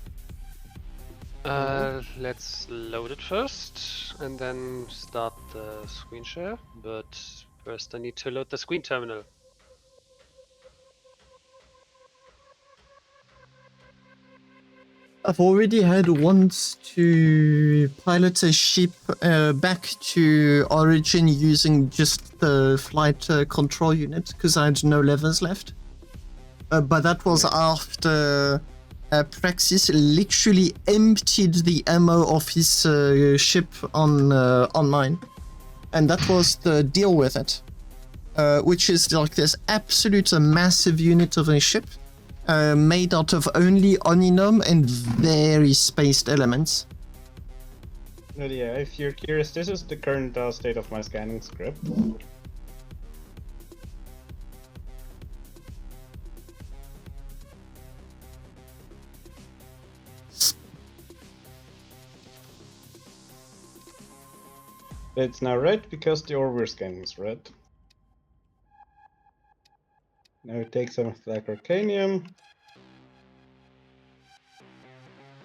Let's load it first and then start the screen share. But first I need to load the screen terminal.
I've already had once to pilot a ship back to origin using just the flight control unit because I had no levers left. But that was after Praxis literally emptied the ammo of his ship on mine. And that was the deal with it. Which is like this absolute massive unit of a ship. Made out of only Oninum and very spaced elements.
But yeah, if you're curious, this is the current state of my scanning script. It's now red because the ore we're scanning is red. Now we take some of the Arcanium.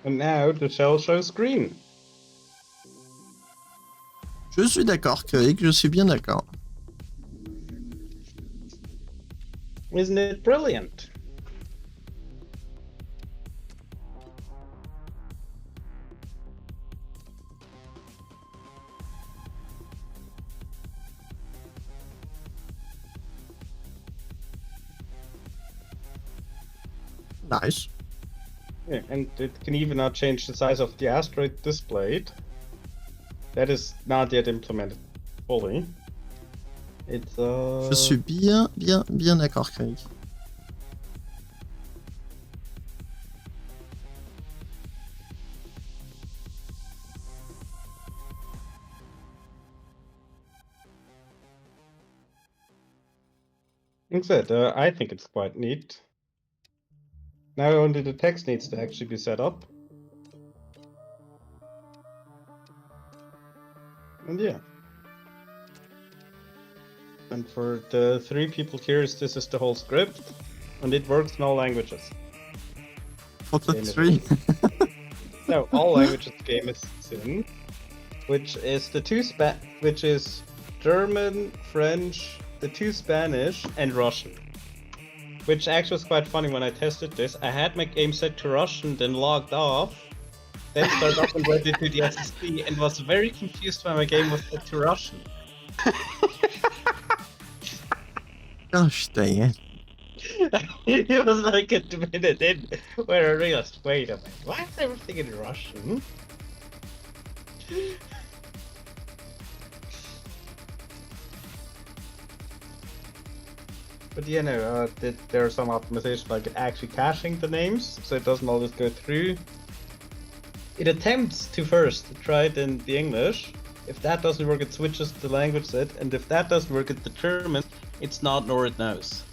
And now the shell shows green.
Je suis d'accord, Craig, je suis bien d'accord.
Isn't it brilliant?
Nice.
Yeah, and it can even now change the size of the asteroid displayed. That is not yet implemented fully. It's
Je suis bien d'accord, Craig.
Instead, I think it's quite neat. Now only the text needs to actually be set up. And yeah. And for the 3 people curious, this is the whole script. And it works in all languages.
For the 3.
No, all languages the game is in. Which is which is German, French, the 2 Spanish, and Russian. Which actually was quite funny when I tested this. I had my game set to Russian, then logged off, then started up and went into the SSD, and was very confused why my game was set to Russian.
Gosh dang it.
It was like a minute in where I realized, wait a minute, why is everything in Russian? But you know, there are some optimizations like actually caching the names, so it doesn't always go through. It attempts to first try it in the English. If that doesn't work, it switches the language set, and if that doesn't work, it determines it's not nor it knows.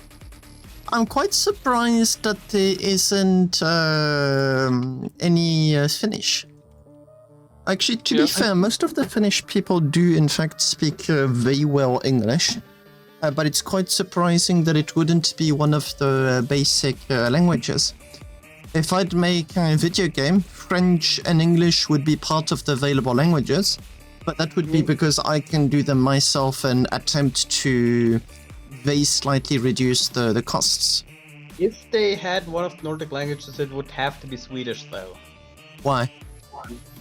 I'm quite surprised that there isn't any Finnish. Actually, to be fair, most of the Finnish people do in fact speak very well English. But it's quite surprising that it wouldn't be one of the basic languages. If I'd make a video game, French and English would be part of the available languages, but that would be because I can do them myself and attempt to very slightly reduce the costs.
If they had one of the Nordic languages, it would have to be Swedish though.
Why?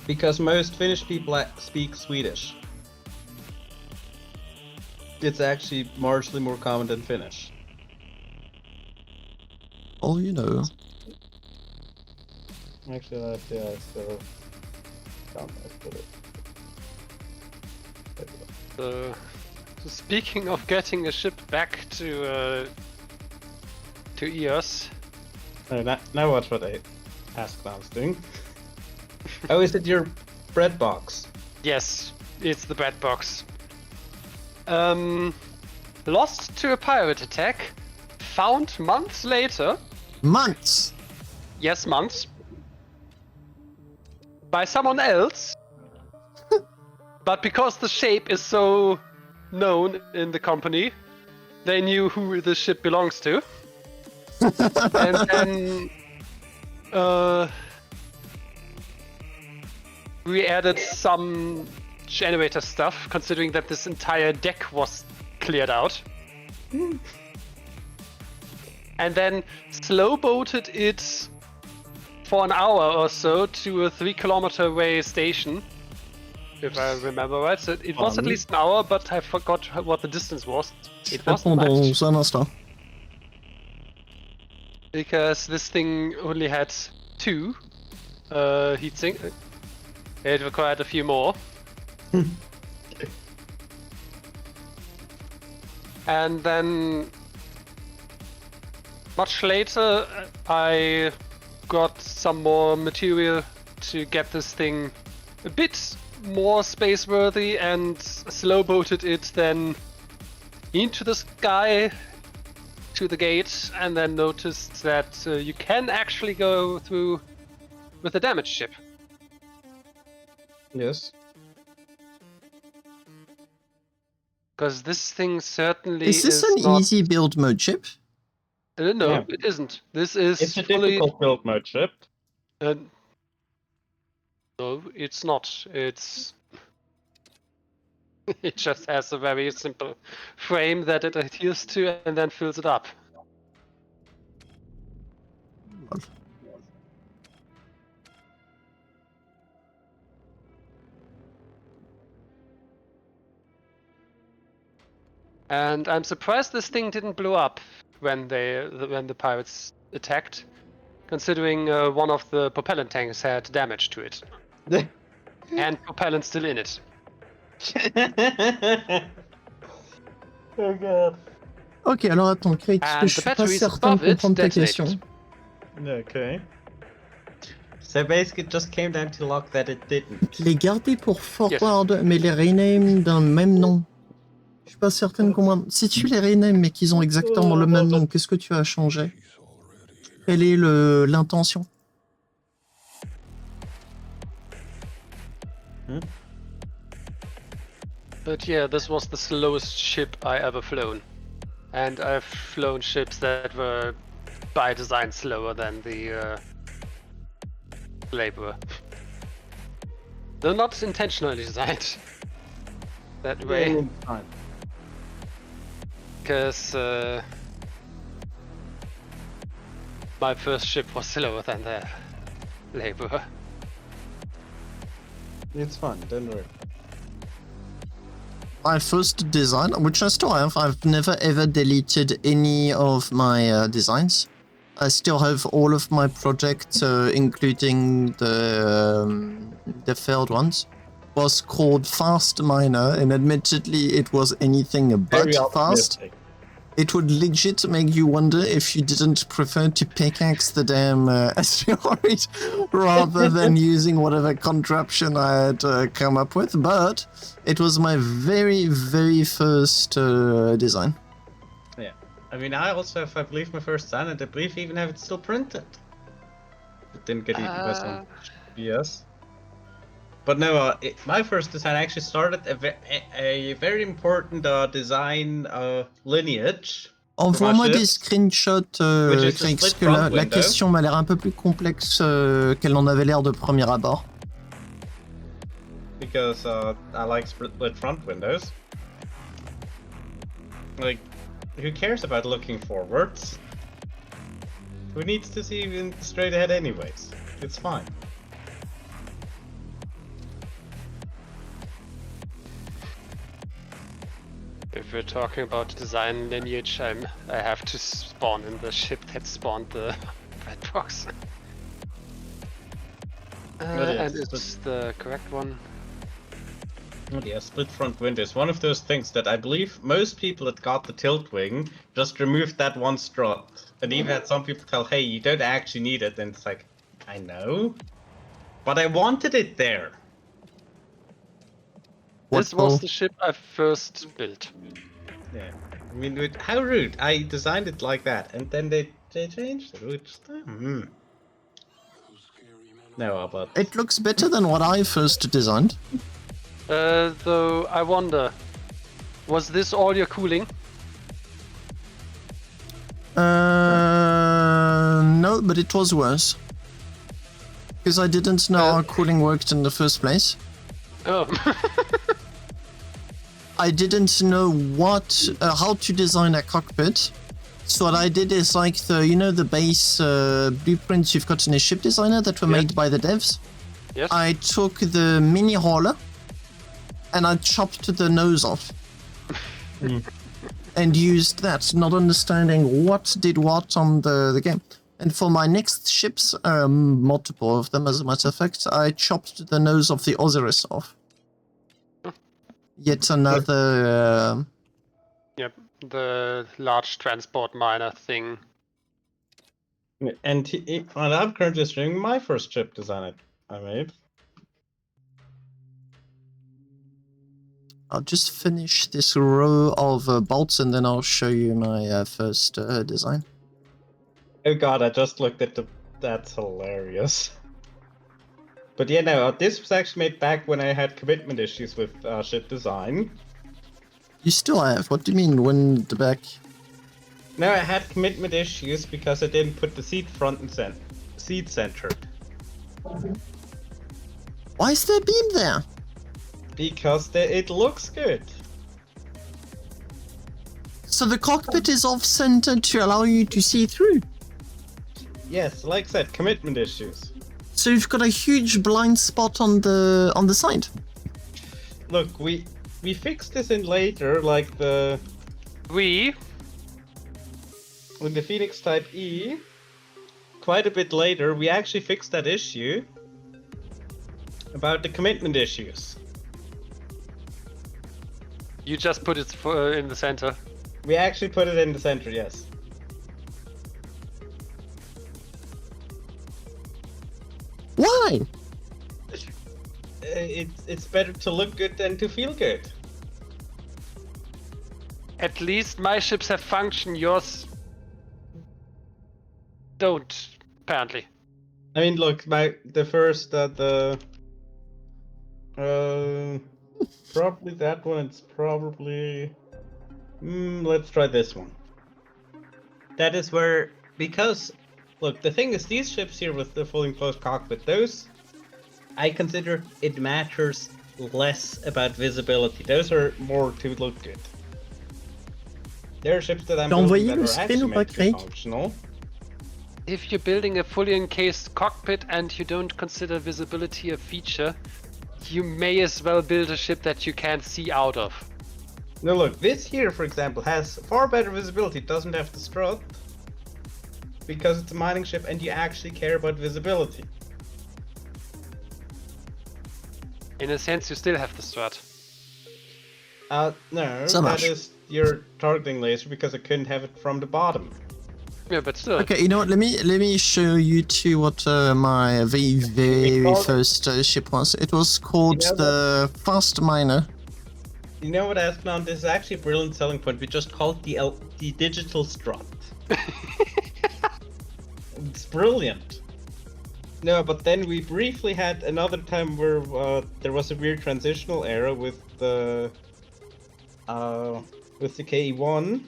Because most Finnish people speak Swedish. It's actually marginally more common than Finnish.
Oh, you know.
Actually, so... put it.
Speaking of getting a ship back to EOS.
Now watch what I asked I was doing. Oh, is it your bread box?
Yes, it's the bread box. Lost to a pirate attack, found months later.
Months?
Yes, months. By someone else. But because the shape is so known in the company, they knew who the ship belongs to. And then we added some generator stuff, considering that this entire deck was cleared out. And then slow boated it for an hour or so to a 3-kilometer away station, if I remember right. So it was at least an hour, but I forgot what the distance was. It wasn't much.
Un instant.
Because this thing only had 2 heatsink. It required a few more. And then much later I got some more material to get this thing a bit more space worthy and slow boated it then into the sky to the gate, and then noticed that you can actually go through with a damaged ship.
Yes.
Because this thing certainly
Is this an
not...
easy build mode ship?
No,
Yeah.
it isn't. This is
It's a
fully...
difficult build mode ship.
No, it's not. It's... it just has a very simple frame that it adheres to and then fills it up. And I'm surprised this thing didn't blow up when the pirates attacked, considering one of the propellant tanks had damage to it. And propellant still in it.
Oh god.
Ok, alors attends, Craig, parce que je suis pas certain de comprendre ta question.
Okay. So basically it just came down to luck that it didn't.
Les garder pour forward, mais les rename d'un même nom. Je suis pas certain de comprendre. Si tu les renames mais qu'ils ont exactement le même nom, qu'est-ce que tu as changé? Quelle est l'intention?
But yeah, this was the slowest ship I ever flown. And I've flown ships that were by design slower than the Laborer. Though not intentionally designed that way. Because My first ship was slower than the labor.
It's fun, don't worry.
My first design, which I still have, I've never ever deleted any of my designs. I still have all of my projects, including the failed ones. Was called Fast Miner, and admittedly it was anything but
Very
fast.
optimistic.
It would legit make you wonder if you didn't prefer to pickaxe the damn asteroid rather than using whatever contraption I had come up with, but it was my very, very first design.
Yeah. I mean, I also have, I believe, my first design, and I believe even have it still printed. It didn't get eaten by some BS. But no, my first design actually started a very important design lineage.
Envoie-moi des screenshots,
Which is the
Craig,
split
parce que la
front window.
question m'a l'air un peu plus complexe qu'elle n'en avait l'air de premier abord.
Because I like split front windows. Like, who cares about looking forwards? Who needs to see even straight ahead anyways? It's fine.
If we're talking about design lineage, I have to spawn in the ship that spawned the red box.
yes,
And it's the correct one.
Oh yeah, split front window is one of those things that I believe most people that got the tilt wing just removed that one strut. And even had some people tell, hey, you don't actually need it, and it's like, I know, but I wanted it there.
This was the ship I first built.
Yeah, I mean, how rude. I designed it like that, and then they changed it, which... No, but...
It looks better than what I first designed.
Though I wonder, was this all your cooling?
No, but it was worse. Because I didn't know how cooling worked in the first place.
Oh.
I didn't know how to design a cockpit. So what I did is like the base blueprints you've got in a ship designer that were made by the devs.
Yes.
I took the mini hauler and I chopped the nose off. And used that, not understanding what did what on the game. And for my next ships, multiple of them as a matter of fact, I chopped the nose of the Osiris off. Yet another...
Yep, the large transport miner thing.
And I'm currently streaming my first ship design I made.
I'll just finish this row of bolts and then I'll show you my first design.
Oh god, I just looked at that's hilarious. But yeah, no, this was actually made back when I had commitment issues with ship design.
You still have? What do you mean, when the back?
No, I had commitment issues because I didn't put the seat front and seat centered.
Why is there a beam there?
Because it looks good.
So the cockpit is off-centered to allow you to see through?
Yes, like I said, commitment issues.
So you've got a huge blind spot on the side?
Look, we fixed this in later, like with the Phoenix Type E, quite a bit later, we actually fixed that issue about the commitment issues.
You just put it in the center.
We actually put it in the center, yes.
Why?
It's better to look good than to feel good.
At least my ships have function, yours don't, apparently.
I mean, look, the first probably that one. It's probably let's try this one. That is where, because look, the thing is, these ships here with the full enclosed cockpit, those I consider it matters less about visibility. Those are more to look good. There are ships that I'm building that are actually meant to be functional.
if you're building a fully encased cockpit and you don't consider visibility a feature, you may as well build a ship that you can't see out of.
No, look, this here, for example, has far better visibility. It doesn't have the strut because it's a mining ship, and you actually care about visibility.
In a sense, you still have the strut.
No,
So
that
much.
is your targeting laser because I couldn't have it from the bottom.
Yeah, but still.
Okay, you know what? Let me show you two what my very
called it-
first ship was. It was called
You know
the Fast Miner.
You know what, Ascalon? This is actually a brilliant selling point. We just call it the digital strut. It's brilliant. No, but then we briefly had another time where there was a weird transitional era with the KE1.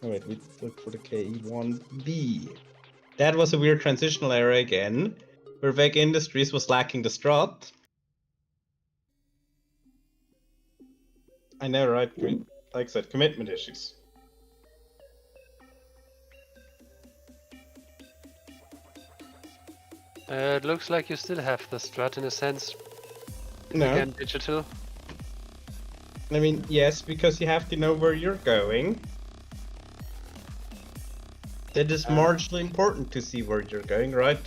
Oh wait, we look for the KE1B. That was a weird transitional era again, where Veg Industries was lacking the strut. I know, right? Like I said, commitment issues.
It looks like you still have the strut in a sense.
No.
Again, digital.
I mean, yes, because you have to know where you're going. That is marginally important to see where you're going, right?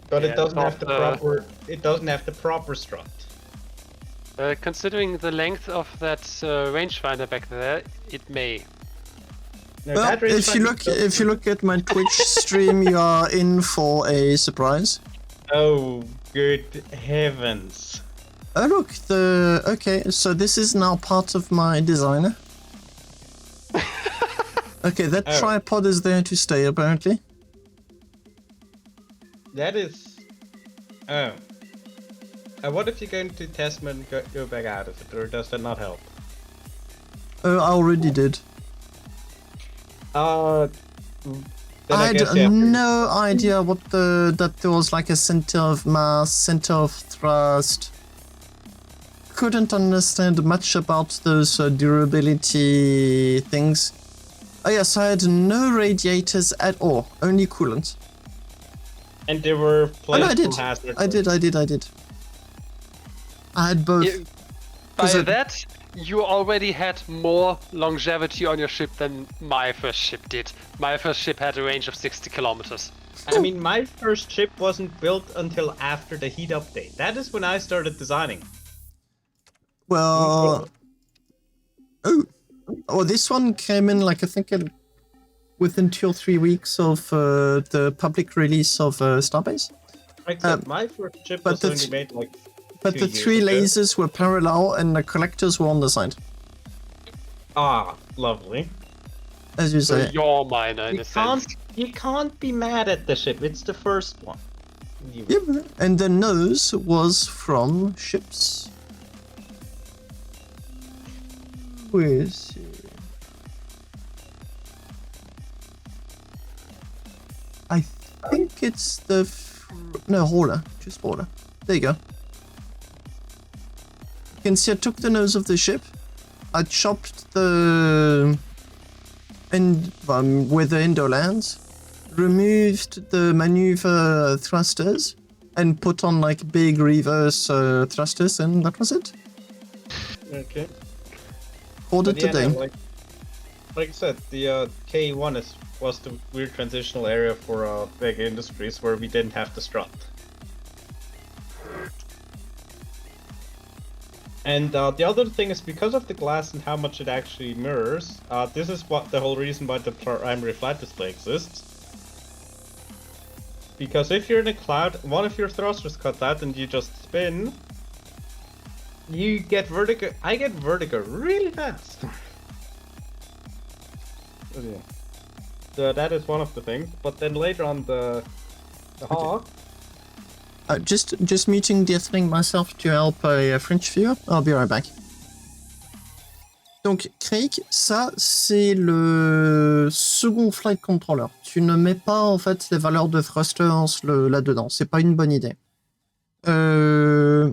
But
Yeah,
it doesn't have the
but,
proper. It doesn't have the proper strut.
Considering the length of that rangefinder back there, it may.
No,
Well,
that rangefinder
if you look at my Twitch stream, you are in for a surprise.
Oh, good heavens!
Oh look, okay, so this is now part of my designer. Okay, that
Oh.
tripod is there to stay apparently.
That is. Oh. What if you go into test mode and go back out of it, or does that not help?
Oh, I already did.
Then
I
guess
had
you have to-
no idea that there was like a center of mass, center of thrust. Couldn't understand much about those durability things. Oh yes, I had no radiators at all, only coolant.
And there were
Oh no, I
placed
did.
hazard.
I did. I had both.
Yeah, by
Is it-
that, you already had more longevity on your ship than my first ship did. My first ship had a range of 60 kilometers.
I mean, my first ship wasn't built until after the heat update. That is when I started designing.
Well, oh, this one came in like I think within 2 or 3 weeks of the public release of Starbase.
Except my first ship
but
was
the
only
th-
made like.
But
2
the
years
3
ago.
lasers were parallel and the collectors were on the side,
Ah, lovely.
as you
So
say.
your miner, in
You
a sense.
can't be mad at the ship. It's the first one.
Yep. And the nose was from ships. Where is it? I think it's the no hauler, just hauler. There you go. You can see I took the nose of the ship. I chopped the end where the endo lands, removed the maneuver thrusters, and put on like big reverse thrusters, and that was it.
Okay.
Called it
But yeah,
today.
no, like I said, the KE1 was the weird transitional area for big industries where we didn't have the strut. And the other thing is because of the glass and how much it actually mirrors. This is what the whole reason why the primary flight display exists. Because if you're in a cloud, one of your thrusters cut out and you just spin, you get vertigo. I get vertigo really fast. Oh, yeah. So that is one of the things. But then later on the Hawk.
Just muting deafening myself to help a French viewer. I'll be right back. Donc, Craig, ça, c'est le second flight controller. Tu ne mets pas, en fait, les valeurs de thrusters là-dedans. C'est pas une bonne idée.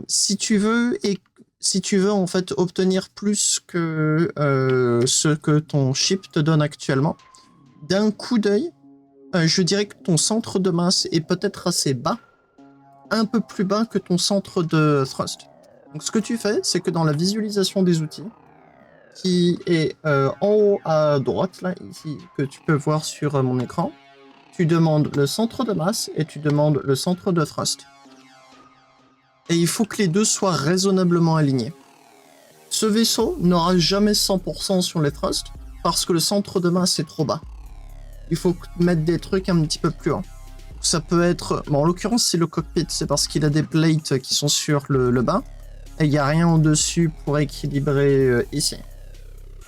Si tu veux, en fait, obtenir plus que ce que ton chip te donne actuellement, d'un coup d'œil, je dirais que ton centre de masse est peut-être assez bas, un peu plus bas que ton centre de thrust. Donc ce que tu fais, c'est que dans la visualisation des outils, qui est en haut à droite, là, ici, que tu peux voir sur mon écran, tu demandes le centre de masse et tu demandes le centre de thrust. Et il faut que les deux soient raisonnablement alignés. Ce vaisseau n'aura jamais 100% sur les thrusts parce que le centre de masse est trop bas. Il faut mettre des trucs un petit peu plus haut. Ça peut être... Bon, en l'occurrence, c'est le cockpit, c'est parce qu'il a des plates qui sont sur le bas et il n'y a rien au-dessus pour équilibrer ici.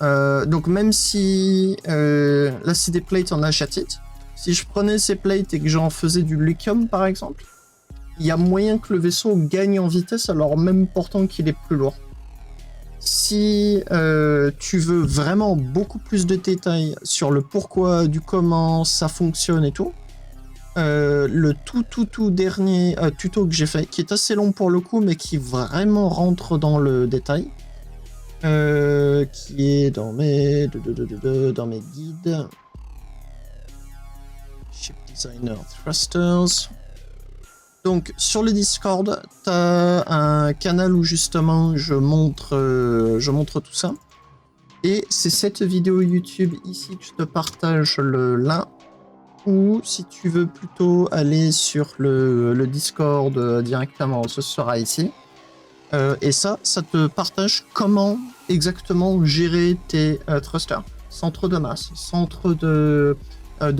Donc même si... là, c'est des plates en achatite. Si je prenais ces plates et que j'en faisais du lithium, par exemple, il y a moyen que le vaisseau gagne en vitesse alors même pourtant qu'il est plus lourd. Si tu veux vraiment beaucoup plus de détails sur le pourquoi, du comment ça fonctionne et tout, le tout dernier tuto que j'ai fait, qui est assez long pour le coup, mais qui vraiment rentre dans le détail, qui est dans mes guides. Ship Designer Thrusters. Donc sur le Discord, t'as un canal où justement je montre tout ça. Et c'est cette vidéo YouTube ici que je te partage le lien. Ou si tu veux plutôt aller sur le Discord directement, ce sera ici. Et ça te partage comment exactement gérer tes thrusters. Centre de masse, centre de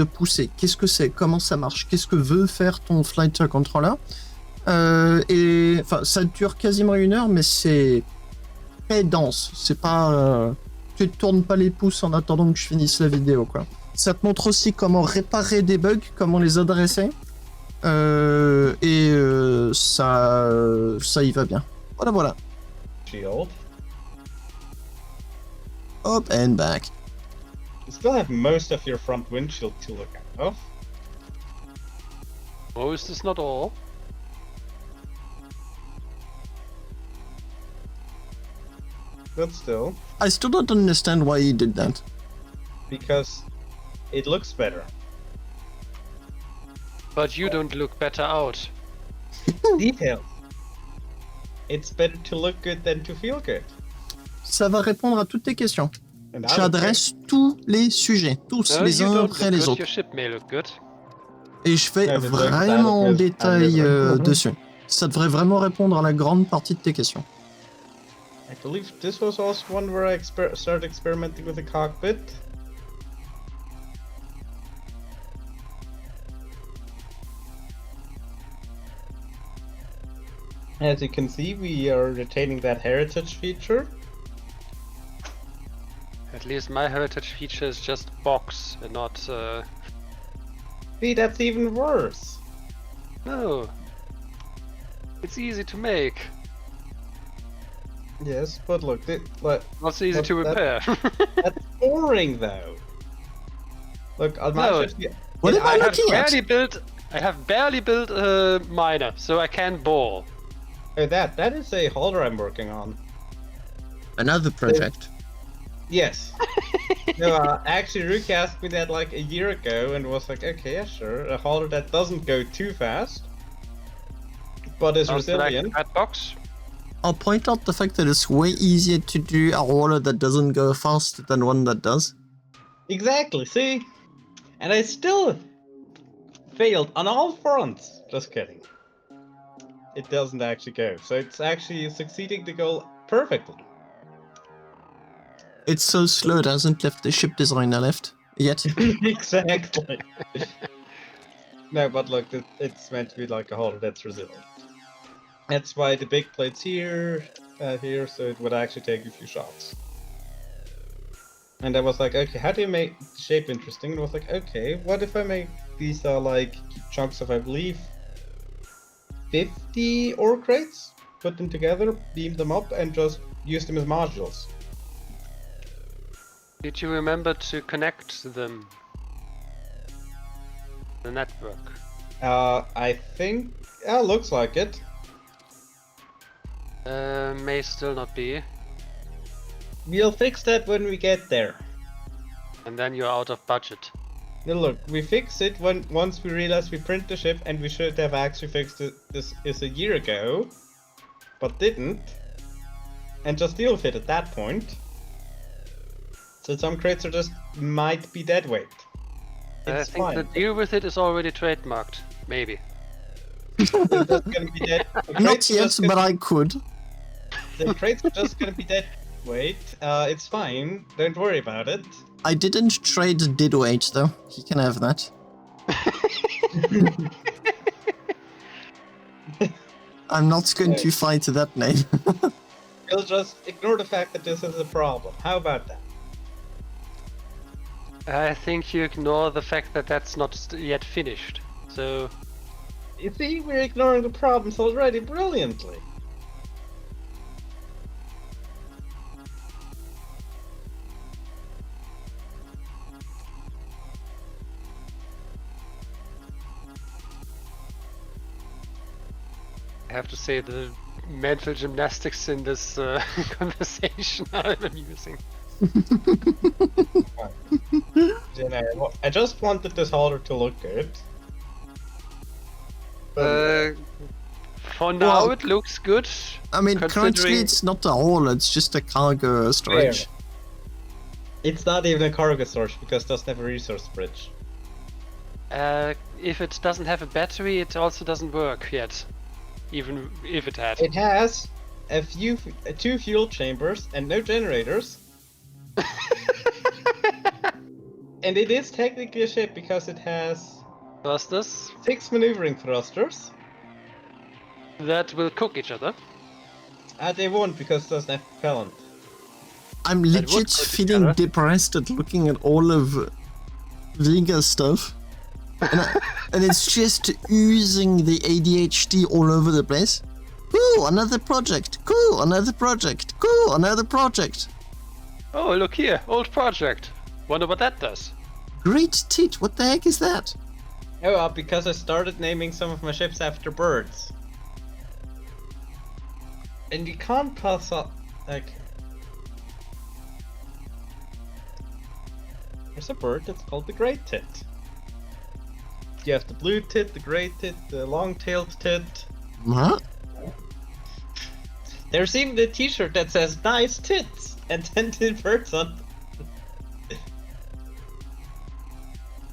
poussée. Qu'est-ce que c'est? Comment ça marche? Qu'est-ce que veut faire ton flight controller? Et enfin, ça dure quasiment 1 heure, mais c'est très dense. C'est pas, tu te tournes pas les pouces en attendant que je finisse la vidéo, quoi. Ça te montre aussi comment réparer des bugs, comment les adresser, et ça y va bien. Voilà.
Shield.
Up and back.
You still have most of your front windshield to look out of.
Most is not all.
But still,
I still don't understand why he did that.
because it looks better.
But you don't look better out.
Details. It's better to look good than to feel good.
Ça va répondre à toutes tes questions.
And I would
J'adresse tous les sujets, tous
No,
les
you
uns
don't
après
look
les
good.
autres.
Your ship may look good.
Et je fais
Ouais, mais
vraiment en
ça,
détail
I'm
dessus. Ça devrait vraiment répondre à la grande partie de tes questions.
I believe this was also one where I started experimenting with the cockpit. As you can see, we are retaining that heritage feature.
At least my heritage feature is just box and not.
See, that's even worse.
No. It's easy to make.
Yes, but look,
Not so easy
But
to repair.
that's boring though. Look, on my
No.
ship,
What am I
I have
looking at?
barely built a miner, so I can't ball.
oh, that is a holder I'm working on.
Another project.
Yes. No, actually, Rook asked me that like a year ago and was like, okay, yeah, sure. A holder that doesn't go too fast, but is
Sounds like
resilient.
that box.
I'll point out the fact that it's way easier to do a roller that doesn't go fast than one that does.
Exactly, see? And I still failed on all fronts. Just kidding. It doesn't actually go. So it's actually succeeding the goal perfectly.
It's so slow it hasn't left the ship designer left yet.
Exactly. No, but look, it's meant to be like a holder that's resilient. That's why the big plate's here, so it would actually take a few shots. And I was like, okay, how do you make the shape interesting? And I was like, okay, what if I make these like chunks of, I believe, 50 ore crates, put them together, beam them up, and just use them as modules.
Did you remember to connect them? The network.
I think, yeah, looks like it.
May still not be.
We'll fix that when we get there.
And then you're out of budget.
Now look, we fix it once we realize we print the ship, and we should have actually fixed this is a year ago, but didn't, and just deal with it at that point. So some crates are just might be dead weight.
I
It's
think
fine.
the deal with it is already trademarked. Maybe.
They're just gonna be dead. The
Not
crates are
yet,
just
but
gonna-
I could.
The crates are just gonna be dead weight. It's fine. Don't worry about it.
I didn't trade deadweight though. He can have that. I'm not going to fight that name.
You'll just ignore the fact that this is a problem. How about that?
I think you ignore the fact that that's not yet finished. So
You see, we're ignoring the problems already brilliantly.
I have to say the mental gymnastics in this conversation are amusing.
You know, I just wanted this holder to look good.
For now,
Well,
it looks good.
I mean, currently
Considering-
it's not a hole, it's just a cargo storage.
It's not even a cargo storage because it doesn't have a resource bridge.
If it doesn't have a battery, it also doesn't work yet. Even if it had.
It has two fuel chambers and no generators. And it is technically a ship because it has
Thrusters
6 maneuvering thrusters.
that will cook each other.
They won't because it doesn't have propellant.
I'm
would
legit
put it
feeling
together.
depressed at looking at all of Vega stuff. And it's just oozing the ADHD all over the place. Cool, another project. Cool, another project. Cool, another project.
Oh, look here, old project. Wonder what that does.
Great tit, what the heck is that?
Oh, because I started naming some of my ships after birds. And you can't pass up, like... There's a bird that's called the great tit. You have the blue tit, the grey tit, the long-tailed tit.
What?
There's even a t-shirt that says nice tits and 10 tit birds on.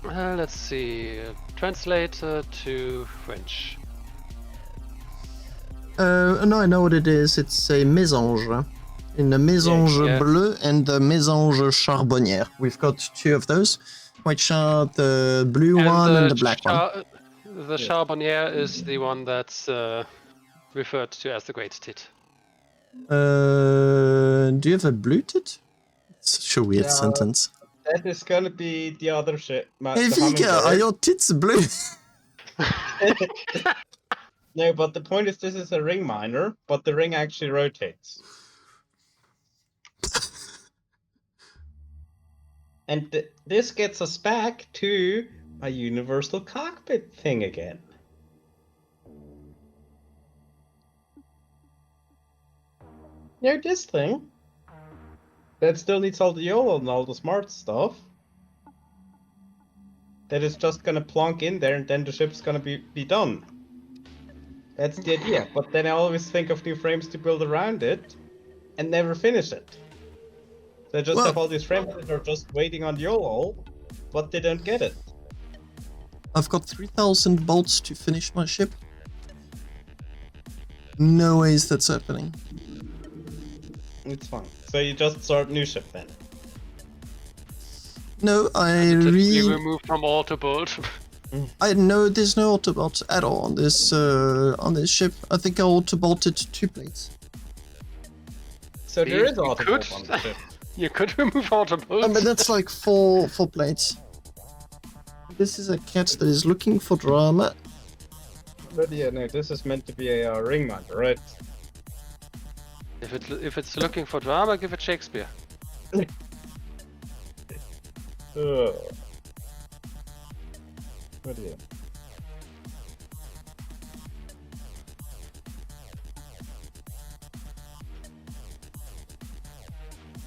Let's see. Translate to French.
No, I know what it is. It's a mésange. In the mésange
Yeah.
bleu and the mésange charbonnière. We've got two of those, which are the blue one and the black one.
The Charbonnière is the one that's referred to as the Great Tit.
Do you have a blue tit? It's such a weird
Yeah.
sentence.
That is gonna be the other ship.
Hey Vika, are your tits blue?
No, but the point is this is a ring miner, but the ring actually rotates. And this gets us back to a universal cockpit thing again. You know, this thing that still needs all the YOLO and all the smart stuff. That is just gonna plonk in there and then the ship's gonna be done. That's the idea. But then I always think of new frames to build around it and never finish it. So I just
Well-
have all these frames that are just waiting on YOLO, but they don't get it.
I've got 3,000 bolts to finish my ship. No ways that's happening.
It's fine. So you just start new ship then.
No,
Typically removed from auto bolt.
I know there's no autobolt at all on this ship. I think I autobolted 2 plates.
So there is
You
auto
could.
on the ship.
You could remove auto bolt.
But that's like four plates. This is a cat that is looking for drama.
But yeah, no, this is meant to be a ring miner, right?
If it's looking for drama, give it Shakespeare.
Ugh. But yeah.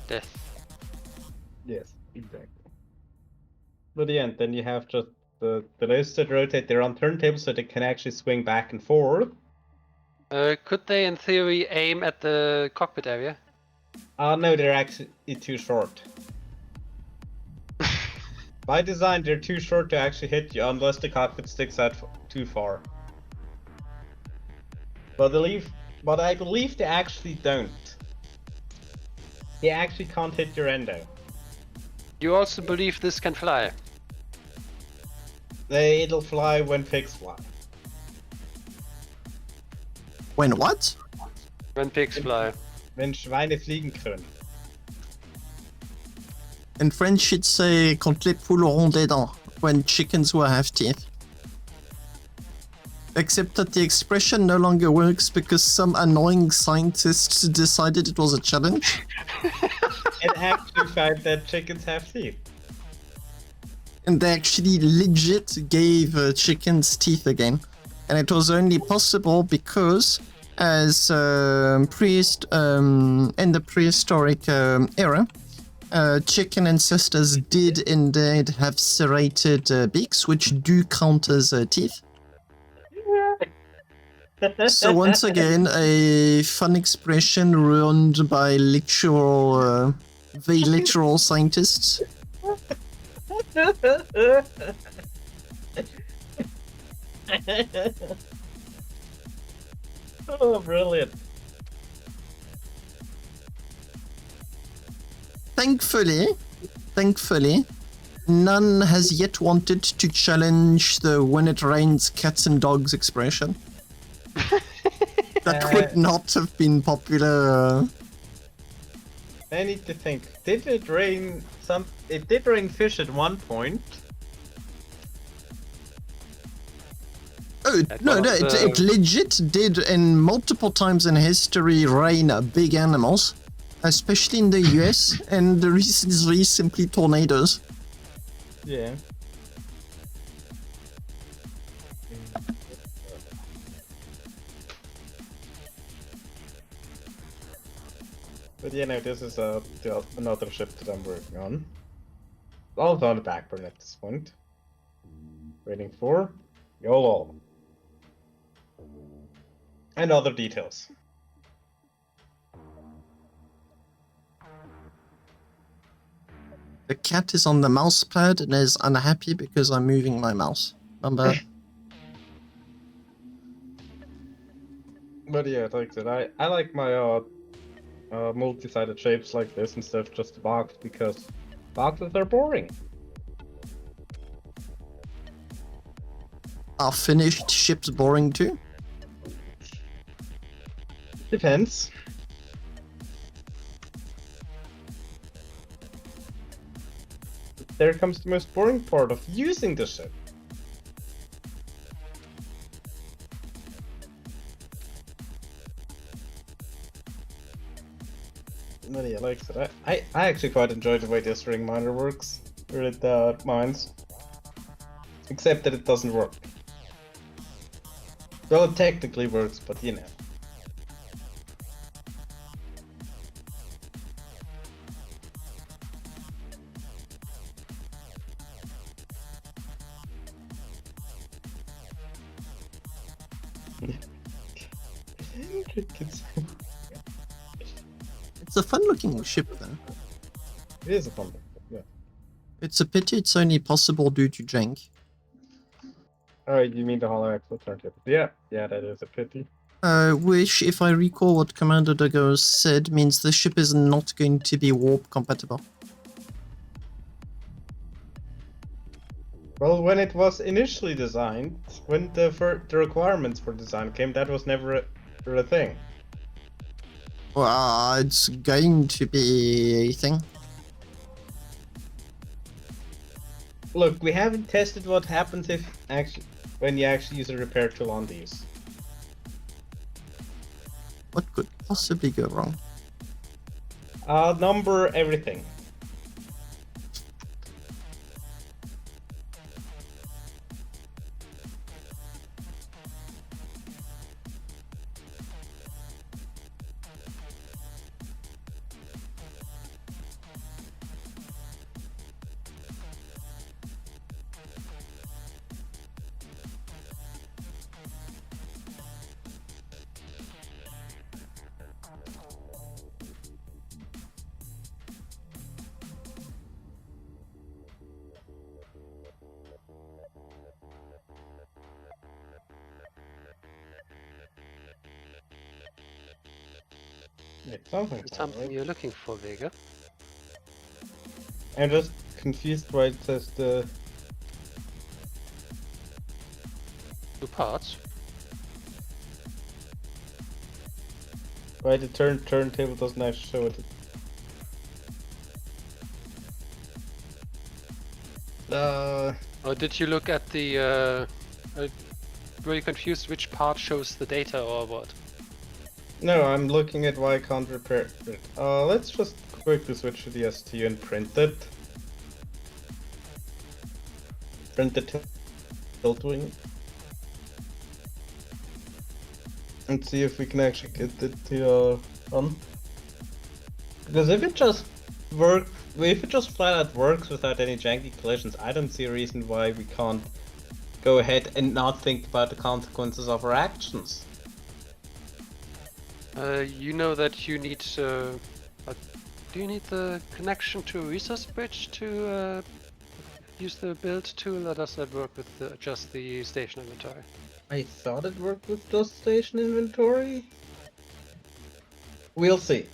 Death.
Yes, exactly. But yeah, and then you have just the lists that rotate. They're on turntables, so they can actually swing back and forth.
Could they, in theory, aim at the cockpit area?
No, they're actually too short. By design, they're too short to actually hit you unless the cockpit sticks out too far. But I believe they actually don't. They actually can't hit your endo.
You also believe this can fly?
It'll fly when pigs fly.
When what?
When pigs fly.
Wenn Schweine fliegen können.
In French, it's say quand les poules auront des dents, when chickens will have teeth. Except that the expression no longer works because some annoying scientists decided it was a challenge.
And actually found that chickens have teeth.
And they actually legit gave chickens teeth again. And it was only possible because, as in the prehistoric era, chicken ancestors did indeed have serrated beaks, which do count as teeth. So once again, a fun expression ruined by very literal scientists.
Oh, brilliant.
Thankfully, none has yet wanted to challenge the when it rains cats and dogs expression. That would not have been popular.
I need to think. Did it rain some? It did rain fish at one point.
Oh, no, it legit did in multiple times in history rain big animals, especially in the US, and recently simply tornadoes.
Yeah. But yeah, no, this is another ship that I'm working on. Also on the back burner at this point. Waiting for YOLO. And other details.
The cat is on the mouse pad and is unhappy because I'm moving my mouse. Remember?
But yeah, like I said, I like my multi-sided shapes like this instead of just a box because boxes are boring.
Are finished ships boring too?
Depends. There comes the most boring part of using the ship. But yeah, like I said, I actually quite enjoy the way this ring miner works with mines. Except that it doesn't work. Well, it technically works, but you know.
It's a fun looking ship though.
It is a fun one, yeah.
It's a pity it's only possible due to jank.
Alright, you mean the hollow axle turntables? Yeah, that is a pity.
Which, if I recall what Commander Dago said, means the ship is not going to be warp compatible.
Well, when it was initially designed, when the requirements for design came, that was never a thing.
Well, it's going to be a thing.
Look, we haven't tested what happens when you actually use a repair tool on these.
What could possibly go wrong?
Number everything. It's something.
Is it something you're looking for, Vega?
I'm just confused why it says the.
2 parts?
Why the turntable doesn't actually show it.
Or did you look at the... were you confused which part shows the data or what?
No, I'm looking at why I can't repair it. Let's just quickly switch to the STU and print it. Print the tilt wing. And see if we can actually get it to run. Because if it just flat out works without any janky collisions, I don't see a reason why we can't go ahead and not think about the consequences of our actions.
You know that you need... do you need the connection to resource bridge to use the build tool, or does that work with just the station inventory?
I thought it worked with just station inventory. We'll see.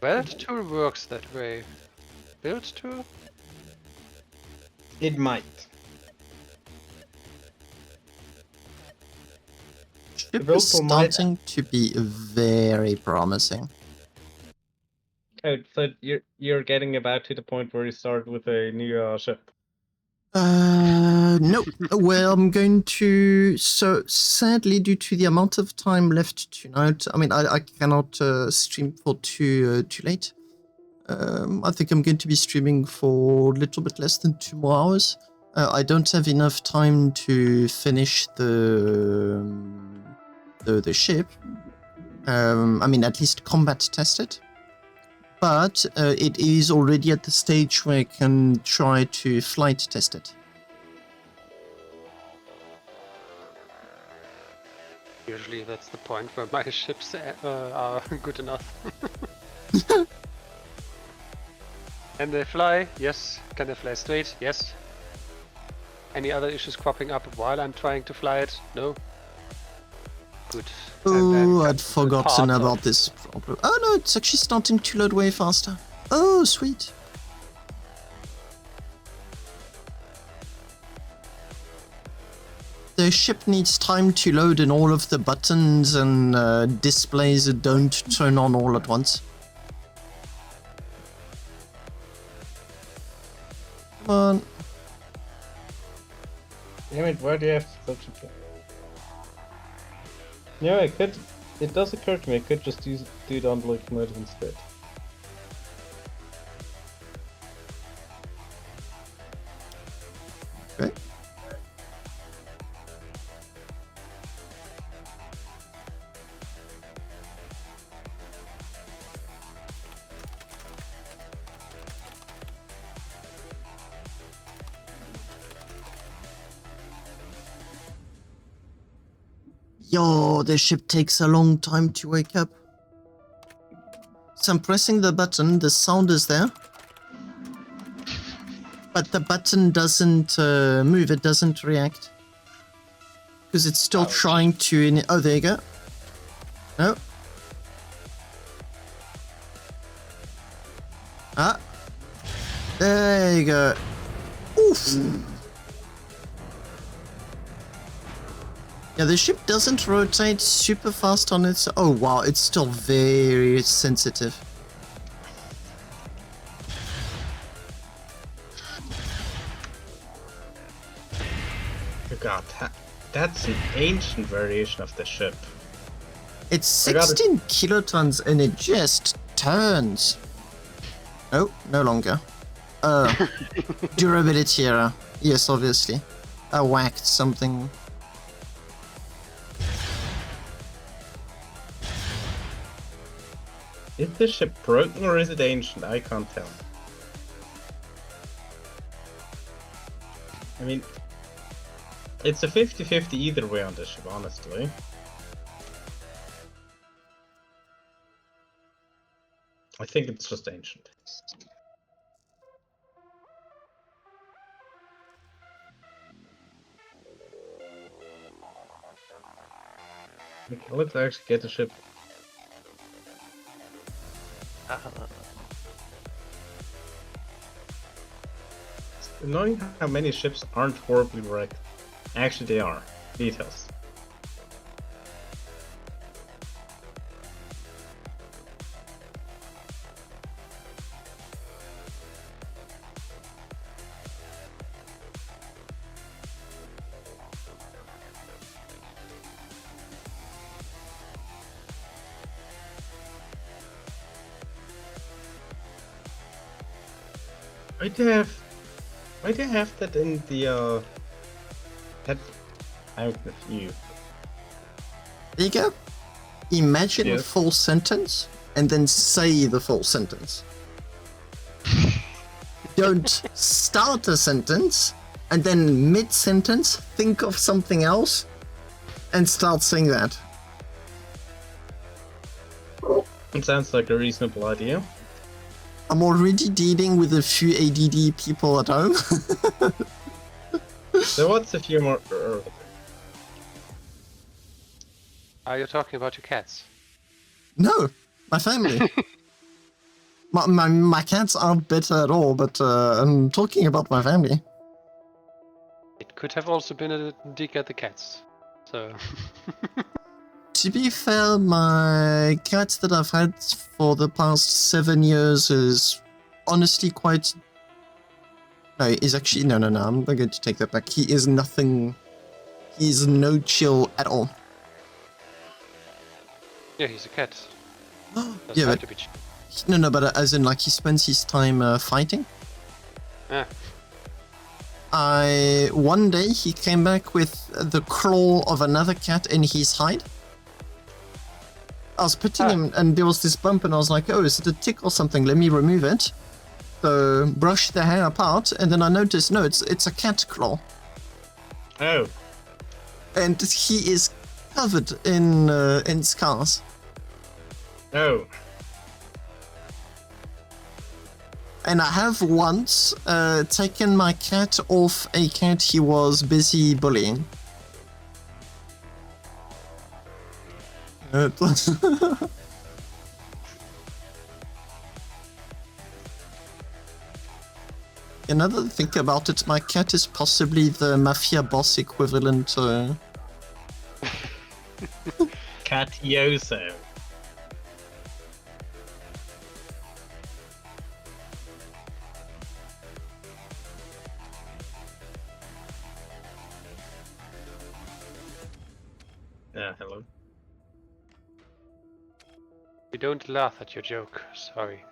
Weld tool works that way. Build tool?
It might.
Ship is starting to be very promising.
Oh, so you're getting about to the point where you start with a new ship.
No. Well, I'm going to... So, sadly, due to the amount of time left tonight, I mean, I cannot stream for too late. I think I'm going to be streaming for a little bit less than 2 more hours. I don't have enough time to finish the ship. I mean, at least combat test it. But it is already at the stage where I can try to flight test it.
Usually that's the point where my ships are good enough. Can they fly? Yes. Can they fly straight? Yes. Any other issues cropping up while I'm trying to fly it? No. Good.
Oh, I'd forgotten about this problem. Oh no, it's actually starting to load way faster. Oh, sweet. The ship needs time to load and all of the buttons and displays don't turn on all at once. Come on.
Damn it, why do you have such a... Yeah, it does occur to me, I could just do it on locomotive instead.
Okay. Yo, the ship takes a long time to wake up. So I'm pressing the button, the sound is there. But the button doesn't move, it doesn't react. Because it's still trying to... Oh, there you go. No. Ah. There you go. Oof. Yeah, the ship doesn't rotate super fast on its... Oh, wow, it's still very sensitive.
Oh god, that's an ancient variation of the ship.
It's 16 kilotons and it just turns. Oh, no longer. Durability error. Yes, obviously. I whacked something.
Is the ship broken or is it ancient? I can't tell. I mean, it's a 50-50 either way on this ship, honestly. I think it's just ancient. Okay, let's actually get the ship. It's annoying how many ships aren't horribly wrecked. Actually, they are. Details. Why do you have that in the that I'm confused.
There you go. Imagine a
Yes.
full sentence and then say the full sentence. Don't start a sentence and then mid-sentence think of something else and start saying that.
It sounds like a reasonable idea.
I'm already dealing with a few ADD people at home.
So what's a few more?
Are you talking about your cats?
No, my family. my cats aren't better at all, but I'm talking about my family.
It could have also been a dig at the cats. So.
To be fair, my cat that I've had for the past 7 years is honestly quite... No, is actually... No, I'm not going to take that back. He is nothing... He is no chill at all.
Yeah, he's a cat. Doesn't
Yeah,
have
but...
to be
No, but as in, like, he spends his time fighting.
Ah.
One day, he came back with the claw of another cat in his hide. I was petting him, and there was this bump, and I was like, oh, is it a tick or something? Let me remove it. So, brush the hair apart, and then I noticed, no, it's a cat claw.
Oh.
And he is covered in scars.
Oh.
And I have once taken my cat off a cat he was busy bullying. It was Another thing about it, my cat is possibly the mafia boss equivalent.
Catioso. Yeah, hello.
We don't laugh at your joke, sorry.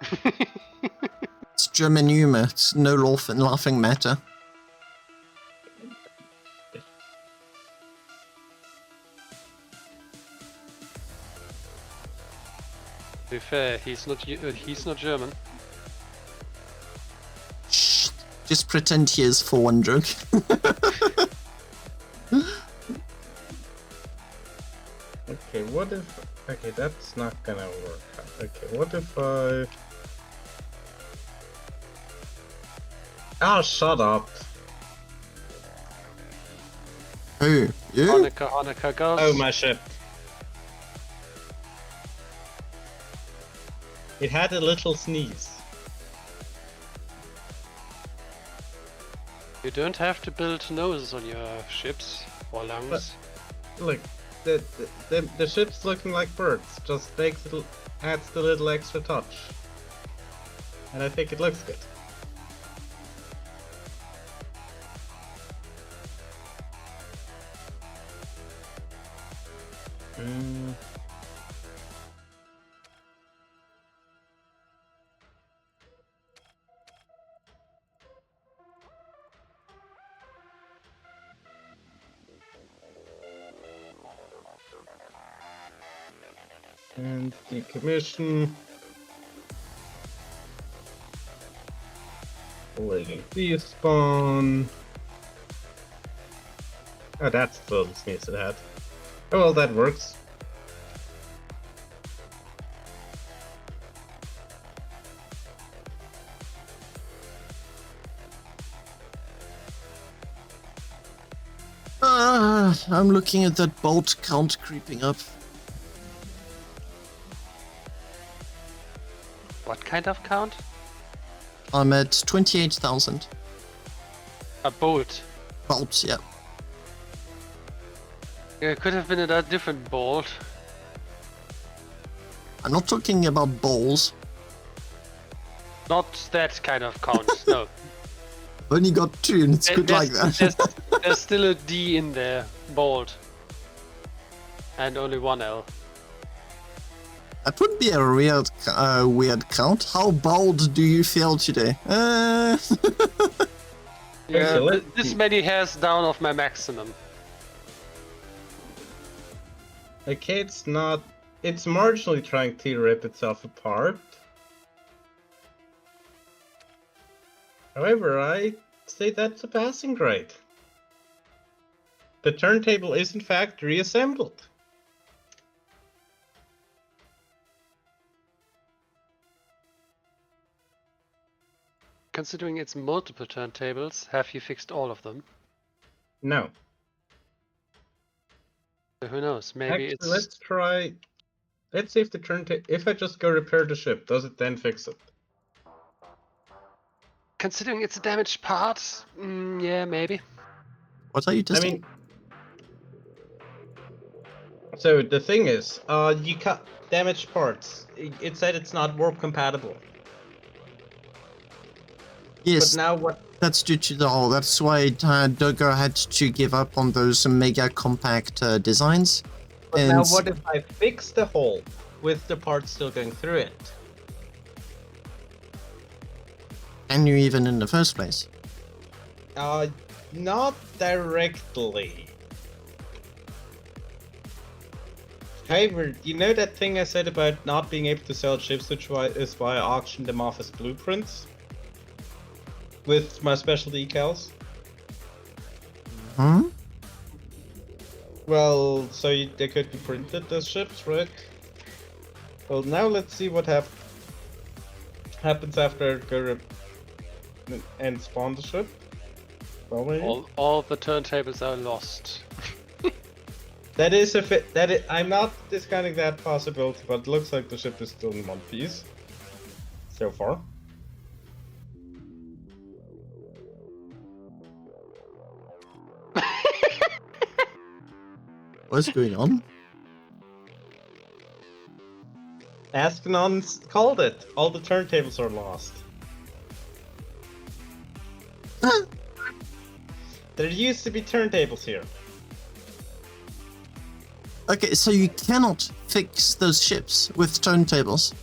It's German humor. It's no laughing matter.
To be fair, he's not German.
Shh. Just pretend he is for one joke.
Okay, what if... Okay, that's not gonna work. Okay, what if I... Ah, shut up.
Who? You?
Hanukkah goes.
Oh, my ship. It had a little sneeze.
You don't have to build noses on your ships or lungs.
Look, the ship's looking like birds. Just adds the little extra touch. And I think it looks good. And decommission. Awaiting despawn. Oh, that's the little sneeze it had. Oh well, that works.
I'm looking at that bolt count creeping up.
What kind of count?
I'm at 28,000
A bolt.
bolts. Yeah.
It could have been a different bolt.
I'm not talking about balls.
Not that kind of count, no.
Only got 2, and it's good like that.
There's still a D in there, bolt. And only one L.
That would be a weird count. How bold do you feel today?
Yeah,
so let's
this
see.
many hairs down of my maximum.
Okay, it's not. It's marginally trying to rip itself apart. However, I say that's a passing grade. The turntable is in fact reassembled.
Considering it's multiple turntables, have you fixed all of them?
No.
Who knows? Maybe
Actually,
it's.
let's try. Let's see if the turntable. If I just go repair the ship, does it then fix it?
Considering it's a damaged part, yeah, maybe.
What are you
I
testing?
mean. So the thing is, you cut damaged parts. It said it's not warp compatible.
Yes,
But now what?
that's due to the hole. That's why Dogger had to give up on those mega compact designs.
But
And
now what if I fix the hole with the parts still going through it?
can you even in the first place?
Not directly. However, you know that thing I said about not being able to sell ships, which is why I auctioned them off as blueprints? With my special decals?
Hmm?
Well, so they could be printed as ships, right? Well, now let's see what happens after I go and spawn the ship. Probably.
All the turntables are lost.
That is I'm not discounting that possibility, but it looks like the ship is still in one piece. So far.
What's going on?
Askenon's called it. All the turntables are lost. There used to be turntables here.
Okay, so you cannot fix those ships with turntables.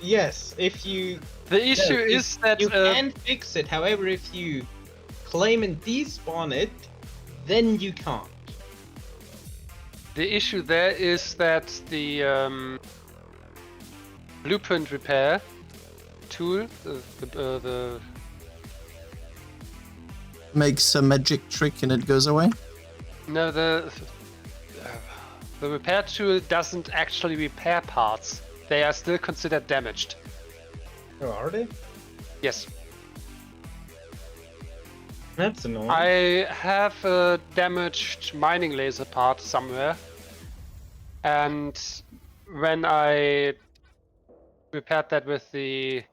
Yes, if you...
The issue
No,
is that
you can fix it. However, if you claim and despawn it, then you can't.
the issue there is that the blueprint repair tool, the
Makes a magic trick and it goes away.
no the repair tool doesn't actually repair parts. They are still considered damaged.
Oh, are they?
Yes.
That's annoying.
I have a damaged mining laser part somewhere, and when I repaired that with the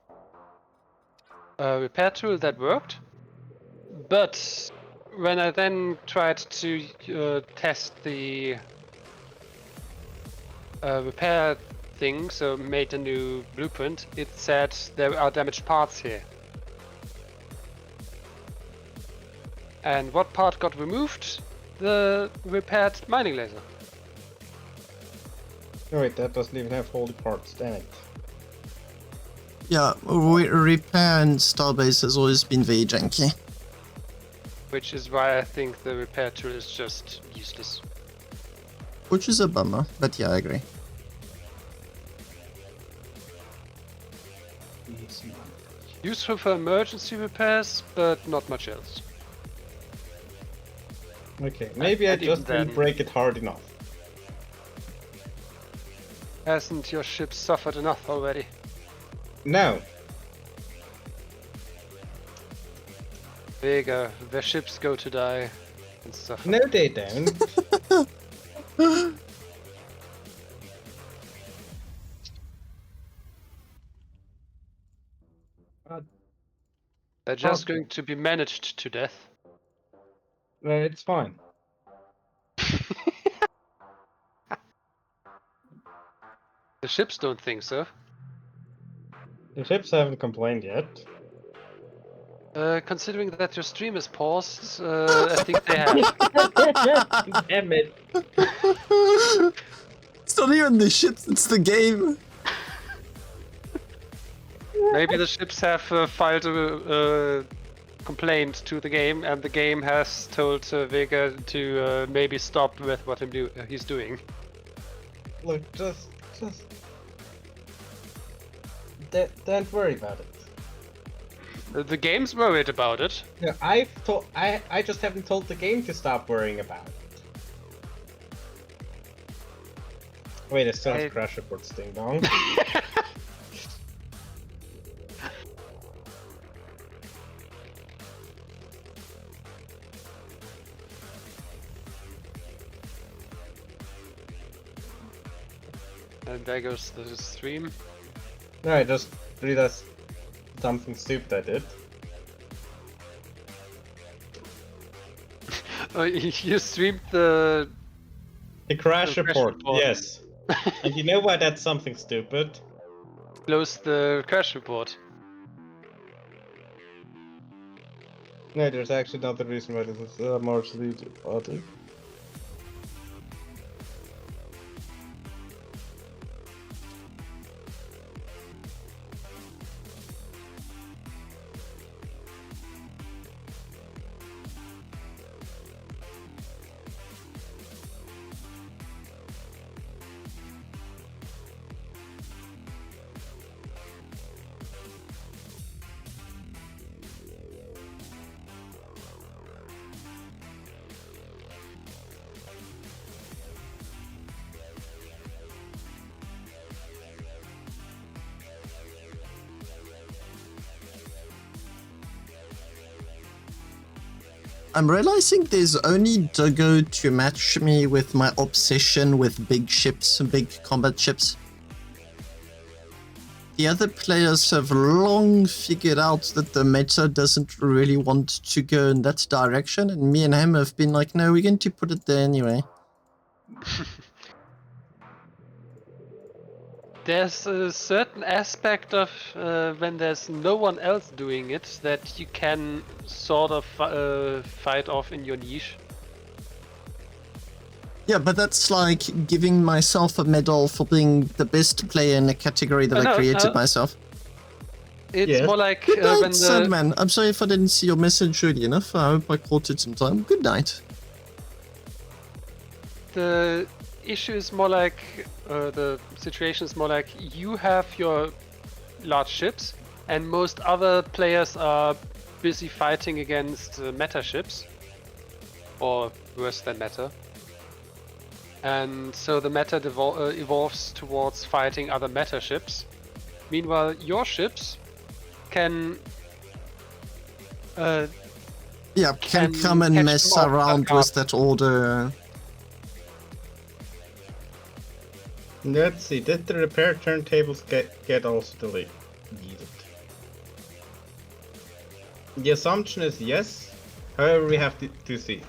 repair tool, that worked. But when I then tried to test the repair thing, so made a new blueprint, it said there are damaged parts here. And what part got removed? The repaired mining laser.
Oh wait, that doesn't even have holy parts, damn it.
Yeah, repair in Starbase has always been very janky.
Which is why I think the repair tool is just useless.
Which is a bummer, but yeah, I agree.
Useful for emergency repairs, but not much else.
Okay, maybe I
And even
just didn't
then-
break it hard enough.
Hasn't your ship suffered enough already?
No.
Vega, where ships go to die and suffer.
No, they don't.
They're just
Possible.
going to be managed to death.
It's fine.
The ships don't think so.
The ships haven't complained yet.
Considering that your stream is paused, I think they have.
Damn it.
It's not even the ships, it's the game.
Maybe the ships have filed a complaint to the game, and the game has told Vega to maybe stop with what he's doing.
Look, just don't worry about it.
The game's worried about it.
Yeah, I just haven't told the game to stop worrying about it. Wait, I still have crash reports, ding dong.
And there goes the stream.
No, I just realized something stupid I did.
You streamed the
crash report,
report.
yes. And you know why that's something stupid?
Close the crash report.
No, there's actually another reason why this is marginally idiotic.
I'm realizing there's only Duggo to match me with my obsession with big ships, big combat ships. The other players have long figured out that the meta doesn't really want to go in that direction, and me and him have been like, no, we're going to put it there anyway.
There's a certain aspect of when there's no one else doing it that you can sort of fight off in your niche.
Yeah, but that's like giving myself a medal for being the best player in a category that I created myself.
It's more like
Good night,
when the...
Sandman. I'm sorry if I didn't see your message early enough. I hope I caught it in time. Good night.
The issue is more like, the situation is more like you have your large ships and most other players are busy fighting against meta ships, or worse than meta. And so the meta evolves towards fighting other meta ships. Meanwhile, your ships can
can come and
catch
mess
them off
around
guard.
with that order.
Let's see, did the repair turntables get also deleted? The assumption is yes, however we have to see.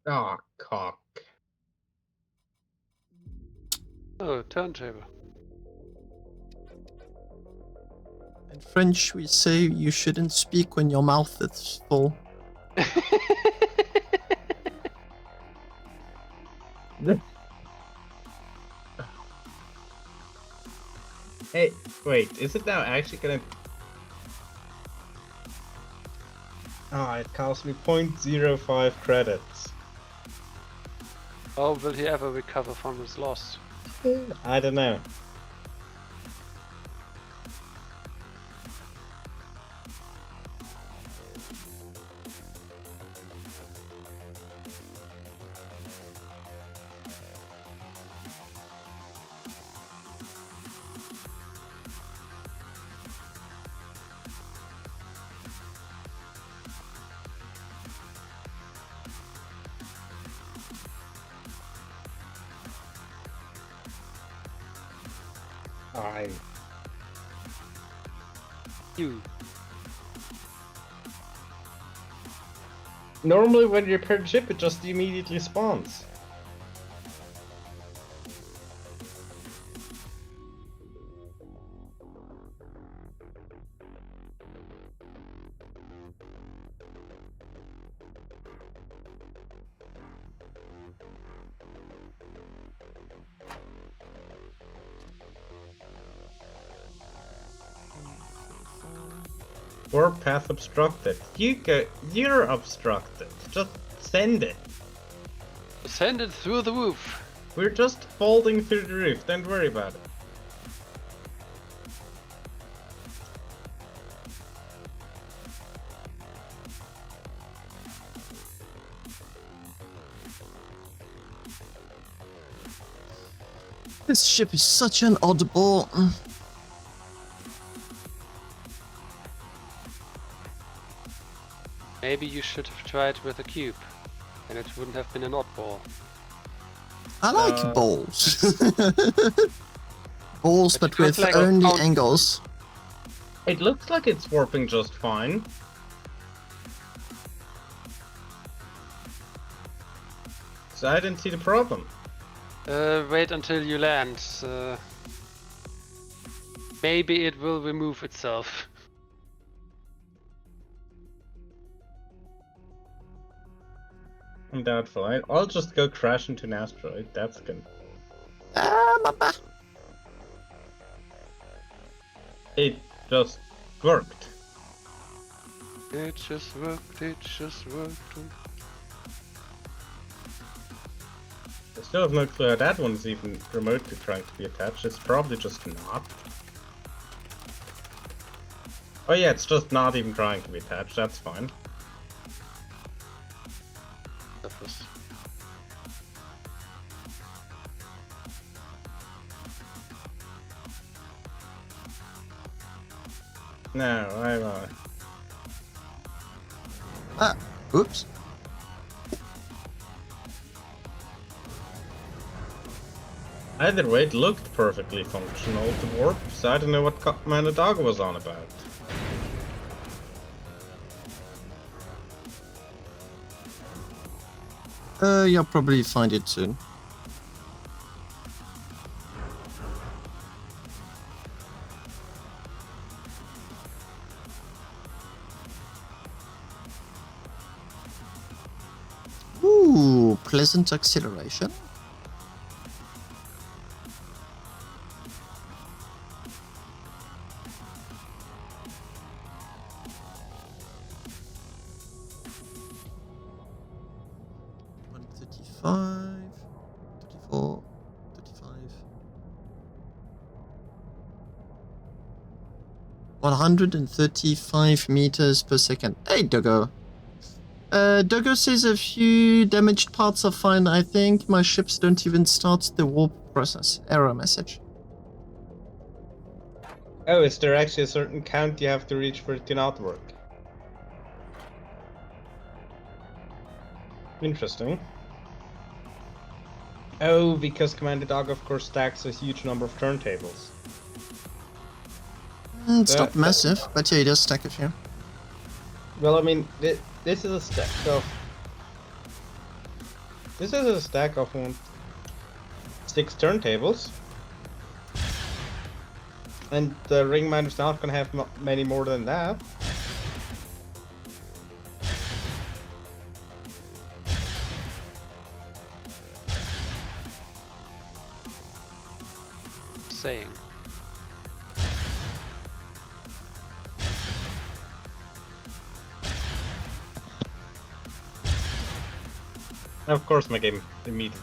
Ah, cock.
Oh, turntable.
In French, we say you shouldn't speak when your mouth is full.
Hey, wait, is it now actually gonna... Ah, it cost me 0.05 credits.
Oh, will he ever recover from his loss?
I don't know. time.
You.
Normally when you repair the ship, it just immediately spawns. Warp path obstructed. You're obstructed. Just send it.
Send it through the roof.
We're just folding through the roof, don't worry about it.
This ship is such an oddball.
Maybe you should have tried with a cube, and it wouldn't have been an oddball.
I like balls. Balls,
But
but
you
with
can't, like,
only
count-
angles.
It looks like it's warping just fine. So I didn't see the problem.
Wait until you land. Maybe it will remove itself.
I'm doubtful. I'll just go crash into an asteroid. That's good.
Mama.
It just worked.
It just worked, it just worked.
I still have no clue how that one is even remotely trying to be attached. It's probably just not. Oh yeah, it's just not even trying to be attached. That's fine.
That was...
No,
Oops.
either way, it looked perfectly functional to warp, so I don't know what Commander Dog was on about.
You'll probably find it soon. Ooh, pleasant acceleration. One 35, 34, 35. 135 meters per second. Hey, Doggo. Doggo says a few damaged parts are fine. I think my ships don't even start the warp process. Error message.
Oh, is there actually a certain count you have to reach for it to not work? Interesting. Oh, because Commander Dog of course stacks a huge number of turntables.
It's not massive, but yeah, he does stack a few.
Well, I mean, this is a stack of... This is a stack of 6 turntables. And the ring miner's not gonna have many more than that.
saying.
Of course, my game immediately.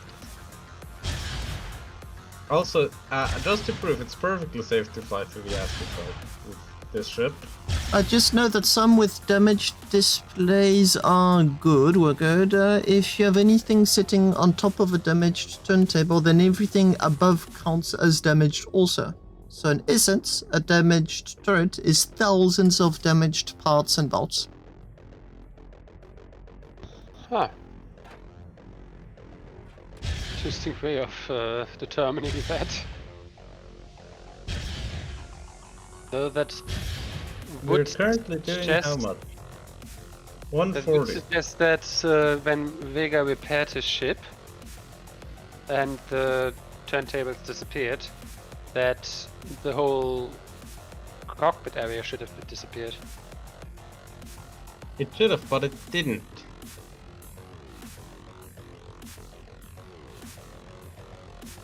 Also, just to prove, it's perfectly safe to fly through the asteroid with this ship.
I just know that some with damaged displays are good, were good. If you have anything sitting on top of a damaged turntable, then everything above counts as damaged also. So in essence, a damaged turret is thousands of damaged parts and bolts.
Huh. Interesting way of determining that. So that
We're
would
currently doing how
suggest
much?
that would
140.
suggest that when Vega repaired his ship and the turntables disappeared, that the whole cockpit area should have disappeared.
It should have, but it didn't.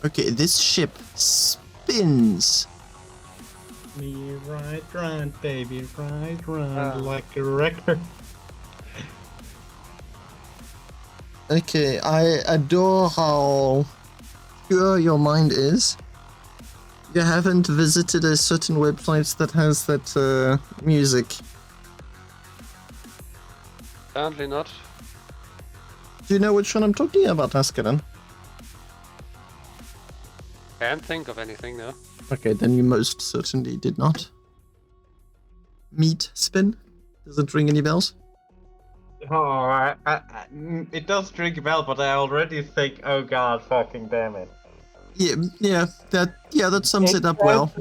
Okay, this ship spins.
Me right round, baby, right round like a record.
Okay, I adore how pure your mind is. You haven't visited a certain website that has that music.
Apparently not.
Do you know which one I'm talking about, Askaran?
Can't think of anything now.
Okay, then you most certainly did not. Meat spin? Does it ring any bells?
Oh, it does ring a bell, but I already think, oh god, fucking damn it.
Yeah, that sums it up well.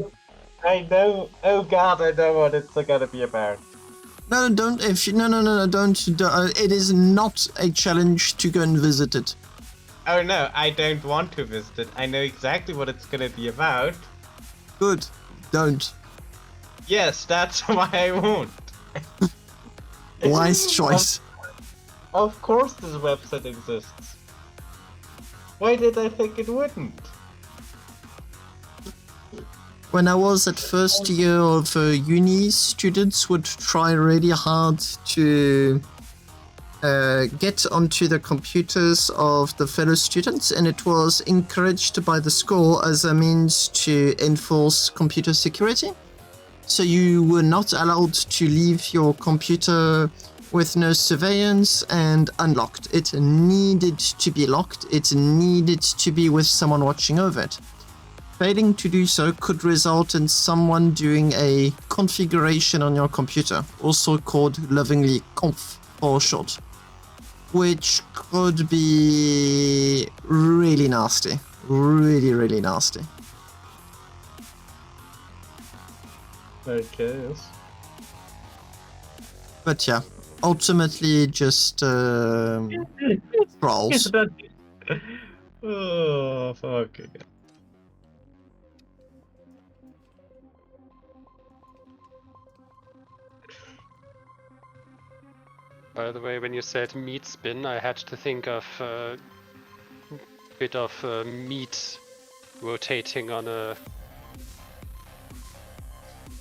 I know, oh god, I know what it's gonna be about.
No, don't. Don't. It is not a challenge to go and visit it.
Oh no, I don't want to visit it. I know exactly what it's gonna be about.
Good. Don't.
Yes, that's why I won't.
Wise choice.
Of course this website exists. Why did I think it wouldn't?
When I was at first year of uni, students would try really hard to get onto the computers of the fellow students, and it was encouraged by the school as a means to enforce computer security. So you were not allowed to leave your computer with no surveillance and unlocked. It needed to be locked. It needed to be with someone watching over it. Failing to do so could result in someone doing a configuration on your computer, also called lovingly conf for short, which could be really nasty. Really nasty.
Okay.
But yeah, ultimately just trolls.
Oh, fuck.
By the way, when you said meat spin, I had to think of a bit of meat rotating on a...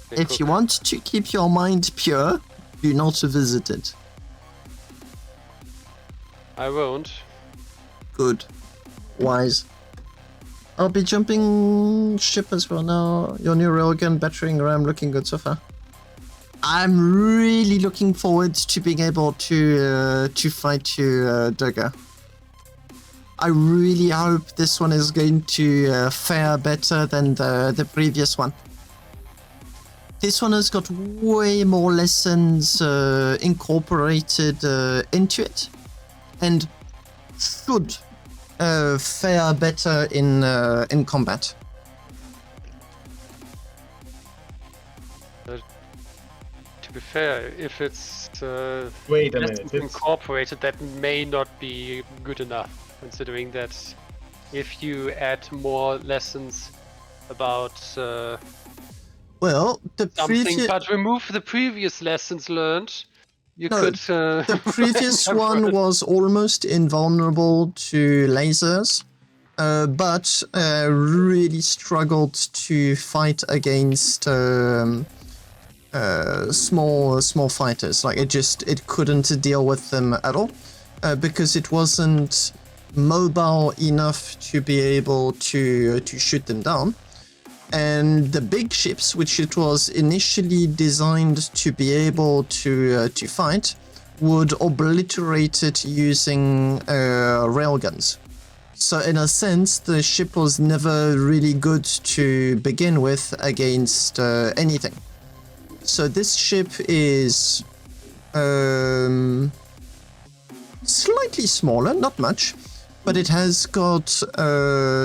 If you want to keep your mind pure, do not visit it.
I won't.
Good. Wise. I'll be jumping ship as well now. Your new railgun, battering ram, looking good so far. I'm really looking forward to being able to fight you, Duggar. I really hope this one is going to fare better than the previous one. This one has got way more lessons incorporated into it, and should fare better in combat.
To be fair, if it's
Wait a
lessons
minute, it's...
incorporated, that may not be good enough, considering that if you add more lessons about
Well, the
something,
previous...
but remove the previous lessons learned, you could...
The previous one was almost invulnerable to lasers, but really struggled to fight against small fighters. Like it couldn't deal with them at all, because it wasn't mobile enough to be able to shoot them down. And the big ships, which it was initially designed to be able to fight, would obliterate it using railguns. So in a sense, the ship was never really good to begin with against anything. So this ship is slightly smaller, not much, but it has got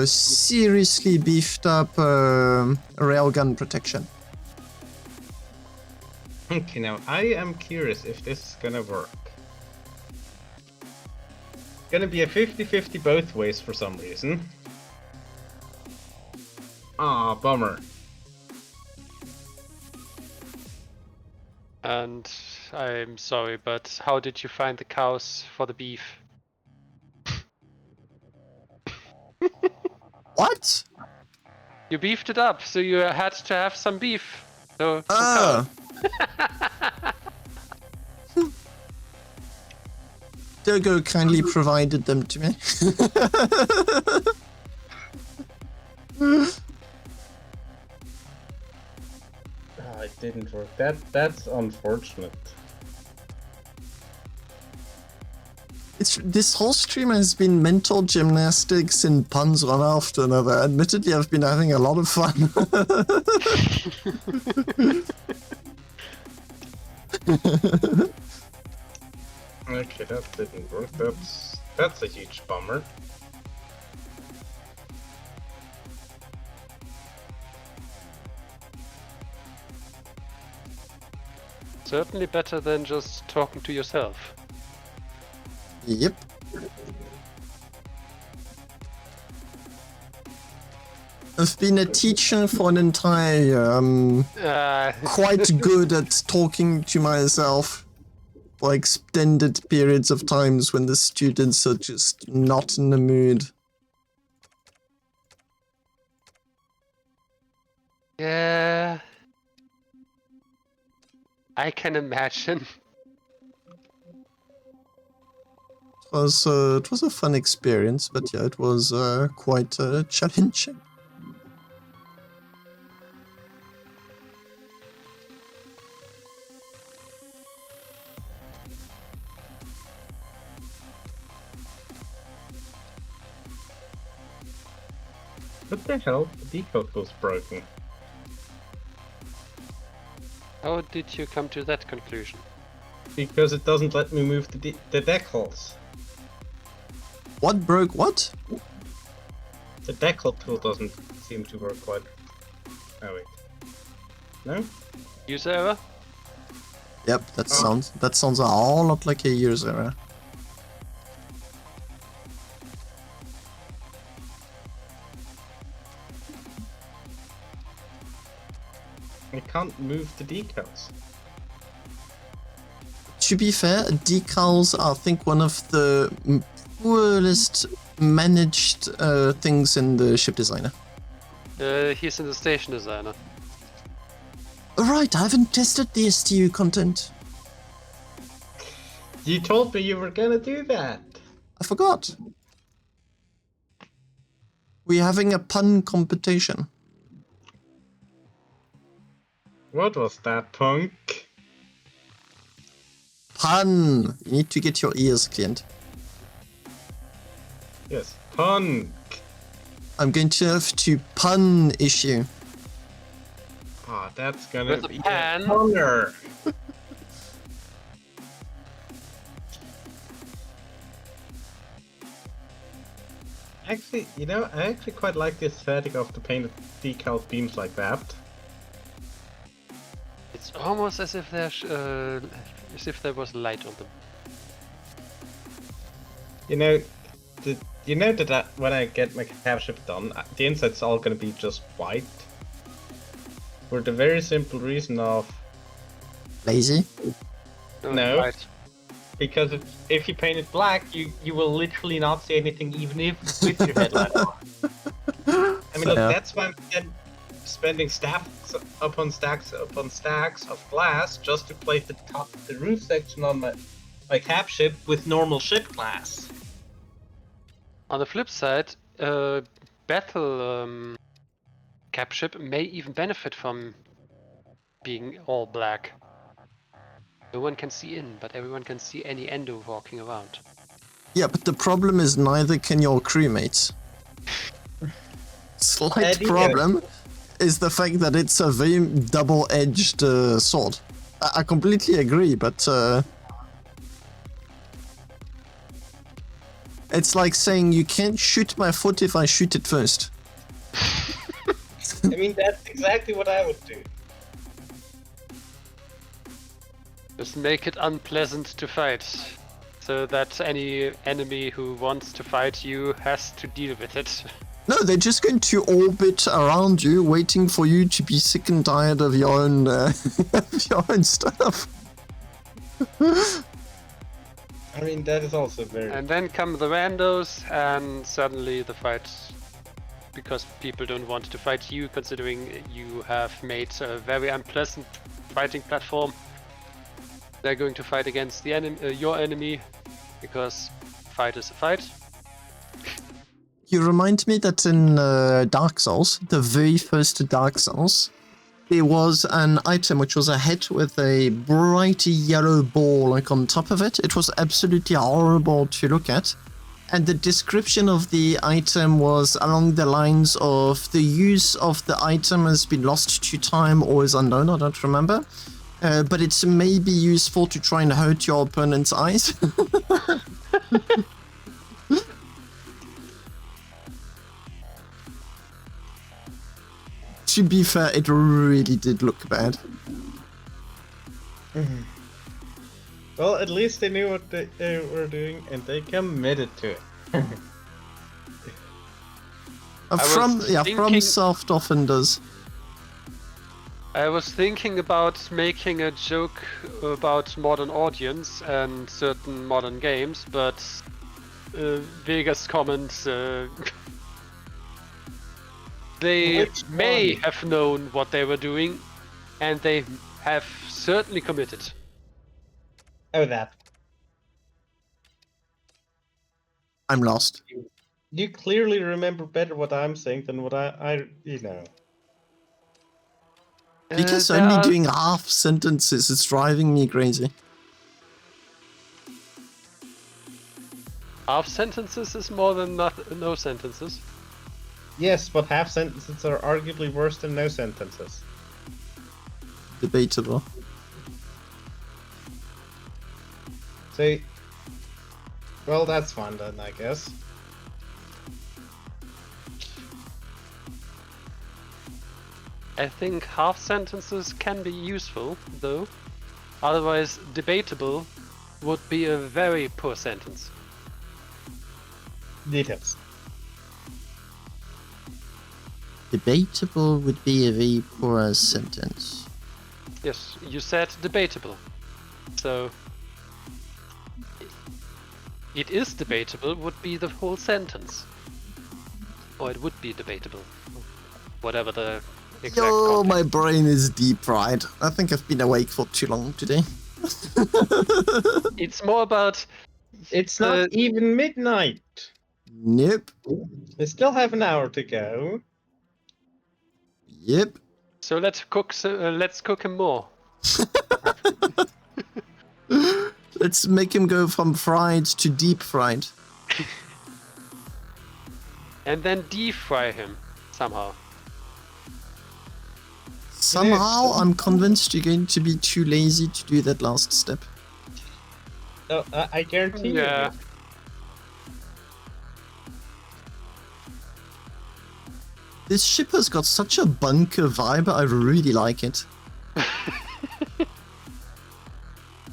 seriously beefed up railgun protection.
Okay, now I am curious if this is gonna work. It's gonna be a 50-50 both ways for some reason. Ah, bummer.
And I'm sorry, but how did you find the cows for the beef?
What?
You beefed it up, so you had to have some beef. So, some
Ah. Dogo kindly provided them to me.
Ah, it didn't work. That's unfortunate.
This whole stream has been mental gymnastics and puns one after another. Admittedly, I've been having a lot of fun.
Okay, that didn't work. That's a huge bummer.
Certainly better than just talking to yourself.
Yep. I've been a teacher for an entire year. Quite good at talking to myself for extended periods of times when the students are just not in the mood.
Yeah. I can imagine.
It was a fun experience, but yeah, it was quite challenging.
What the hell? The decode was broken.
How did you come to that conclusion?
Because it doesn't let me move the decals.
What broke what?
The decal tool doesn't seem to work quite. Oh wait. No?
User error?
Yep, that sounds a whole lot like a user error.
I can't move the decals.
To be fair, decals are, I think, one of the poorest managed things in the ship designer.
He's in the station designer.
Right, I haven't tested the STU content.
You told me you were gonna do that.
I forgot. We're having a pun competition.
What was that, punk?
Pun! You need to get your ears cleaned.
Yes, punk.
I'm going to have to pun issue.
Ah, that's gonna
With a
be
pan.
a punner. Actually, you know, I actually quite like the aesthetic of the painted decal beams like that.
It's almost as if there was light on them.
You know, that when I get my cab ship done, the inside's all gonna be just white. For the very simple reason of
Lazy?
No.
Right.
because if you paint it black, you will literally not see anything, even if with your headlight on. I mean, look,
Yeah.
that's why I'm spending stacks upon stacks of glass just to plate the roof section on my cab ship with normal ship glass.
On the flip side, Bethel cap ship may even benefit from being all black. No one can see in, but everyone can see any endo walking around.
Yeah, but the problem is neither can your crewmates. Slight
Eddie,
problem is the fact that it's a very double-edged sword. I completely agree, but it's like saying you can't shoot my foot if I shoot it first.
I mean, that's exactly what I would do.
Just make it unpleasant to fight, so that any enemy who wants to fight you has to deal with it.
No, they're just going to orbit around you, waiting for you to be sick and tired of your own, of your own stuff.
I mean, that is also very...
And then come the randos, and suddenly the fight, because people don't want to fight you, considering you have made a very unpleasant fighting platform. They're going to fight against the enemy, your enemy, because fight is a fight.
You remind me that in Dark Souls, the very first Dark Souls, there was an item which was a head with a bright yellow ball like on top of it. It was absolutely horrible to look at. And the description of the item was along the lines of the use of the item has been lost to time or is unknown, I don't remember. But it's maybe useful to try and hurt your opponent's eyes. To be fair, it really did look bad.
Well, at least they knew what they were doing and they committed to it.
FromSoft often does.
I was thinking about making a joke about modern audience and certain modern games, but Vega's comments, they may have known what they were doing, and they have certainly committed.
Oh, that.
I'm lost.
You clearly remember better what I'm saying than what I you know.
Because only doing half sentences is driving me crazy.
Half sentences is more than no sentences.
Yes, but half sentences are arguably worse than no sentences.
Debatable.
So, well, that's fine then, I guess.
I think half sentences can be useful, though. Otherwise, debatable would be a very poor sentence.
Details.
Debatable would be a very poor sentence.
Yes, you said debatable. So, it is debatable would be the whole sentence. Or it would be debatable. Whatever the exact
Yo,
context.
my brain is deep fried. I think I've been awake for too long today.
It's more about...
It's not even midnight.
Nope.
We still have an hour to go.
Yep.
So let's cook him more.
Let's make him go from fried to deep fried.
And then deep-fry him, somehow.
Somehow, I'm convinced you're going to be too lazy to do that last step.
Oh, I guarantee
Yeah.
you.
This ship has got such a bunker vibe, I really like it.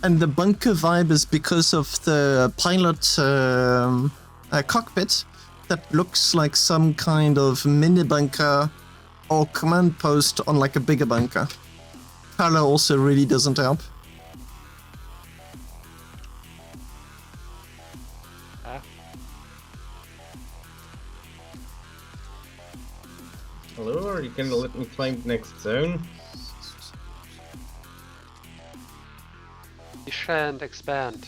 And the bunker vibe is because of the pilot cockpit that looks like some kind of mini bunker or command post on like a bigger bunker. Color also really doesn't help.
Hello, are you gonna let me claim the next zone?
We shan't expand.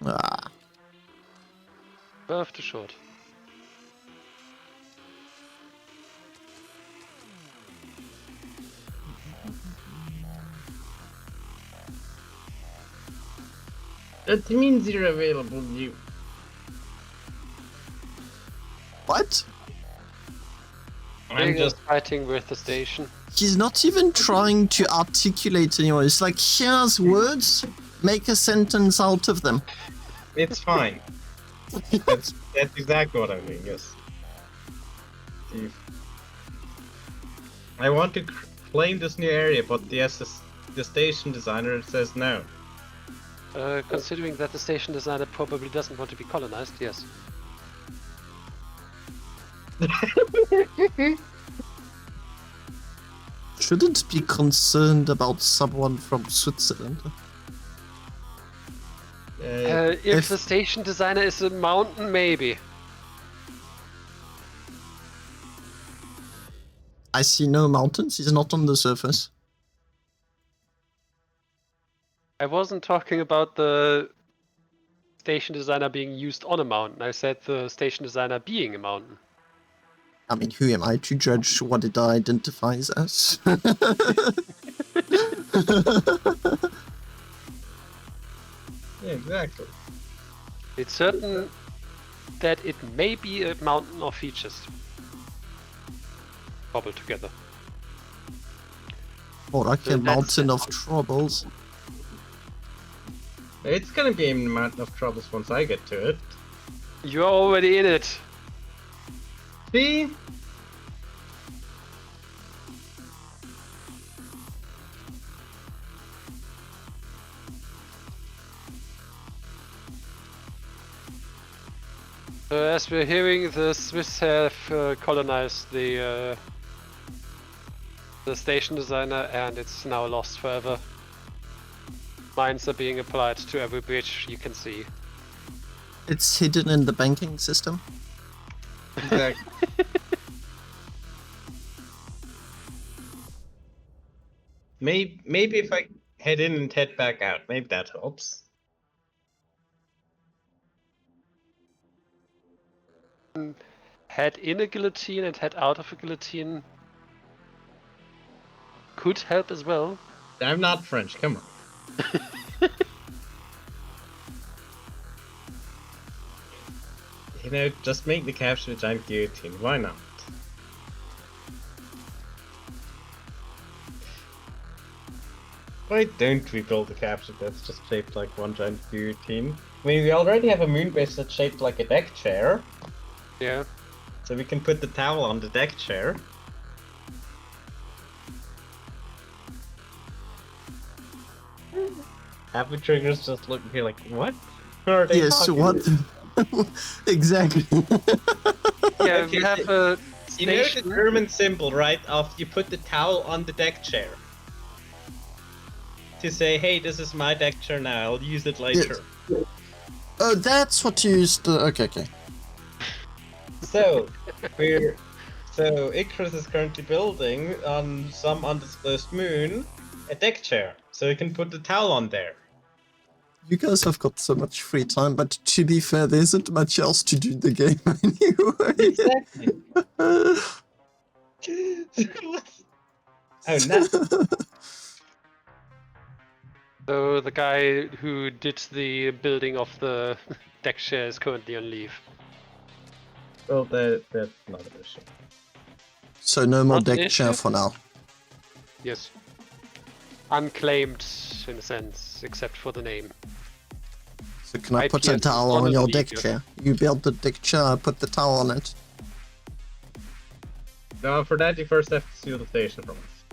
Ah.
Birth too short.
That means you're available, you.
What?
I'm just.
fighting with the station.
He's not even trying to articulate anymore. It's like, here's words, make a sentence out of them.
It's fine. that's exactly what I mean. Yes. I want to claim this new area, but the station designer says no.
Considering that the station designer probably doesn't want to be colonized, yes.
Shouldn't be concerned about someone from Switzerland.
If the station designer is a mountain, maybe.
I see no mountains, he's not on the surface.
I wasn't talking about the station designer being used on a mountain. I said the station designer being a mountain.
I mean, who am I to judge what it identifies as?
Yeah, exactly.
It's certain that it may be a mountain of features cobbled together.
Or like
So
a
that's-
mountain of troubles.
It's gonna be a mountain of troubles once I get to it.
You're already in it.
See?
As we're hearing, the Swiss have colonized the station designer, and it's now lost forever. Mines are being applied to every bridge you can see.
It's hidden in the banking system.
Exactly. Maybe if I head in and head back out, maybe that helps.
Head in a guillotine and head out of a guillotine could help as well.
I'm not French, come on. You know, just make the capture a giant guillotine, why not? Why don't we build a capture that's just shaped like one giant guillotine? I mean, we already have a moon base that's shaped like a deck chair,
Yeah.
so we can put the towel on the deck chair. Happy Trigger's just looking here like, what? What are they
Yes,
talking
what? Exactly.
Yeah,
Okay,
we have a
You know the
station.
German symbol, right? Of you put the towel on the deck chair. To say, hey, this is my deck chair now, I'll use it later.
Oh, that's what you used to... Okay, okay.
So, Icarus is currently building on some undisclosed moon a deck chair, so you can put the towel on there.
You guys have got so much free time, but to be fair, there isn't much else to do in the game anyway.
Oh no!
So the guy who did the building of the deck chair is currently on leave.
Well, that's not an issue.
So no more
Not an
deck chair
issue?
for now.
Yes. Unclaimed in a sense, except for the name.
So can I put a
IPS
towel
is
on your
honestly
deck
good.
chair? You build the deck chair, I put the towel on it.
No, for that you first have to steal the station from us.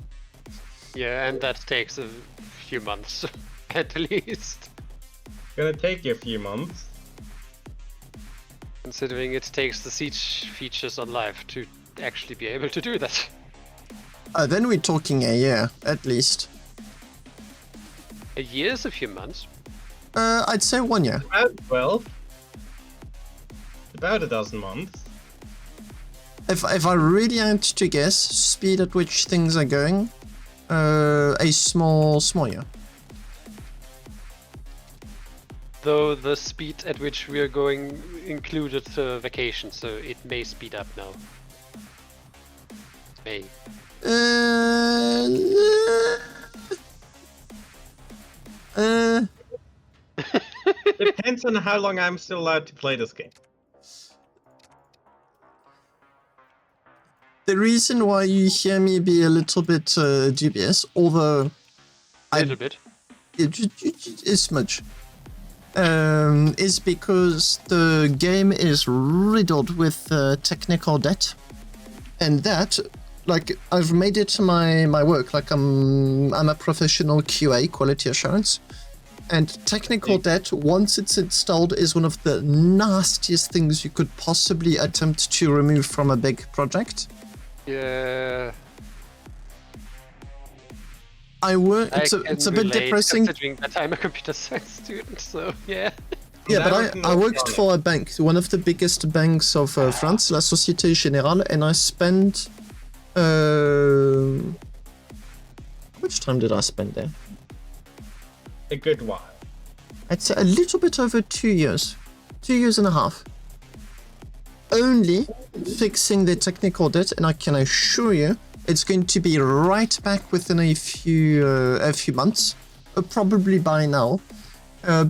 Yeah, and that takes a few months, at least.
It's gonna take you a few months.
Considering it takes the siege features on live to actually be able to do that.
Then we're talking a year, at least.
A year is a few months.
I'd say 1 year.
About a dozen months.
If I really had to guess, speed at which things are going, a small year.
Though the speed at which we are going included vacation, so it may speed up now. May.
depends on how long I'm still allowed to play this game.
The reason why you hear me be a little bit dubious, although
A little bit.
it's much, is because the game is riddled with technical debt, and that, like, I've made it my work. Like, I'm a professional QA, quality assurance, and technical debt, once it's installed, is one of the nastiest things you could possibly attempt to remove from a big project.
Yeah.
It's a bit depressing.
Considering that I'm a computer science student, so yeah.
Yeah, but I worked for a bank, one of the biggest banks of France, La Société Générale, and I spent... how much time did I spend there?
A good while.
I'd say a little bit over 2 years. 2 years and a half. Only fixing the technical debt, and I can assure you it's going to be right back within a few months, probably by now,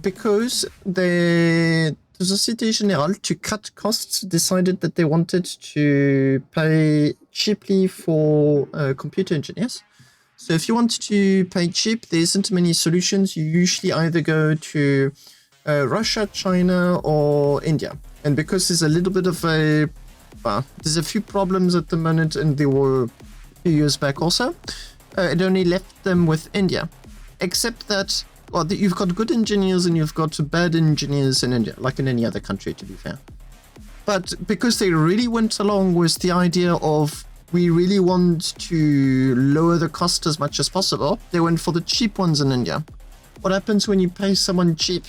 because the Société Générale, to cut costs, decided that they wanted to pay cheaply for computer engineers. So if you want to pay cheap, there isn't many solutions. You usually either go to Russia, China, or India. And because there's a little bit of there's a few problems at the moment, and there were a few years back also, it only left them with India. Except that, well, you've got good engineers and you've got bad engineers in India, like in any other country, to be fair. But because they really went along with the idea of, we really want to lower the cost as much as possible, they went for the cheap ones in India. What happens when you pay someone cheap?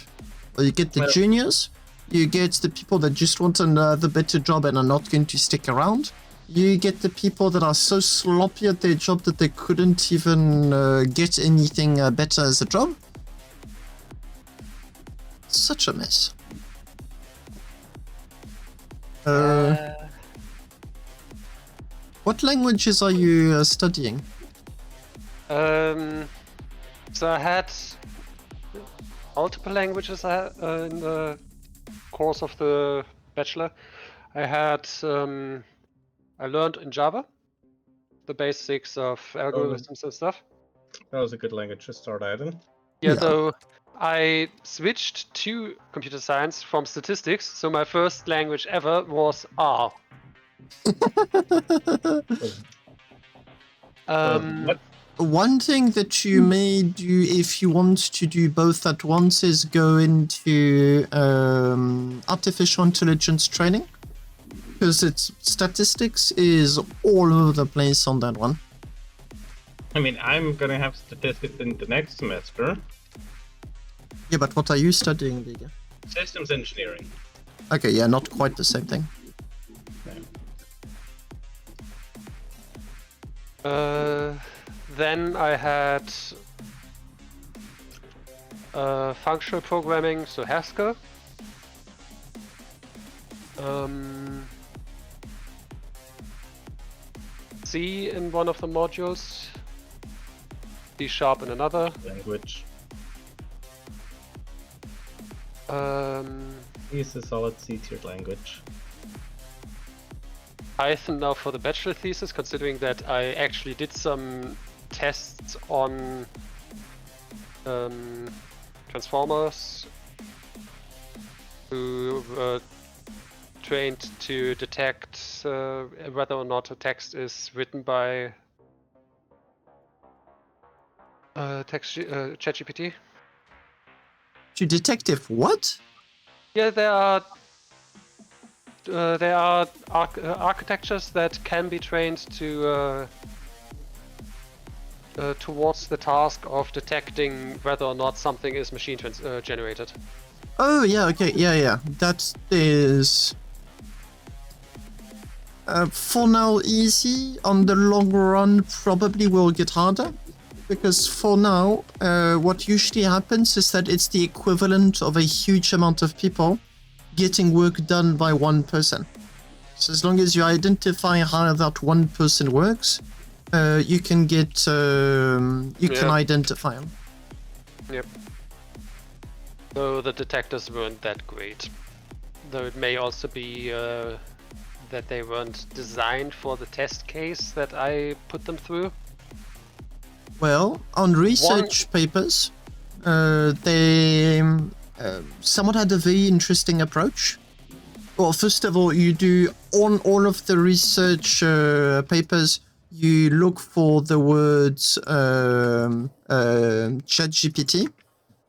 Well, you get the juniors, you get the people that just want another better job and are not going to stick around. You get the people that are so sloppy at their job that they couldn't even get anything better as a job. Such a mess. What languages are you studying?
So I had multiple languages in the course of the bachelor. I had I learned in Java the basics of algorithms and stuff.
That was a good language to start out in.
Yeah,
Yeah.
though I switched to computer science from statistics, so my first language ever was R.
What?
One thing that you may do if you want to do both at once is go into artificial intelligence training, because it's statistics is all over the place on that one.
I mean, I'm gonna have statistics in the next semester.
Yeah, but what are you studying, Liga?
Systems engineering.
Okay, yeah, not quite the same thing.
Then I had functional programming, so Haskell. C in one of the modules, C# in another.
Language.
Python
Is a solid C-tiered language.
now for the bachelor thesis, considering that I actually did some tests on transformers who were trained to detect whether or not a text is written by ChatGPT.
To detect if what?
Yeah, there are architectures that can be trained to towards the task of detecting whether or not something is machine generated.
Oh, yeah, okay, yeah. That is... for now, easy. On the long run, probably will get harder. Because for now, what usually happens is that it's the equivalent of a huge amount of people getting work done by one person. So as long as you identify how that one person works, you can get, can identify them.
Yep. So the detectors weren't that great. Though it may also be that they weren't designed for the test case that I put them through.
Well, on research papers, they somewhat had a very interesting approach. Well, first of all, you do on all of the research papers, you look for the words ChatGPT,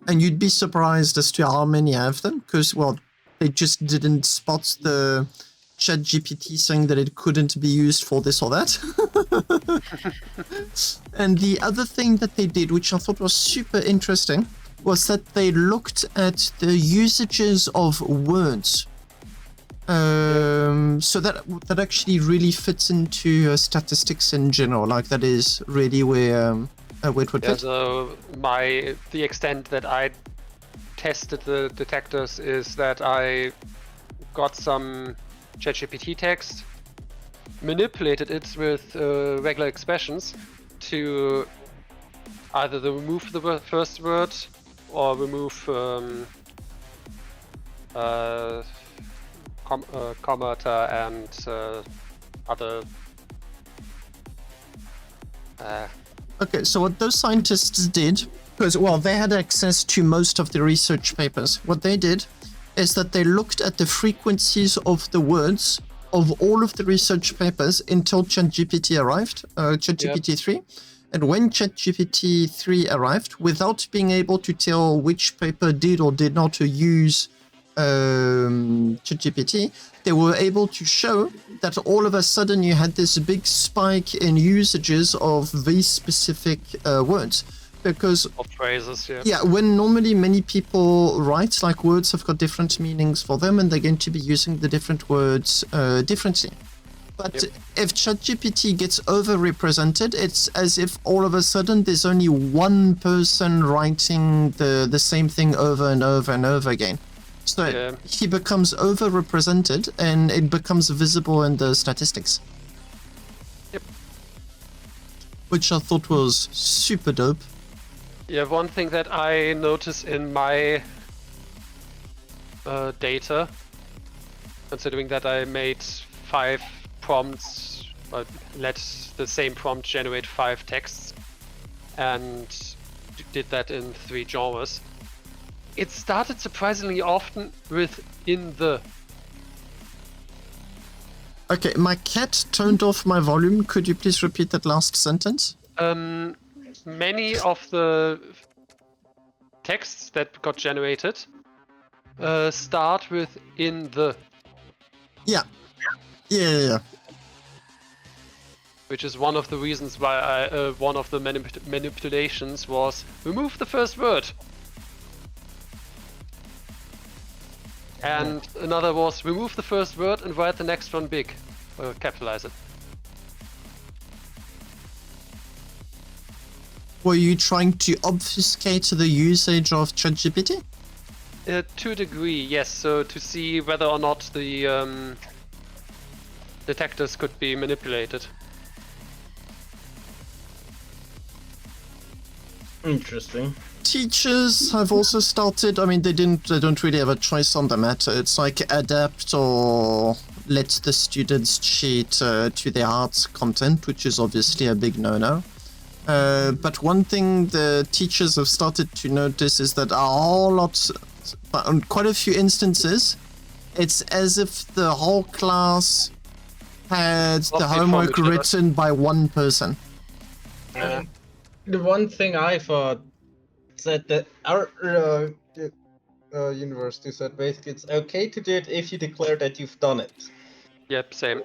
and you'd be surprised as to how many have them, because, well, they just didn't spot the ChatGPT saying that it couldn't be used for this or that. And the other thing that they did, which I thought was super interesting, was that they looked at the usages of words. So that actually really fits into statistics in general. Like that is really where it would fit.
So the extent that I tested the detectors is that I got some ChatGPT text, manipulated it with regular expressions to either remove the first word or remove commata and other.
Okay, so what those scientists did, because, well, they had access to most of the research papers, what they did is that they looked at the frequencies of the words of all of the research papers until ChatGPT arrived, ChatGPT 3. And when ChatGPT 3 arrived, without being able to tell which paper did or did not use ChatGPT, they were able to show that all of a sudden you had this big spike in usages of these specific words. Because
of phrases,
yeah, when normally many people write, like words have got different meanings for them, and they're going to be using the different words differently. But if ChatGPT gets overrepresented, it's as if all of a sudden there's only one person writing the same thing over and over and over again. So he becomes overrepresented, and it becomes visible in the statistics.
Yep.
Which I thought was super dope.
Yeah, one thing that I notice in my data, considering that I made 5 prompts, let the same prompt generate 5 texts, and did that in 3 genres. It started surprisingly often with "in the."
Okay, my cat turned off my volume. Could you please repeat that last sentence?
Many of the texts that got generated start with "in the."
Yeah.
Which is one of the reasons why one of the manipulations was remove the first word. And another was remove the first word and write the next one big, or capitalize it.
Were you trying to obfuscate the usage of ChatGPT?
To a degree, yes. So to see whether or not the detectors could be manipulated.
Interesting.
Teachers have also started, I mean, they don't really have a choice on the matter. It's like adapt or let the students cheat to their arts content, which is obviously a big no-no. But one thing the teachers have started to notice is that on quite a few instances, it's as if the whole class had the homework written by one person.
The one thing I thought said that our university said basically it's okay to do it if you declare that you've done it.
Yep, same.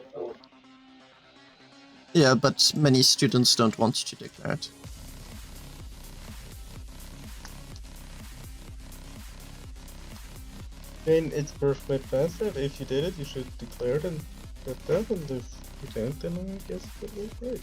Yeah, but many students don't want to declare it.
I mean, it's perfectly passive. If you did it, you should declare it and that, and if you don't, then I guess that was great.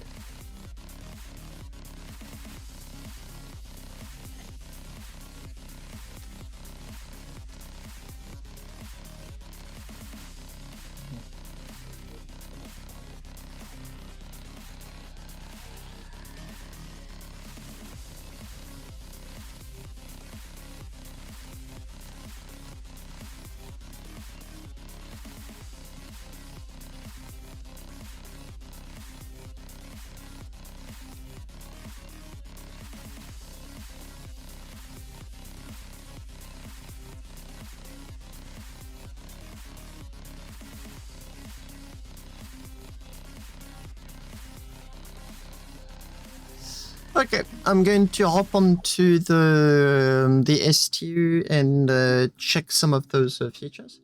Okay, I'm going to hop onto the STU and check some of those features.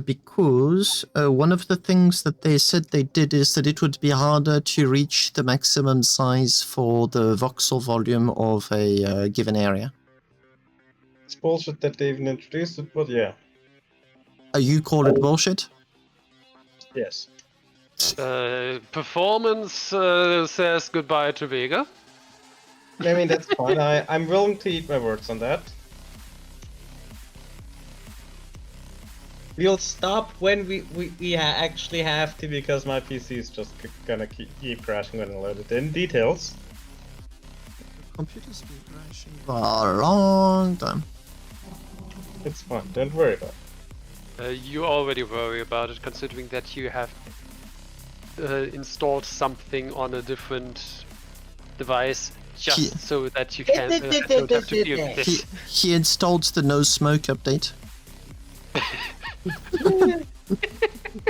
Because one of the things that they said they did is that it would be harder to reach the maximum size for the voxel volume of a given area.
It's bullshit that they even introduced it, but yeah.
You call it bullshit?
Yes.
Performance says goodbye to Vega.
I mean, that's fine. I'm willing to eat my words on that. We'll stop when we actually have to, because my PC is just gonna keep crashing when I load it in. Details.
Computer's been crashing for a long time.
It's fine, don't worry about it.
You already worry about it, considering that you have installed something on a different device just so that you can don't have to deal with this.
He installed the no smoke update.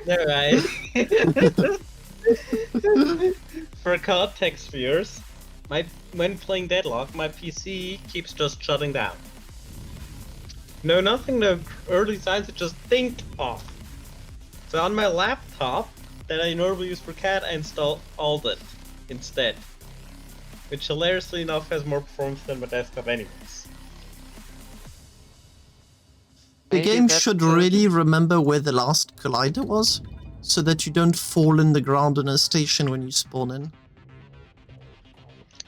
Alright. For context viewers, when playing Deadlock, my PC keeps just shutting down. No, nothing, no early signs, it just think off. So on my laptop, that I normally use for CAD, I installed it instead. Which hilariously enough has more performance than my desktop anyways.
The
Maybe
game
that's
should
the-
really remember where the last collider was, so that you don't fall in the ground in a station when you spawn in.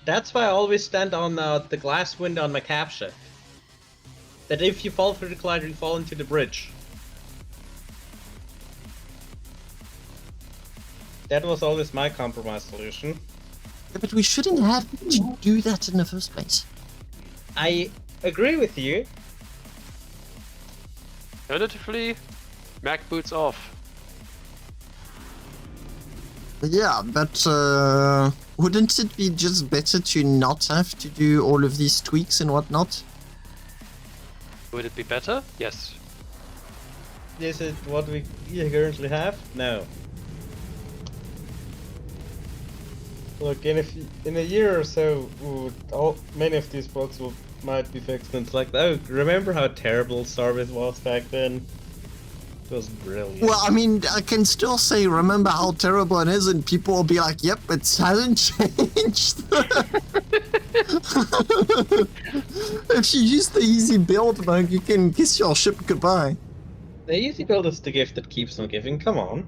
That's why I always stand on the glass window on my cap ship. That if you fall through the collider, you fall into the bridge. That was always my compromise solution.
Yeah, but we shouldn't have to do that in the first place.
I agree with you.
Alternatively, Mac boots off.
Yeah, but wouldn't it be just better to not have to do all of these tweaks and whatnot?
Would it be better? Yes.
Is it what we currently have? No. Look, in a year or so, many of these bugs might be fixed. And it's like, oh, remember how terrible Starbase was back then? It was brilliant.
Well, I mean, I can still say, remember how terrible it is, and people will be like, yep, it hasn't changed. If you use the easy build mode, you can kiss your ship goodbye.
The easy build is the gift that keeps on giving. Come on.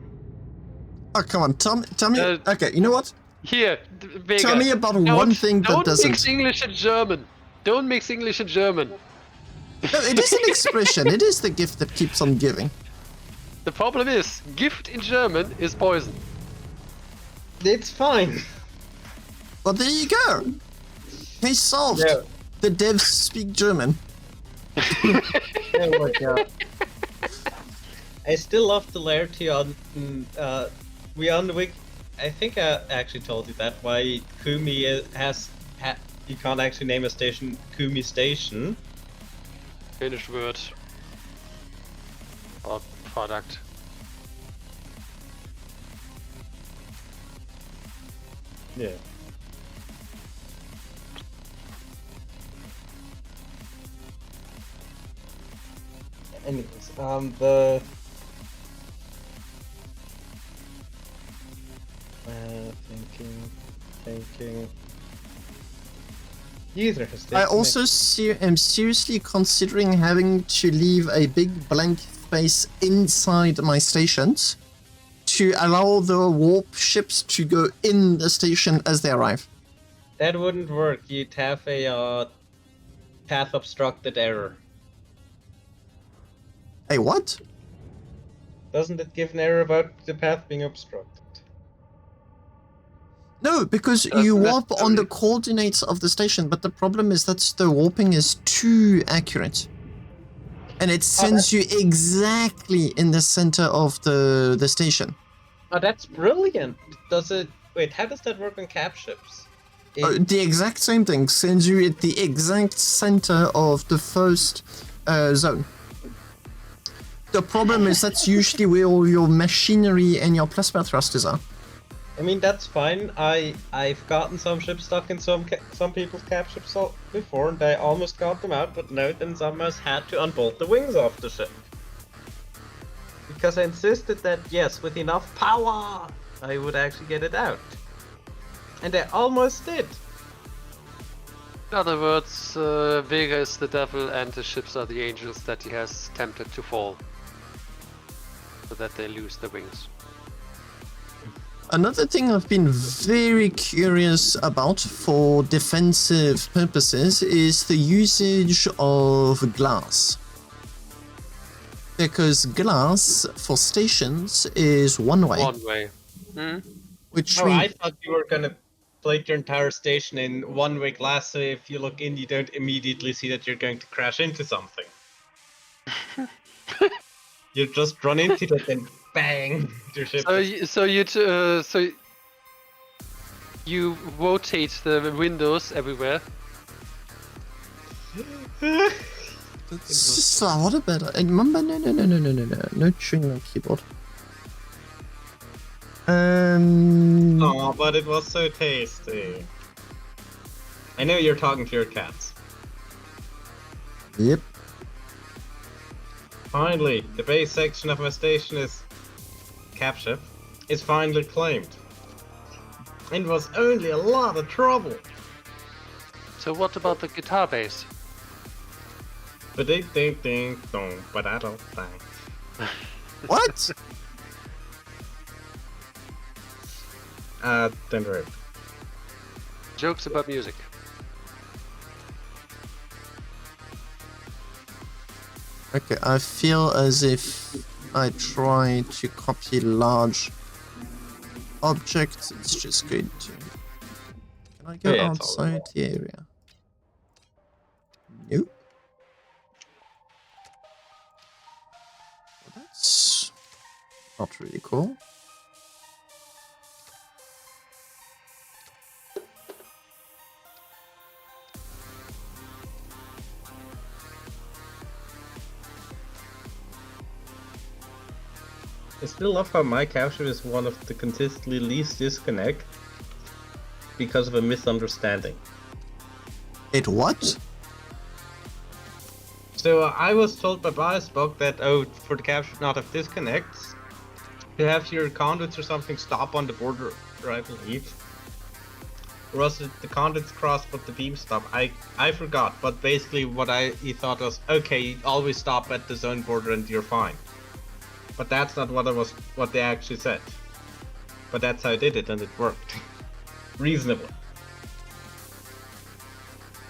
Oh, come on, tell me.
Uh,
Okay, you know what?
Here, Vega.
Tell me about one thing that
Don't
doesn't.
mix English and German. Don't mix English and German.
No, it is an expression. It is the gift that keeps on giving.
The problem is, gift in German is poison.
It's fine.
Well, there you go. Case solved.
Yeah.
The devs speak German.
Oh my god. I still love the clarity on we on the wiki. I think I actually told you that why Kumi you can't actually name a station Kumi Station.
Finnish word. Or product.
Yeah. Anyways, thinking. User has
I also am seriously considering having to leave a big blank space inside my stations to allow the warp ships to go in the station as they arrive.
That wouldn't work. You'd have a path obstructed error.
Hey, what?
Doesn't it give an error about the path being obstructed?
No, because you warp on the
necessarily.
coordinates of the station, but the problem is that the warping is too accurate. And it sends you exactly in the center of the station.
Oh, that's brilliant. Does it... Wait, how does that work on cap ships?
The exact same thing sends you at the exact center of the first zone. The problem is that's usually where all your machinery and your plasma thrusters are.
I mean, that's fine. I've gotten some ships stuck in some people's cap ships before, and I almost got them out, but no, then someone had to unbolt the wings off the ship. Because I insisted that, yes, with enough power, I would actually get it out. And I almost did.
In other words, Vega is the devil and the ships are the angels that he has tempted to fall. So that they lose their wings.
Another thing I've been very curious about for defensive purposes is the usage of glass. Because glass for stations is one way.
One way. Hmm?
Which
Oh,
means
I thought you were gonna plate your entire station in one-way glass, so if you look in, you don't immediately see that you're going to crash into something. You just run into it and bang, your ship.
So you rotate the windows everywhere.
that's a lot better. And remember, no chewing on keyboard.
Oh, but it was so tasty. I know you're talking to your cats.
Yep.
Finally, the base section of my station is captured. Is finally claimed. And was only a lot of trouble.
So what about the guitar bass?
But ding dong, but I don't think.
What?
Don't worry.
Jokes about music.
Okay, I feel as if I try to copy large objects, it's just going to... Can I go
Yeah, it's all
outside the area? Nope. Well, that's not really cool.
I still love how my capture is one of the consistently least disconnect because of a misunderstanding.
It what?
So I was told by Biosbook that, oh, for the capture not have disconnects, to have your conduits or something stop on the border, I believe. Or else the conduits cross but the beam stop. I forgot, but basically what he thought was, okay, always stop at the zone border and you're fine. But that's not what they actually said. But that's how I did it and it worked. Reasonably.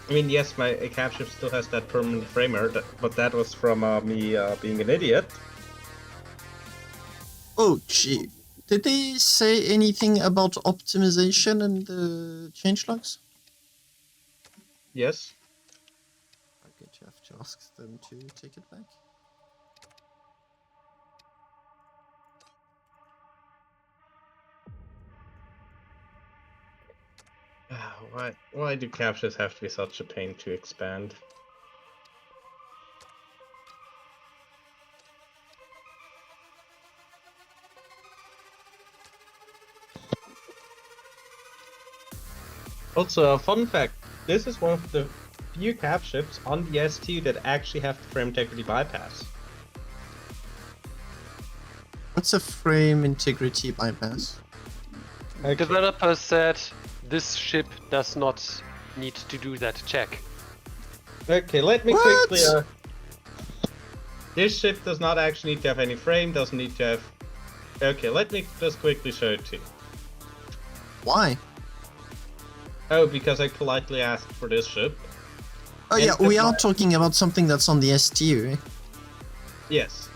I mean, yes, my capture still has that permanent framer, but that was from me being an idiot.
Oh, gee. Did they say anything about optimization and the changelogs?
Yes.
I'm going to have to ask them to take it back.
Why do captures have to be such a pain to expand? Also, a fun fact, this is one of the few cap ships on the S2 that actually have the frame integrity bypass.
What's a frame integrity bypass?
The developer said this ship does not need to do that check.
Okay, let me
What?
quickly... This ship does not actually need to have any frame, doesn't need to have... Okay, let me just quickly show it to you.
Why?
Oh, because I politely asked for this ship.
Oh
And
yeah,
the
we are
bla-
talking about something that's on the STU, eh?
Yes.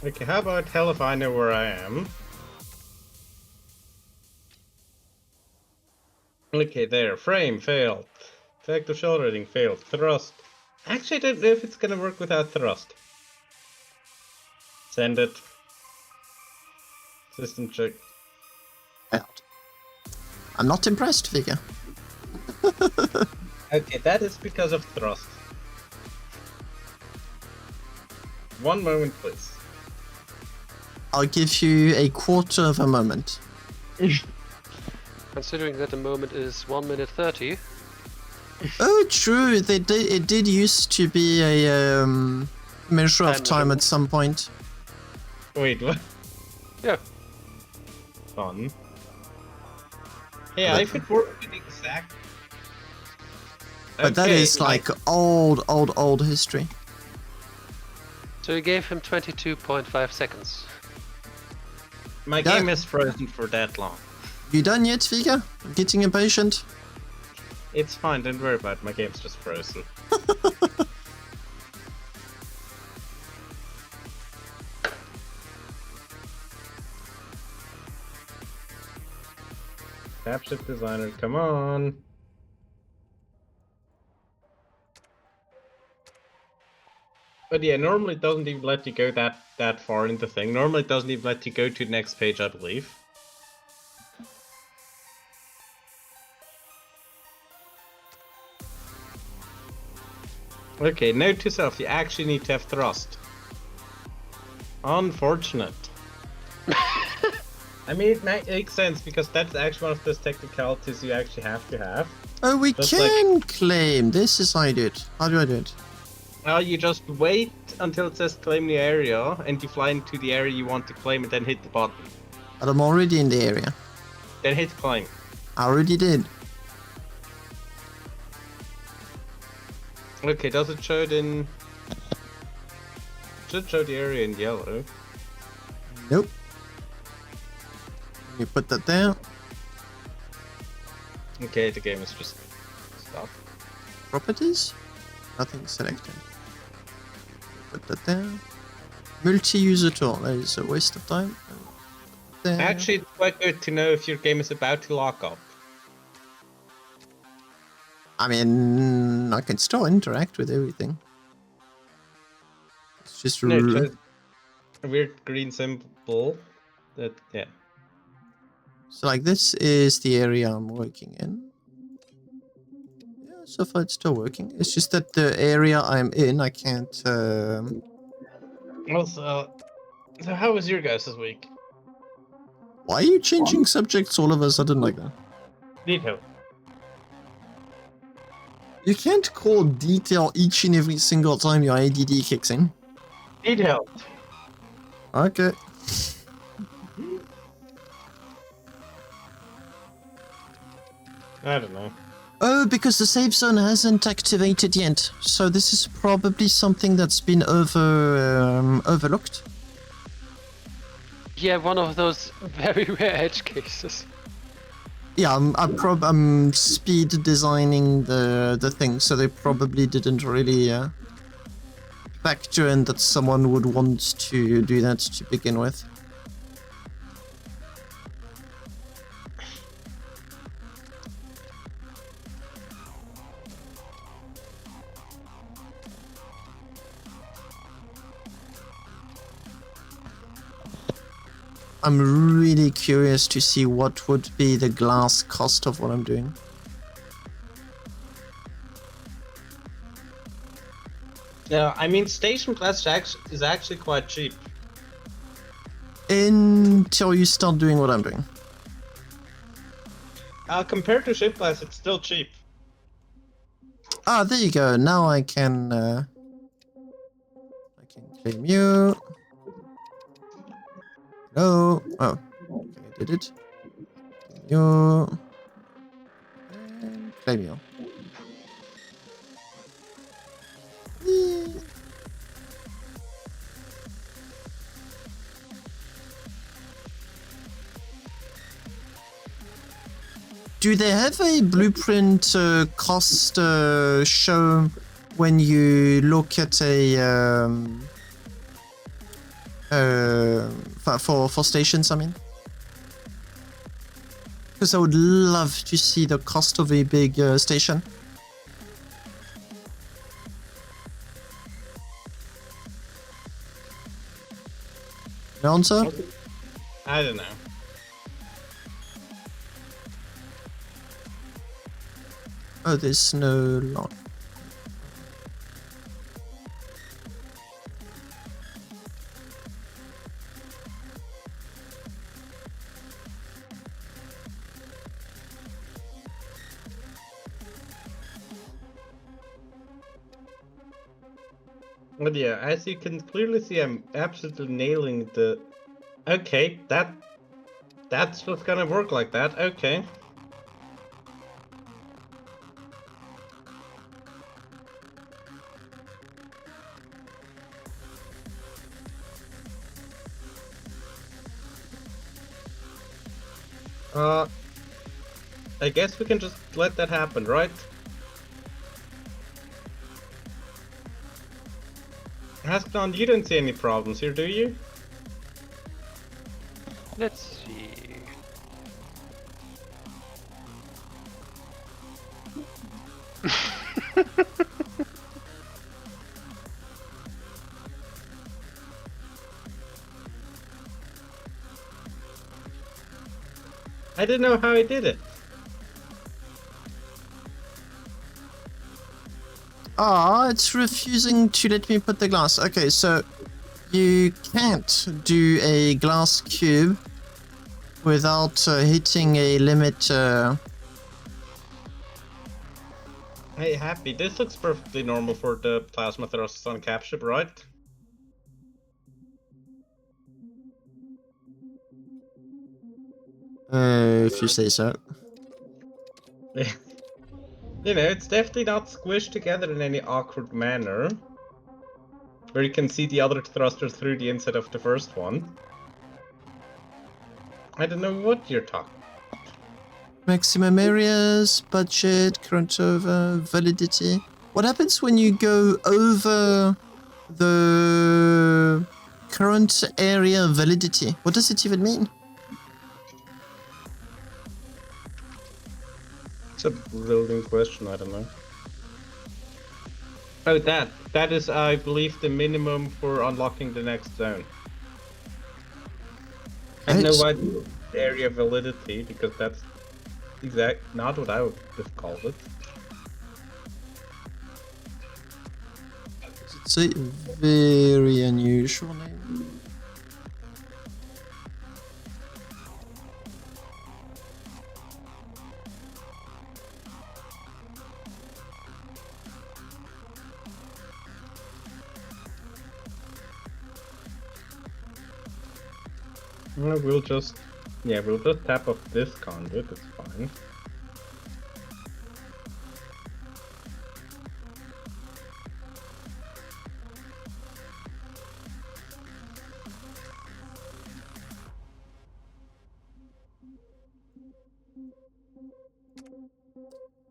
Okay, how about hell if I know where I am? Okay, there. Frame, failed. Effective shoulder rating, failed. Thrust. Actually, I don't know if it's gonna work without thrust. Send it. System check.
Out. I'm not impressed, Vega.
Okay, that is because of thrust. 1 moment, please.
I'll give you a quarter of a moment.
Considering that the moment is 1 minute 30.
Oh, true. It did used to be a measure of
Time
time
limit.
at some point.
Wait, what?
Yeah.
Fun. Hey,
But-
I could work with exact.
But that is like old history.
So you gave him 22.5 seconds.
My
Yeah.
game is frozen for that long.
You done yet, Vika? Getting impatient?
It's fine, don't worry about it. My game's just frozen. Capship designer, come on. But yeah, normally it doesn't even let you go that far in the thing. Normally it doesn't even let you go to the next page, I believe. Okay, note to self, you actually need to have thrust. Unfortunate. I mean, it makes sense because that's actually one of those technicalities you actually have to have.
Oh, we
Just
can claim. This is how I do it. How do I do it?
You just wait until it says claim the area, and you fly into the area you want to claim, and then hit the button.
But I'm already in the area.
Then hit claim.
I already did.
Okay, does it show it in... Should show the area in yellow.
Nope. You put that there.
Okay, the game is just stopped.
Properties? Nothing selected. Put that there. Multi-user tool. That is a waste of time. There.
Actually, it's quite good to know if your game is about to lock up.
I mean, I can still interact with everything. It's just
No, it shows a weird green symbol. That, yeah.
so like this is the area I'm working in. Yeah, so far it's still working. It's just that the area I'm in, I can't.
Also, so how was your guys this week?
Why are you changing subjects all of a sudden like that?
Detail.
You can't call detail each and every single time your ADD kicks in.
Detail.
Okay.
I don't know.
Oh, because the save zone hasn't activated yet. So this is probably something that's been overlooked.
Yeah, one of those very rare edge cases.
Yeah, I'm speed designing the thing, so they probably didn't really factor in that someone would want to do that to begin with. I'm really curious to see what would be the glass cost of what I'm doing.
Yeah, I mean, station glass is actually quite cheap.
Until you start doing what I'm doing.
Compared to ship glass, it's still cheap.
Ah, there you go. Now I can claim you. Hello. Oh, okay, I did it. Claim you. And claim you. Yee. Do they have a blueprint cost show when you look at a for stations? I mean, because I would love to see the cost of a big station. No answer?
I don't know.
Oh, there's no lock.
But yeah, as you can clearly see, I'm absolutely nailing the... Okay, that's just gonna work like that, okay. I guess we can just let that happen, right? Haskon, you don't see any problems here, do you?
Let's see.
I didn't know how he did it.
Ah, it's refusing to let me put the glass. Okay, so you can't do a glass cube without hitting a limit.
Hey, Happy, this looks perfectly normal for the plasma thrusts on capship, right?
If you say so.
You know, it's definitely not squished together in any awkward manner. Where you can see the other thruster through the inside of the first one. I don't know what you're talking.
Maximum areas, budget, current over, validity. What happens when you go over the current area validity? What does it even mean?
It's a brilliant question, I don't know. Oh, that is, I believe, the minimum for unlocking the next zone. I have no idea the area validity, because that's not what I would have called it.
It's a very unusual name.
We'll just tap off this conduit, it's fine.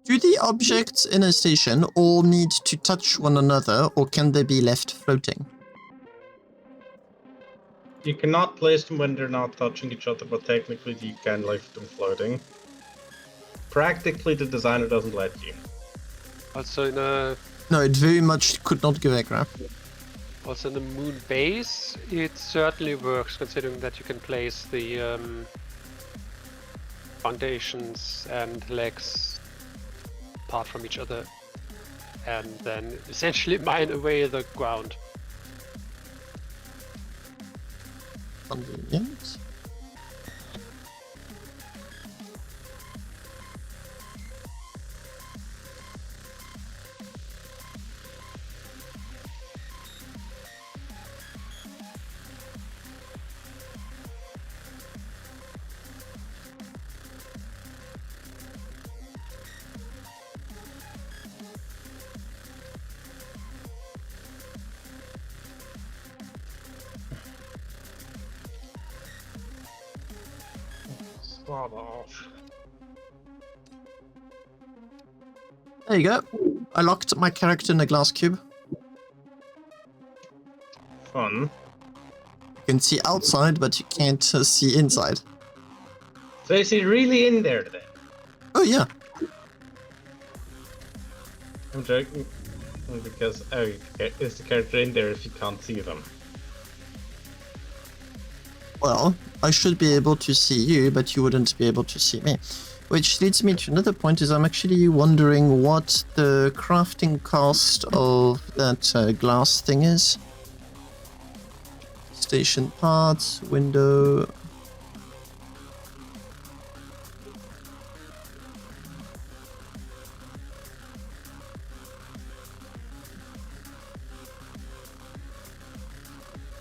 Do the objects in a station all need to touch one another, or can they be left floating?
You cannot place them when they're not touching each other, but technically you can leave them floating. Practically, the designer doesn't let you.
Also in a
No, it very much could not go aircraft.
Also in the moon base, it certainly works, considering that you can place the foundations and legs apart from each other, and then essentially mine away the ground.
Convenient.
Start off.
There you go. I locked my character in a glass cube.
Fun.
You can see outside, but you can't see inside.
So is he really in there then?
Oh yeah.
I'm joking. Because, is the character in there if you can't see them?
Well, I should be able to see you, but you wouldn't be able to see me. Which leads me to another point, is I'm actually wondering what the crafting cost of that glass thing is. Station parts, window...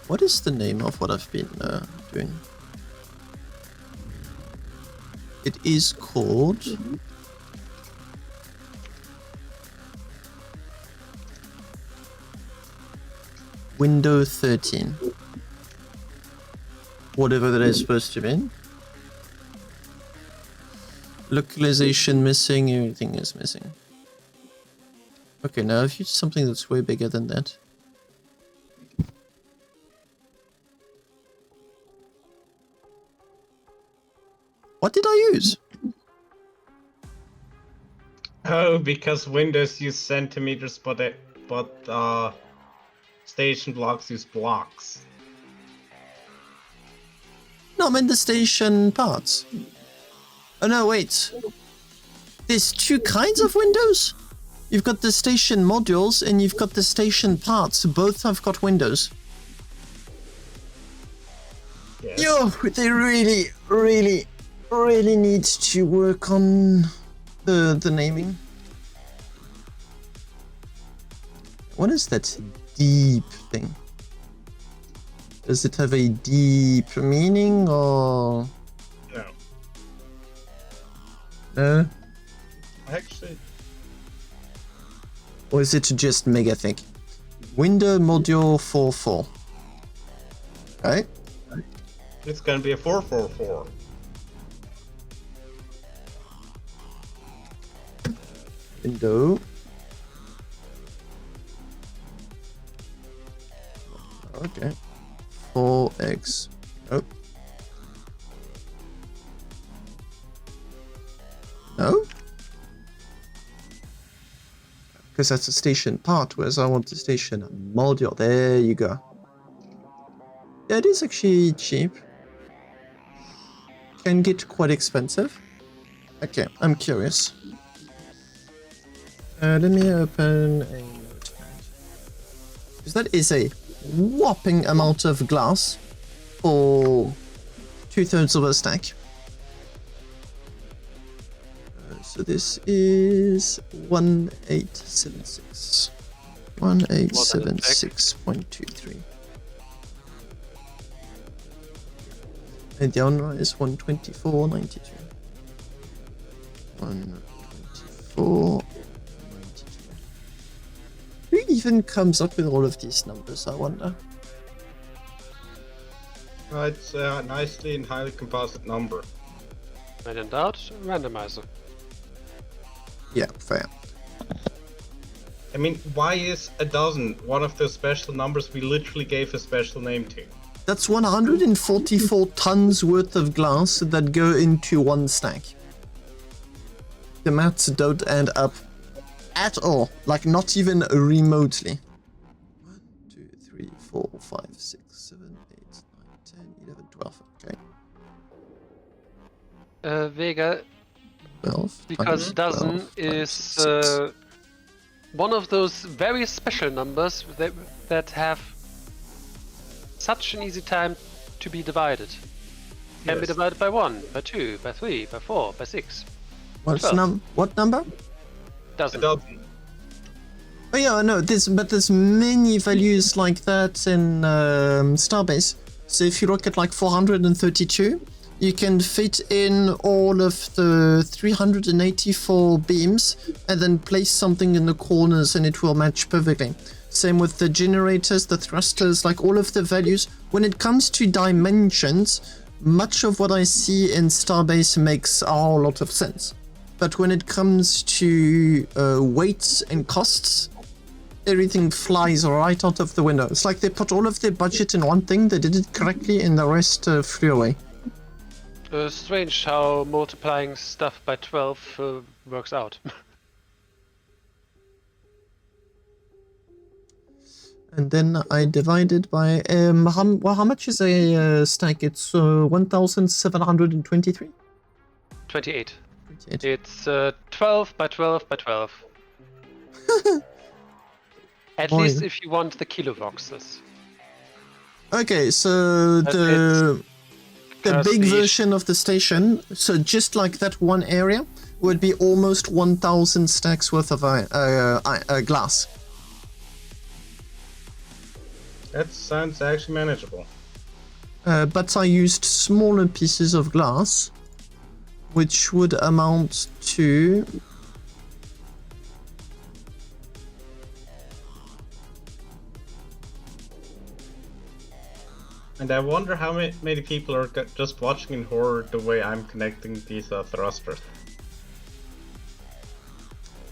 What is the name of what I've been doing? It is called... Window 13. Whatever that is supposed to mean. Localization missing, everything is missing. Okay, now I've used something that's way bigger than that. What did I use?
Oh, because windows use centimeters, but station blocks use blocks.
No, I meant the station parts. Oh no, wait. There's two kinds of windows? You've got the station modules and you've got the station parts. Both have got windows.
Yes.
Yo, they really need to work on the naming. What is that deep thing? Does it have a deep meaning or...
No.
No?
Actually...
Or is it just mega thick? Window module 44. Right?
It's gonna be a 444.
Window. Okay. 4x. Oh. No? Because that's a station part, whereas I want the station module. There you go. Yeah, it is actually cheap. Can get quite expensive. Okay, I'm curious. Let me open a notepad. Because that is a whopping amount of glass for 2/3 of a stack. So this is 1876. 1876.23. And the other is 124.92. 124.92. Who even comes up with all of these numbers, I wonder?
It's a nicely and highly composite number.
When in doubt, randomizer.
Yeah, fair.
I mean, why is a dozen one of those special numbers we literally gave a special name to?
That's 144 tons worth of glass that go into one stack. The maths don't add up at all, like not even remotely. 1, 2, 3, 4, 5, 6, 7, 8, 9, 10, 11, 12. Okay.
Vega,
12.
because
12,
dozen
5,
is
6.
one of those very special numbers that have such an easy time to be divided. Can be
Yes.
divided by 1, by 2, by 3, by 4, by 6.
What
12.
number?
A
Dozen.
dozen.
Oh yeah, I know. There's many values like that in Starbase. So if you look at like 432, you can fit in all of the 384 beams and then place something in the corners and it will match perfectly. Same with the generators, the thrusters, like all of the values. When it comes to dimensions, much of what I see in Starbase makes a whole lot of sense. But when it comes to weights and costs, everything flies right out of the window. It's like they put all of their budget in one thing, they did it correctly, and the rest flew away.
Strange how multiplying stuff by 12 works out.
And then I divided by how much is a stack? It's 1,723.
28.
28.
It's 12 by 12 by 12. At
Boy.
least if you want the kilovoxes.
Okay, so
But
the
because
big
the
version of the station, so just like that one area, would be almost 1,000 stacks worth of glass.
That sounds actually manageable.
But I used smaller pieces of glass, which would amount to...
And I wonder how many people are just watching in horror the way I'm connecting these thrusters.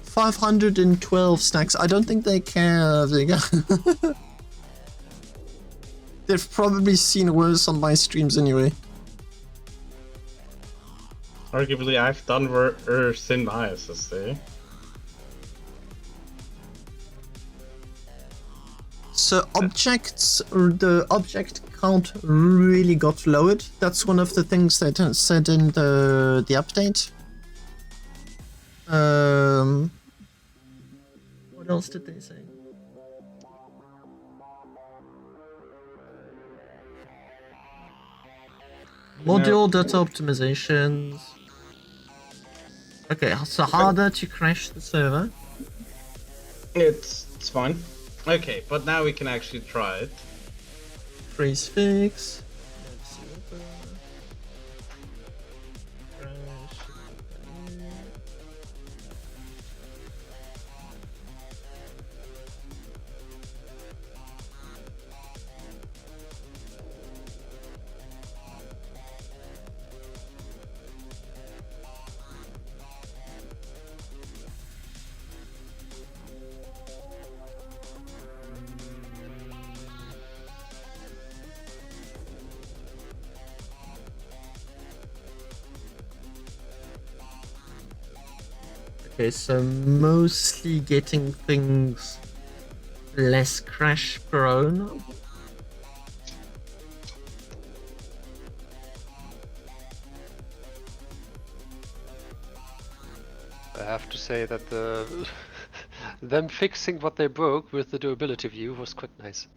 512 stacks. I don't think they care. They've probably seen worse on my streams anyway.
Arguably, I've done worse in my SSD.
So objects, the object count really got lowered. That's one of the things that said in the update. What else did they say? Module data optimizations. Okay, so harder to crash the server.
It's fine. Okay, but now we can actually try it.
Freeze fix. Let's see what the... Crash. Okay, so mostly getting things less crash prone.
I have to say that the them fixing what they broke with the durability view was quite nice.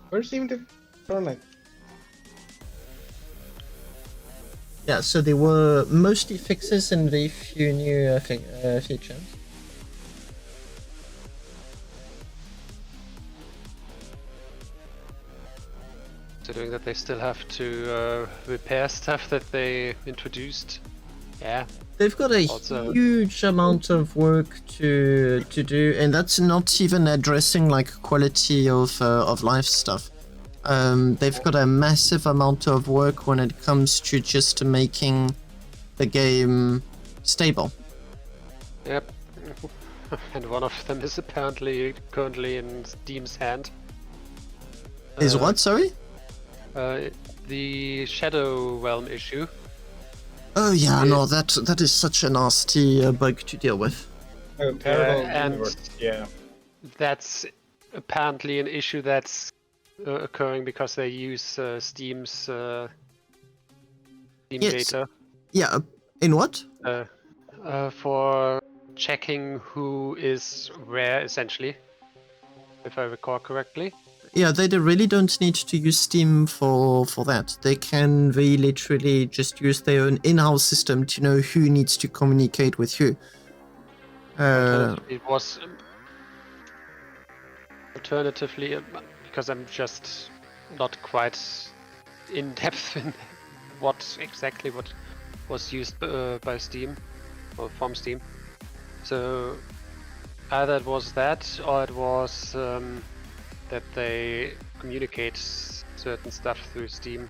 Where's even the turn?
Yeah, so there were mostly fixes and very few new features.
Considering that they still have to repair stuff that they introduced. Yeah.
They've got a huge amount of work to do, and that's not even addressing like quality of life stuff. They've got a massive amount of work when it comes to just making the game stable.
Yep. And one of them is apparently currently in Steam's hand.
Is what, sorry?
The Shadow Realm issue.
Oh yeah, no, that is such a nasty bug to deal with.
Oh, terrible.
And
yeah.
That's apparently an issue that's occurring because they use Steam's Steam data.
Yeah, in what?
For checking who is where, essentially, if I recall correctly.
Yeah, they really don't need to use Steam for that. They can very literally just use their own in-house system to know who needs to communicate with who.
It was alternatively, because I'm just not quite in depth in what was used by Steam or from Steam. So either it was that or it was that they communicate certain stuff through Steam.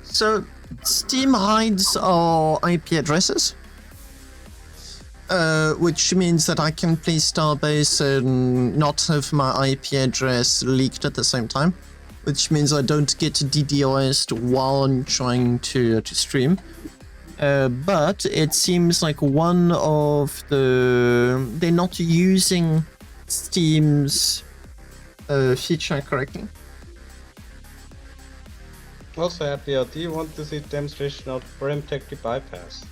So Steam hides our IP addresses, which means that I can play Starbase and not have my IP address leaked at the same time, which means I don't get DDoSed while I'm trying to stream. But it seems like one of they're not using Steam's feature correctly.
Also, happy, do you want to see demonstration of frame integrity bypass?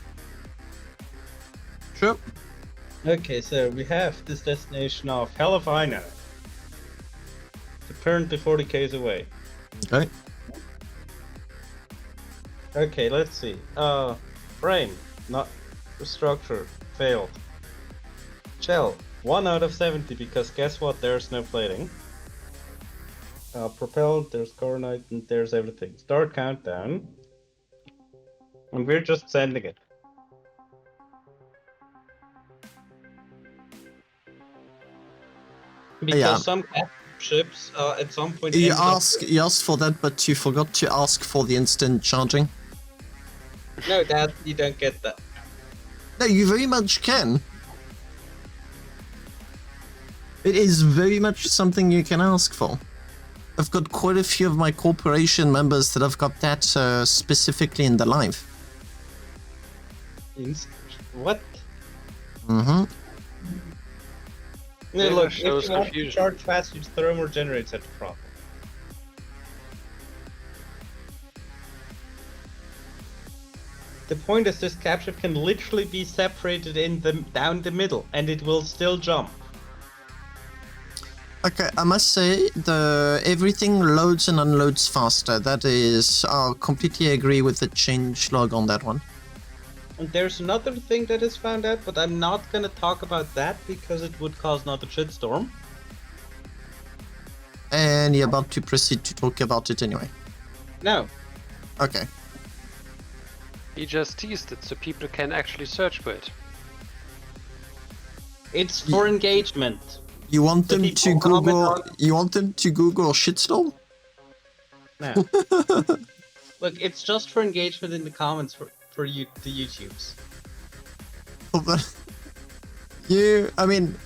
Sure.
Okay, so we have this destination of hell if I know. Apparently 40 k's away.
Okay.
Okay, let's see. Frame, not structure, failed. Shell, 1 out of 70 because guess what? There's no plating. Propel, there's coronite, and there's everything. Start countdown. And we're just sending it. Because
Yeah.
some ships at some point
You
ended up-
you asked for that, but you forgot to ask for the instant charging.
No, Dad, you don't get that.
No, you very much can. It is very much something you can ask for. I've got quite a few of my corporation members that have got that specifically in the live.
What?
Mm-hmm.
No,
Yeah,
look,
shows
if you want to
confusion.
charge fast, you throw more generates at the problem. The point is this capship can literally be separated down the middle, and it will still jump.
Okay, I must say everything loads and unloads faster. That is, I completely agree with the change log on that one.
And there's another thing that is found out, but I'm not gonna talk about that because it would cause another shitstorm.
And you're about to proceed to talk about it anyway.
No.
Okay.
He just teased it so people can actually search for it.
It's for engagement.
You want
The
them to
people comment
Google?
on-
You want them to Google shitstorm?
No. Look, it's just for engagement in the comments for you, the YouTubes.
I mean,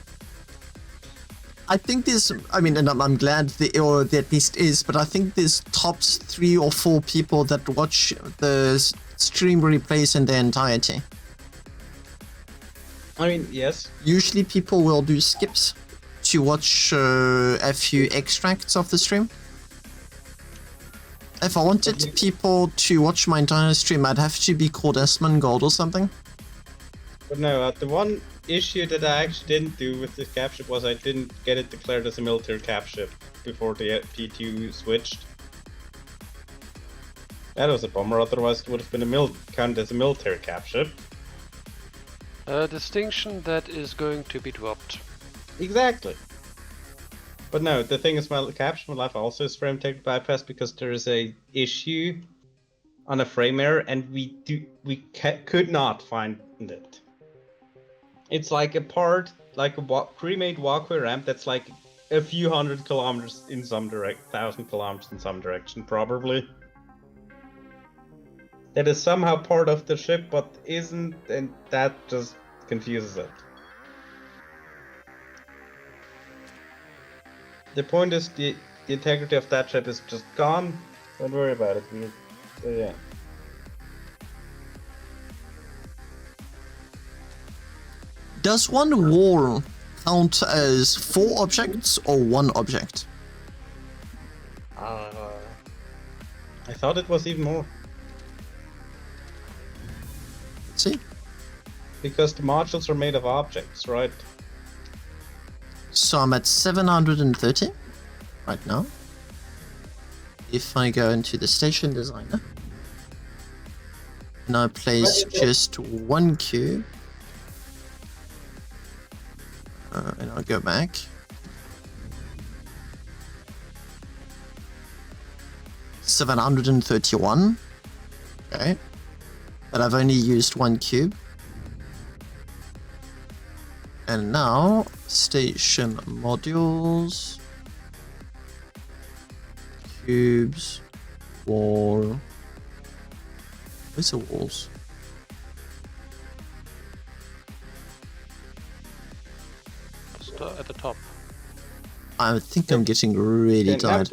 I think there's, I mean, and I'm glad or there at least is, but I think there's tops 3 or 4 people that watch the stream replays in their entirety.
I mean, yes.
Usually people will do skips to watch a few extracts of the stream. If I wanted people to watch my entire stream, I'd have to be called Gold or something.
But no, the one issue that I actually didn't do with the capship was I didn't get it declared as a military capship before the P2 switched. That was a bummer, otherwise it would have been counted as a military capship.
A distinction that is going to be dropped.
Exactly. But no, the thing is, my caption life also is frame integrity bypass because there is a issue on a frame error, and we could not find it. It's like a part, like a pre-made walkway ramp that's like a few hundred kilometers in some direction, 1,000 kilometers in some direction, probably. That is somehow part of the ship, but isn't, and that just confuses it. The point is the integrity of that ship is just gone. Don't worry about it. Yeah.
Does one wall count as 4 objects or 1 object?
I thought it was even more.
Let's see.
Because the modules are made of objects, right?
So I'm at 730 right now. If I go into the station designer and I place just 1 cube, and I'll go back. $731. Okay. But I've only used 1 cube. And now, station modules, cubes, wall. Where's the walls?
At the top.
I think I'm getting really tired.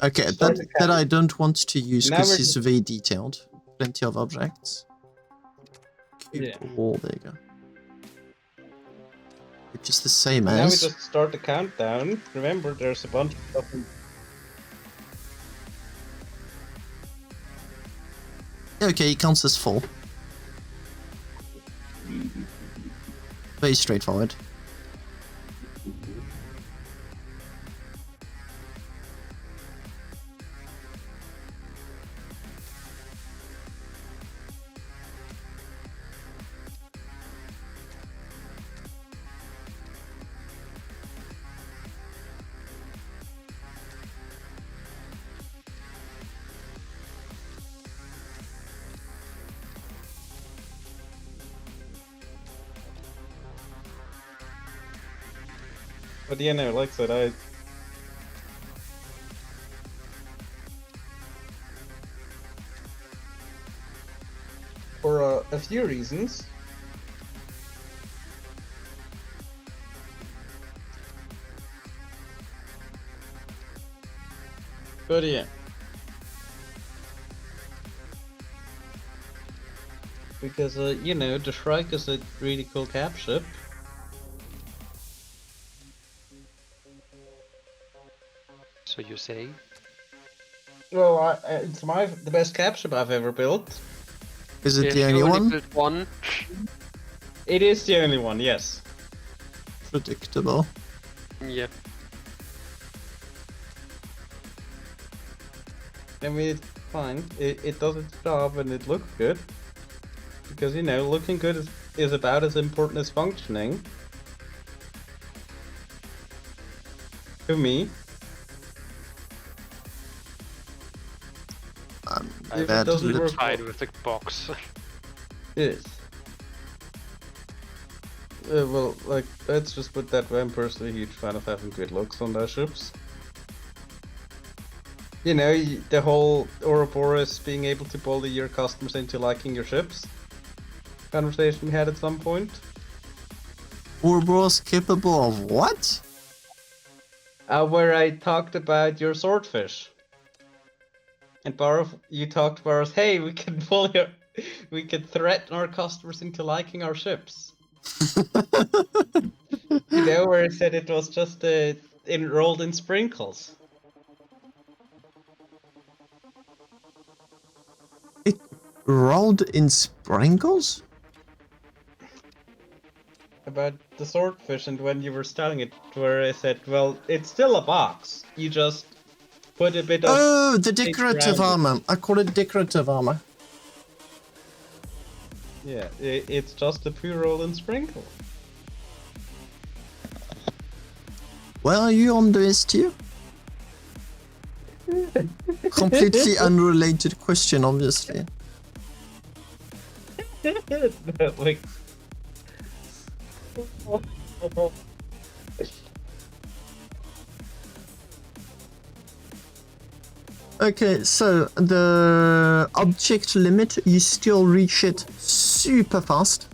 Okay, that I don't want to use because it's very detailed. Plenty of objects. Cube wall, there you go. which is the same
Now we
as.
just start the countdown. Remember, there's a bunch of stuff in...
Okay, it counts as 4. Very straightforward.
But yeah, no, like I said, for a few reasons. But yeah. Because, you know, the Shrike is a really cool cap ship.
So you say?
Well, it's the best cap ship I've ever built.
Is it
If
the
you
only one?
built one.
It is the only one, yes.
Predictable.
Yeah.
I mean, it's fine. It does its job and it looks good. Because, you know, looking good is about as important as functioning. To me. If it
Bad
doesn't
lip-
work,
Fine with the box.
Yes. Well, like, let's just put that way. I'm personally a huge fan of having good looks on their ships. You know, the whole Ouroboros being able to bully your customers into liking your ships conversation we had at some point.
Ouroboros capable of what?
Where I talked about your swordfish. And Barov, you talked to Barov, hey, we can we can threaten our customers into liking our ships. You know, where I said it was just enrolled in sprinkles.
It rolled in sprinkles?
About the swordfish, and when you were selling it, where I said, well, it's still a box. You just put a bit of...
Oh, the
paint
decorative
around it.
armor. I call it decorative armor.
Yeah, it's just a pure roll and sprinkle.
Where are you on the STU? Completely unrelated question, obviously.
Like...
Okay, so the object limit, you still reach it super fast.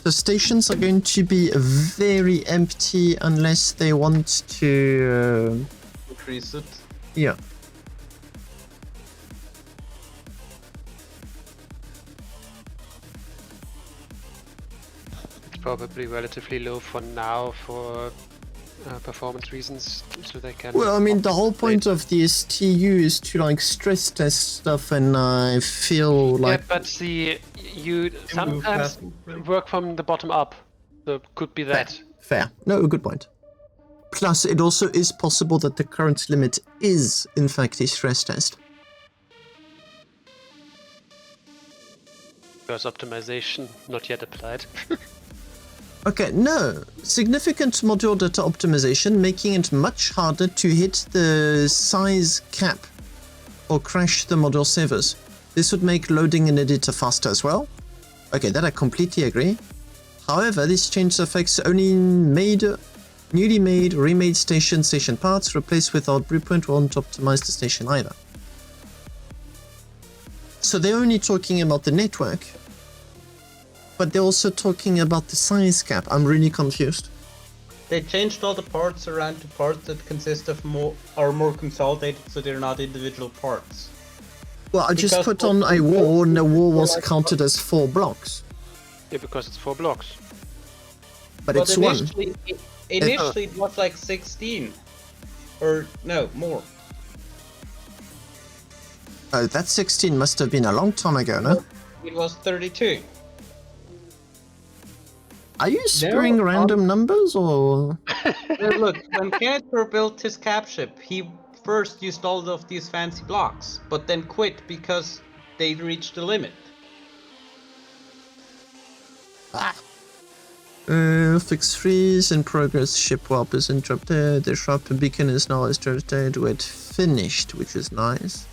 The stations are going to be very empty unless they want to...
Increase it.
yeah.
It's probably relatively low for now for performance reasons, so they can...
Well, I mean, the whole
optimally-
point of the STU is to, like, stress test stuff, and I feel like...
Yeah, but see, you sometimes
fast.
work from the bottom up. So could be that.
Fair. No, good point. Plus, it also is possible that the current limit is, in fact, a stress test.
Because optimization not yet applied.
Okay, no. Significant module data optimization, making it much harder to hit the size cap or crash the module servers. This would make loading an editor faster as well. Okay, that I completely agree. However, this change affects only newly made, remade station parts. Replaced without blueprint won't optimize the station either. So they're only talking about the network, but they're also talking about the size cap. I'm really confused.
They changed all the parts around to parts that consist of more consolidated, so they're not individual parts.
Well, I just
Because
put on a wall, and the wall was counted as 4 blocks.
Yeah, because it's 4 blocks.
but it's one.
Initially it was like 16. Or, no, more.
Oh, that 16 must have been a long time ago, no?
It was 32.
Are you spewing random numbers, or...?
Look, when Kenneth built his cap ship, he first used all of these fancy blocks, but then quit because they reached the limit.
Ah! Fix freeze in progress, ship warp is interrupted, the sharp beacon is now started with finished, which is nice.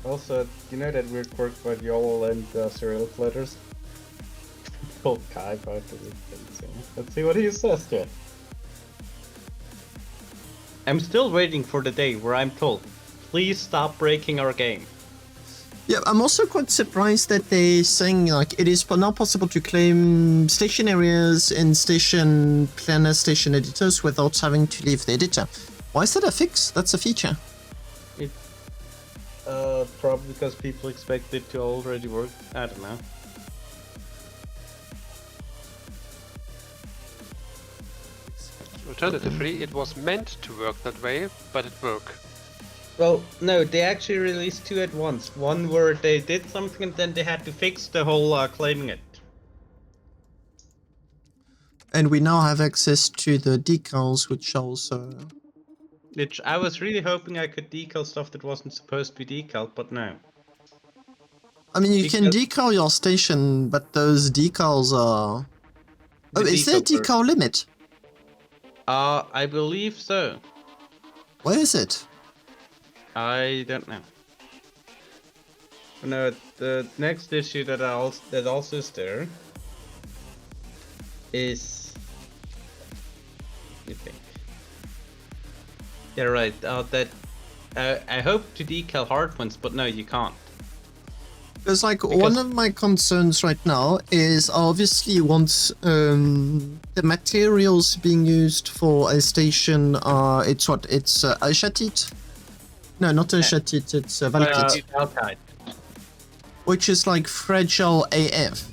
Also, you know that weird quirk by YOLO and Cyrillic letters? Old guy about to Let's see what he says to it. I'm still waiting for the day where I'm told, please stop breaking our game.
Yeah, I'm also quite surprised that they're saying like it is now possible to claim station areas in station planner, station editors without having to leave the editor. Why is that a fix? That's a feature.
It, probably because people expect it to already work. I don't know.
Alternatively, it was meant to work that way, but it worked.
Well, no, they actually released two at once. One where they did something and then they had to fix the whole claiming it.
And we now have access to the decals, which also...
Which I was really hoping I could decal stuff that wasn't supposed to be decaled, but no.
I mean, you can decal your station, but those decals are... Oh, is there a decal limit?
I believe so.
Where is it?
I don't know. No, the next issue that also is there is... You think? Yeah, right. I hope to decal hard ones, but no, you can't.
Because like one of my concerns right now is obviously once the materials being used for a station are a chatit? No, not a chatit, it's a
Valkite.
Which is like fragile AF.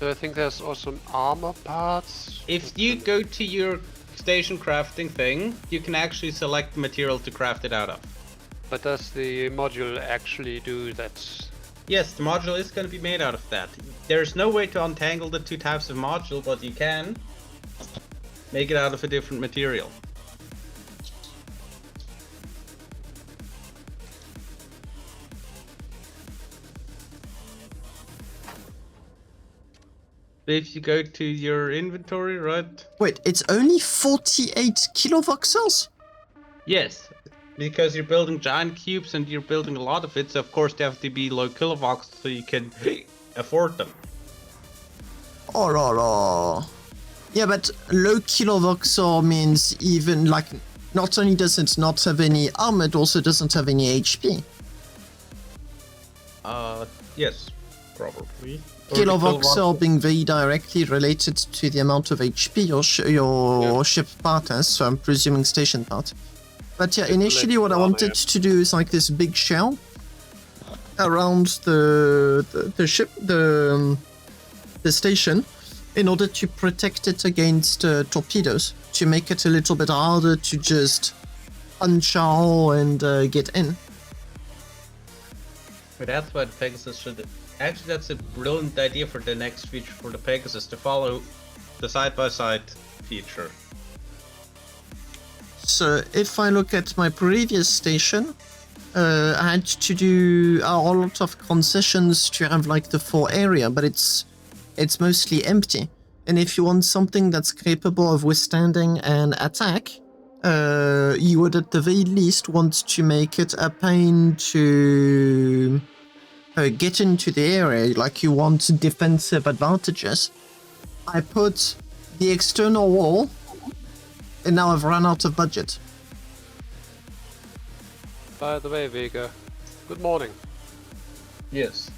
So I think there's also armor parts.
If you go to your station crafting thing, you can actually select the material to craft it out of.
But does the module actually do that?
Yes, the module is going to be made out of that. There's no way to untangle the two types of module, but you can make it out of a different material. If you go to your inventory, right?
Wait, it's only 48 kilovoxels?
Yes, because you're building giant cubes and you're building a lot of it, so of course they have to be low kilovox so you can afford them.
Oh. Yeah, but low kilovoxel means even like not only does it not have any armor, it also doesn't have any HP.
Yes, probably.
Kilovoxel being very directly related to the amount of HP your ship part has, so I'm presuming station part. But yeah, initially what I wanted to do is like this big shell around the ship, the station, in order to protect it against torpedoes, to make it a little bit harder to just punch a hole and get in.
But that's what Pegasus should... Actually, that's a brilliant idea for the next feature for the Pegasus, to follow the side-by-side feature.
So if I look at my previous station, I had to do a lot of concessions to have like the full area, but it's mostly empty. And if you want something that's capable of withstanding an attack, you would at the very least want to make it a pain to get into the area, like you want defensive advantages. I put the external wall, and now I've run out of budget.
By the way, Vega, good morning.
Yes.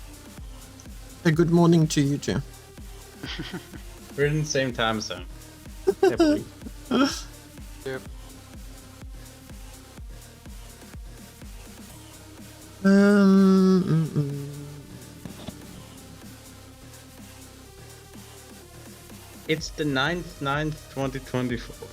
A good morning to you too.
We're in the same time zone. I believe.
Yep.
Um, mm, mm.
It's the 9th, 2024.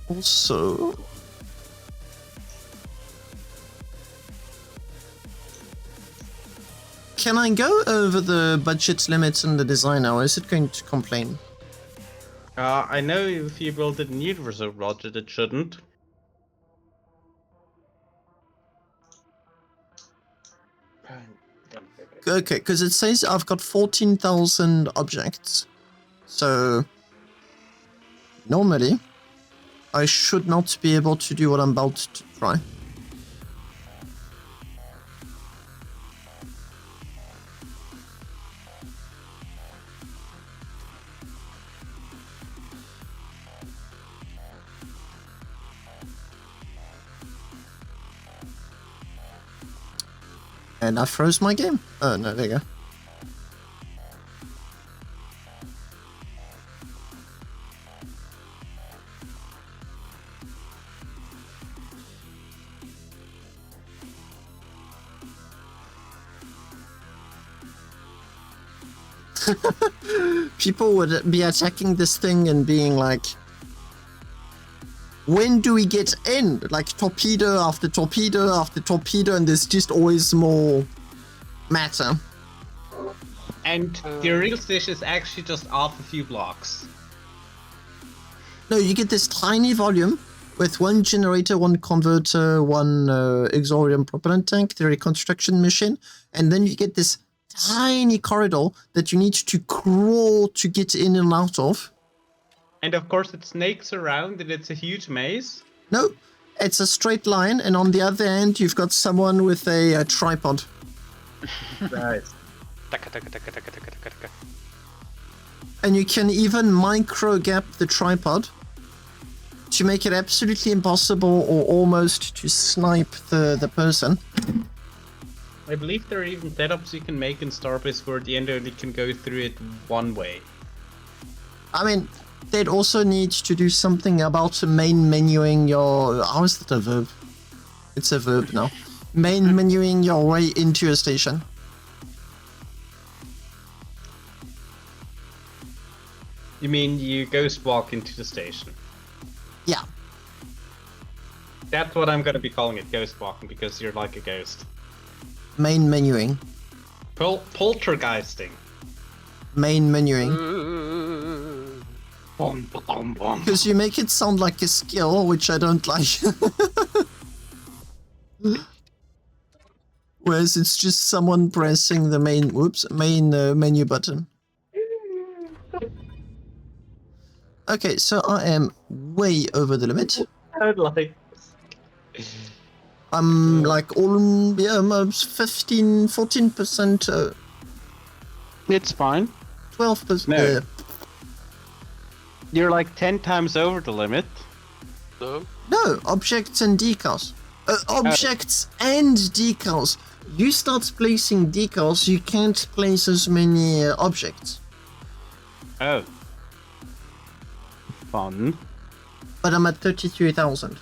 Also, can I go over the budget limits in the design now, or is it going to complain?
I know if you build it in Universal Budget, it shouldn't.
Okay, because it says I've got 14,000 objects. So, normally, I should not be able to do what I'm about to try. And I froze my game. Oh, no, there you go. People would be attacking this thing and being like, when do we get in? Like torpedo after torpedo after torpedo, and there's just always more matter.
And the real station is actually just off a few blocks.
No, you get this tiny volume with one generator, one converter, one auxiliary propellant tank, the reconstruction machine, and then you get this tiny corridor that you need to crawl to get in and out of.
And of course it snakes around and it's a huge maze.
No, it's a straight line, and on the other end you've got someone with a tripod.
Right.
And you can even micro gap the tripod to make it absolutely impossible or almost to snipe the person.
I believe there are even setups you can make in Starbase where the end only can go through it one way.
I mean, they'd also need to do something about main menuing your... How is that a verb? It's a verb now. Main menuing your way into a station.
You mean you ghost walk into the station?
Yeah.
That's what I'm gonna be calling it, ghost walking, because you're like a ghost.
Main menuing.
Poltergeisting.
Main menuing.
Bom, bom, bom.
Because you make it sound like a skill, which I don't like. Whereas it's just someone pressing the main menu button. Okay, so I am way over the limit.
I would like.
I'm like almost 14%,
It's fine.
12%.
No. You're like 10 times over the limit.
So,
No, objects and decals. Objects and decals. You start placing decals, you can't place as many objects.
Oh. Fun.
But I'm at 33,000.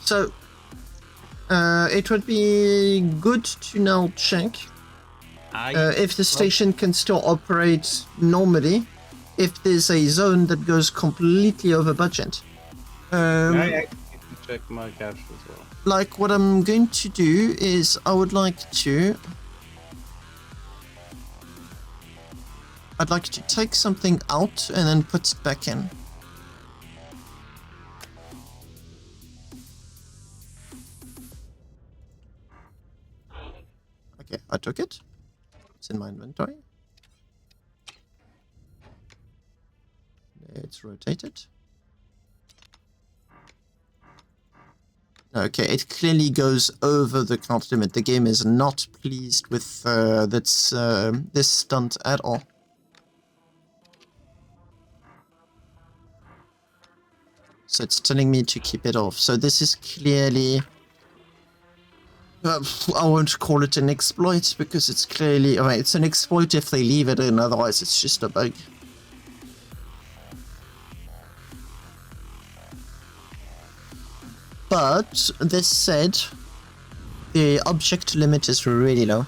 So, it would be good to now check if the station can still operate normally, if there's a zone that goes completely over budget.
I can check my cache as well.
Like, what I'm going to do is I would like to... I'd like to take something out and then put it back in. Okay, I took it. It's in my inventory. It's rotated. Okay, it clearly goes over the count limit. The game is not pleased with this stunt at all. So it's telling me to keep it off. So this is clearly I won't call it an exploit because it's clearly... I mean, it's an exploit if they leave it in, otherwise it's just a bug. But, this said, the object limit is really low.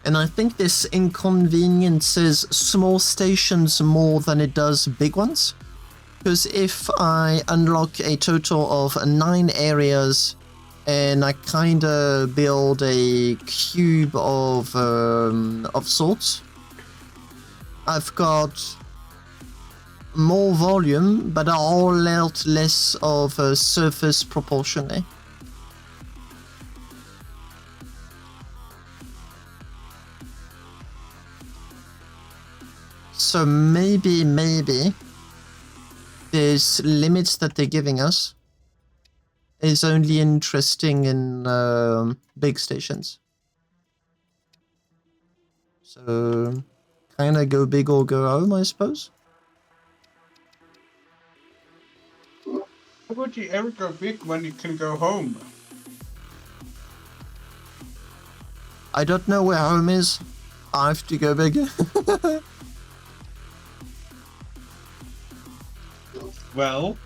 And I think this inconveniences small stations more than it does big ones. Because if I unlock a total of 9 areas and I kinda build a cube of sorts, I've got more volume, but a whole lot less of a surface proportion, eh? So maybe this limits that they're giving us is only interesting in big stations. So kinda go big or go home, I suppose.
How would you ever go big when you can go home?
I don't know where home is. I have to go big.
Well,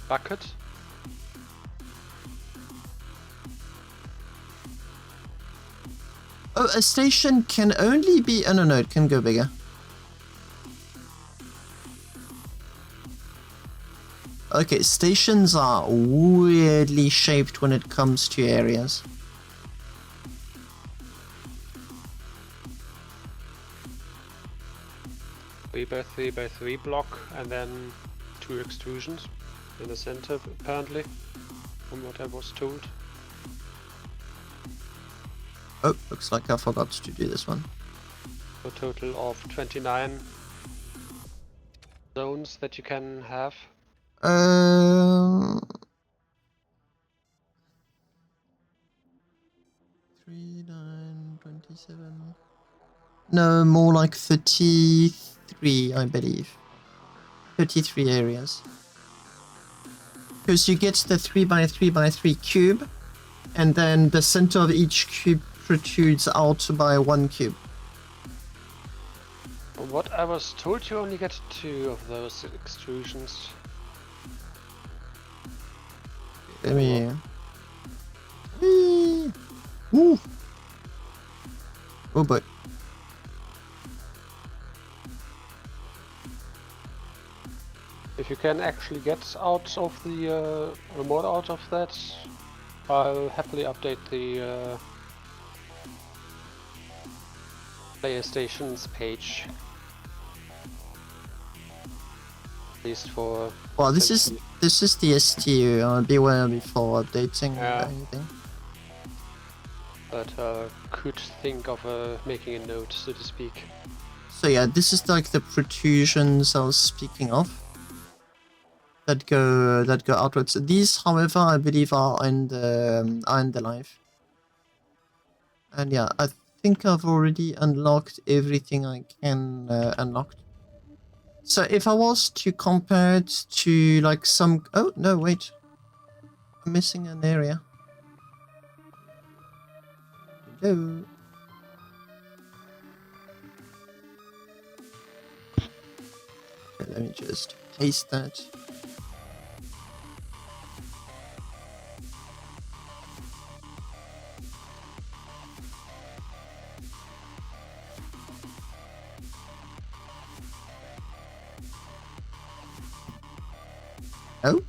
Bucket.
Oh, a station can only be... Oh, no, it can go bigger. Okay, stations are weirdly shaped when it comes to areas.
By 3 by 3 block, and then 2 extrusions in the center, apparently, from what I was told.
Oh, looks like I forgot to do this one.
A total of 29 zones that you can have.
3, 9, 27... No, more like 33, I believe. 33 areas. Because you get the 3 by 3 by 3 cube, and then the center of each cube protrudes out by 1 cube.
From what I was told, you only get 2 of those extrusions.
Let me... Whee! Woo! Oh boy.
If you can actually get out of the remote out of that, I'll happily update the player stations page. At least for...
Well, this is the STU. Beware before updating anything.
But could think of making a note, so to speak.
So yeah, this is like the protrusions I was speaking of. That go outwards. These, however, I believe are in the live. And yeah, I think I've already unlocked everything I can unlock. So if I was to compare it to like some... Oh, no, wait. I'm missing an area. Hello. Okay, let me just paste that. Oh?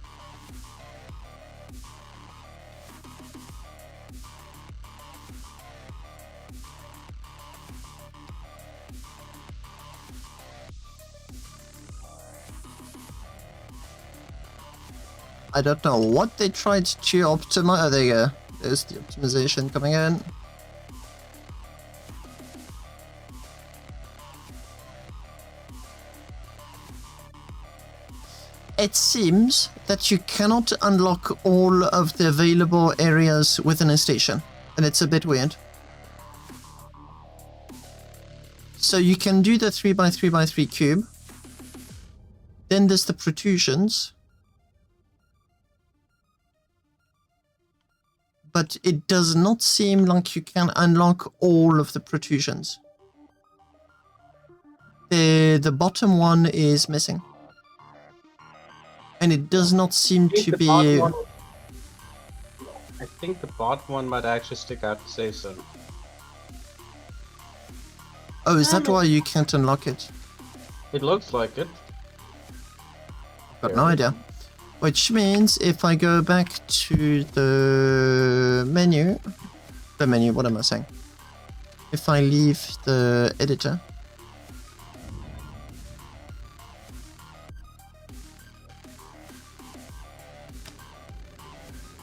I don't know what they tried to optimize. Oh, there you go. There's the optimization coming in. It seems that you cannot unlock all of the available areas within a station. and it's a bit weird. So you can do the 3x3x3 cube. Then there's the protrusions. But it does not seem like you can unlock all of the protrusions. The bottom one is missing. And it does not seem to be...
I think the bottom one might actually stick out to say so.
Oh, is that why you can't unlock it?
It looks like it.
Got no idea. Which means if I go back to the menu... what am I saying? If I leave the editor...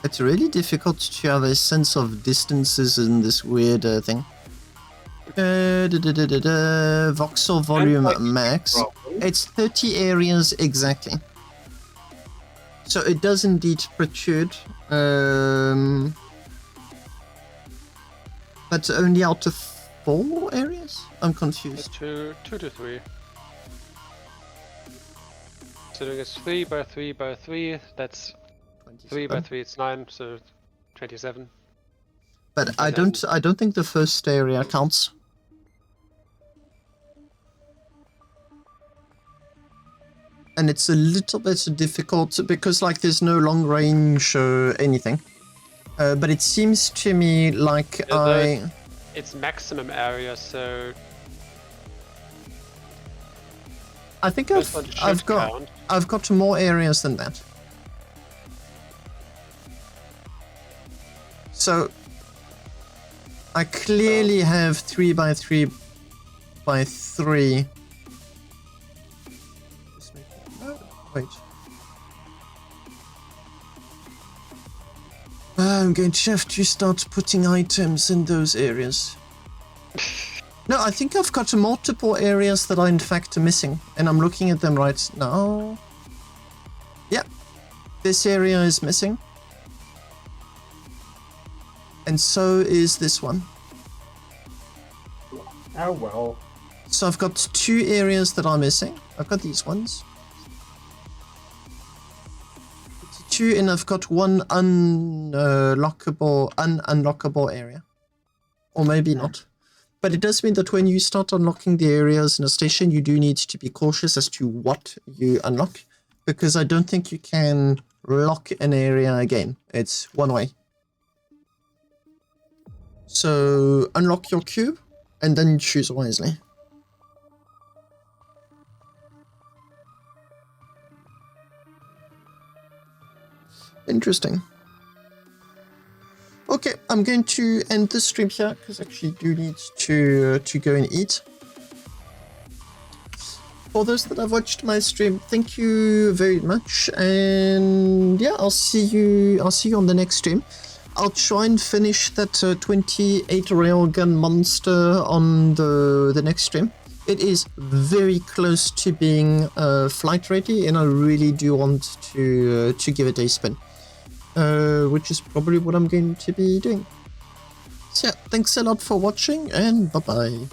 It's really difficult to have a sense of distances in this weird thing. Voxel volume max. It's 30 areas exactly. So it does indeed protrude. But only out of 4 areas? I'm confused.
2 to 3. So it's 3x3x3, that's 3x3, it's 9, so 27.
But I don't think the first area counts. And it's a little bit difficult because like there's no long range anything. But it seems to me like
It's maximum area, so...
I think I've got more areas than that. So I clearly have 3x3x3. Wait. I'm going to have to start putting items in those areas. No, I think I've got multiple areas that are in fact missing, and I'm looking at them right now. Yeah, this area is missing. And so is this one.
Oh well.
So I've got 2 areas that are missing. I've got these ones. 2, and I've got 1 unlockable area. Or maybe not. But it does mean that when you start unlocking the areas in a station, you do need to be cautious as to what you unlock. Because I don't think you can lock an area again. It's one way. So unlock your cube and then choose wisely. Interesting. Okay, I'm going to end the stream here because I actually do need to go and eat. For those that have watched my stream, thank you very much, and yeah, I'll see you on the next stream. I'll try and finish that 28 railgun monster on the next stream. It is very close to being flight ready, and I really do want to give it a spin. Which is probably what I'm going to be doing. So yeah, thanks a lot for watching, and bye-bye.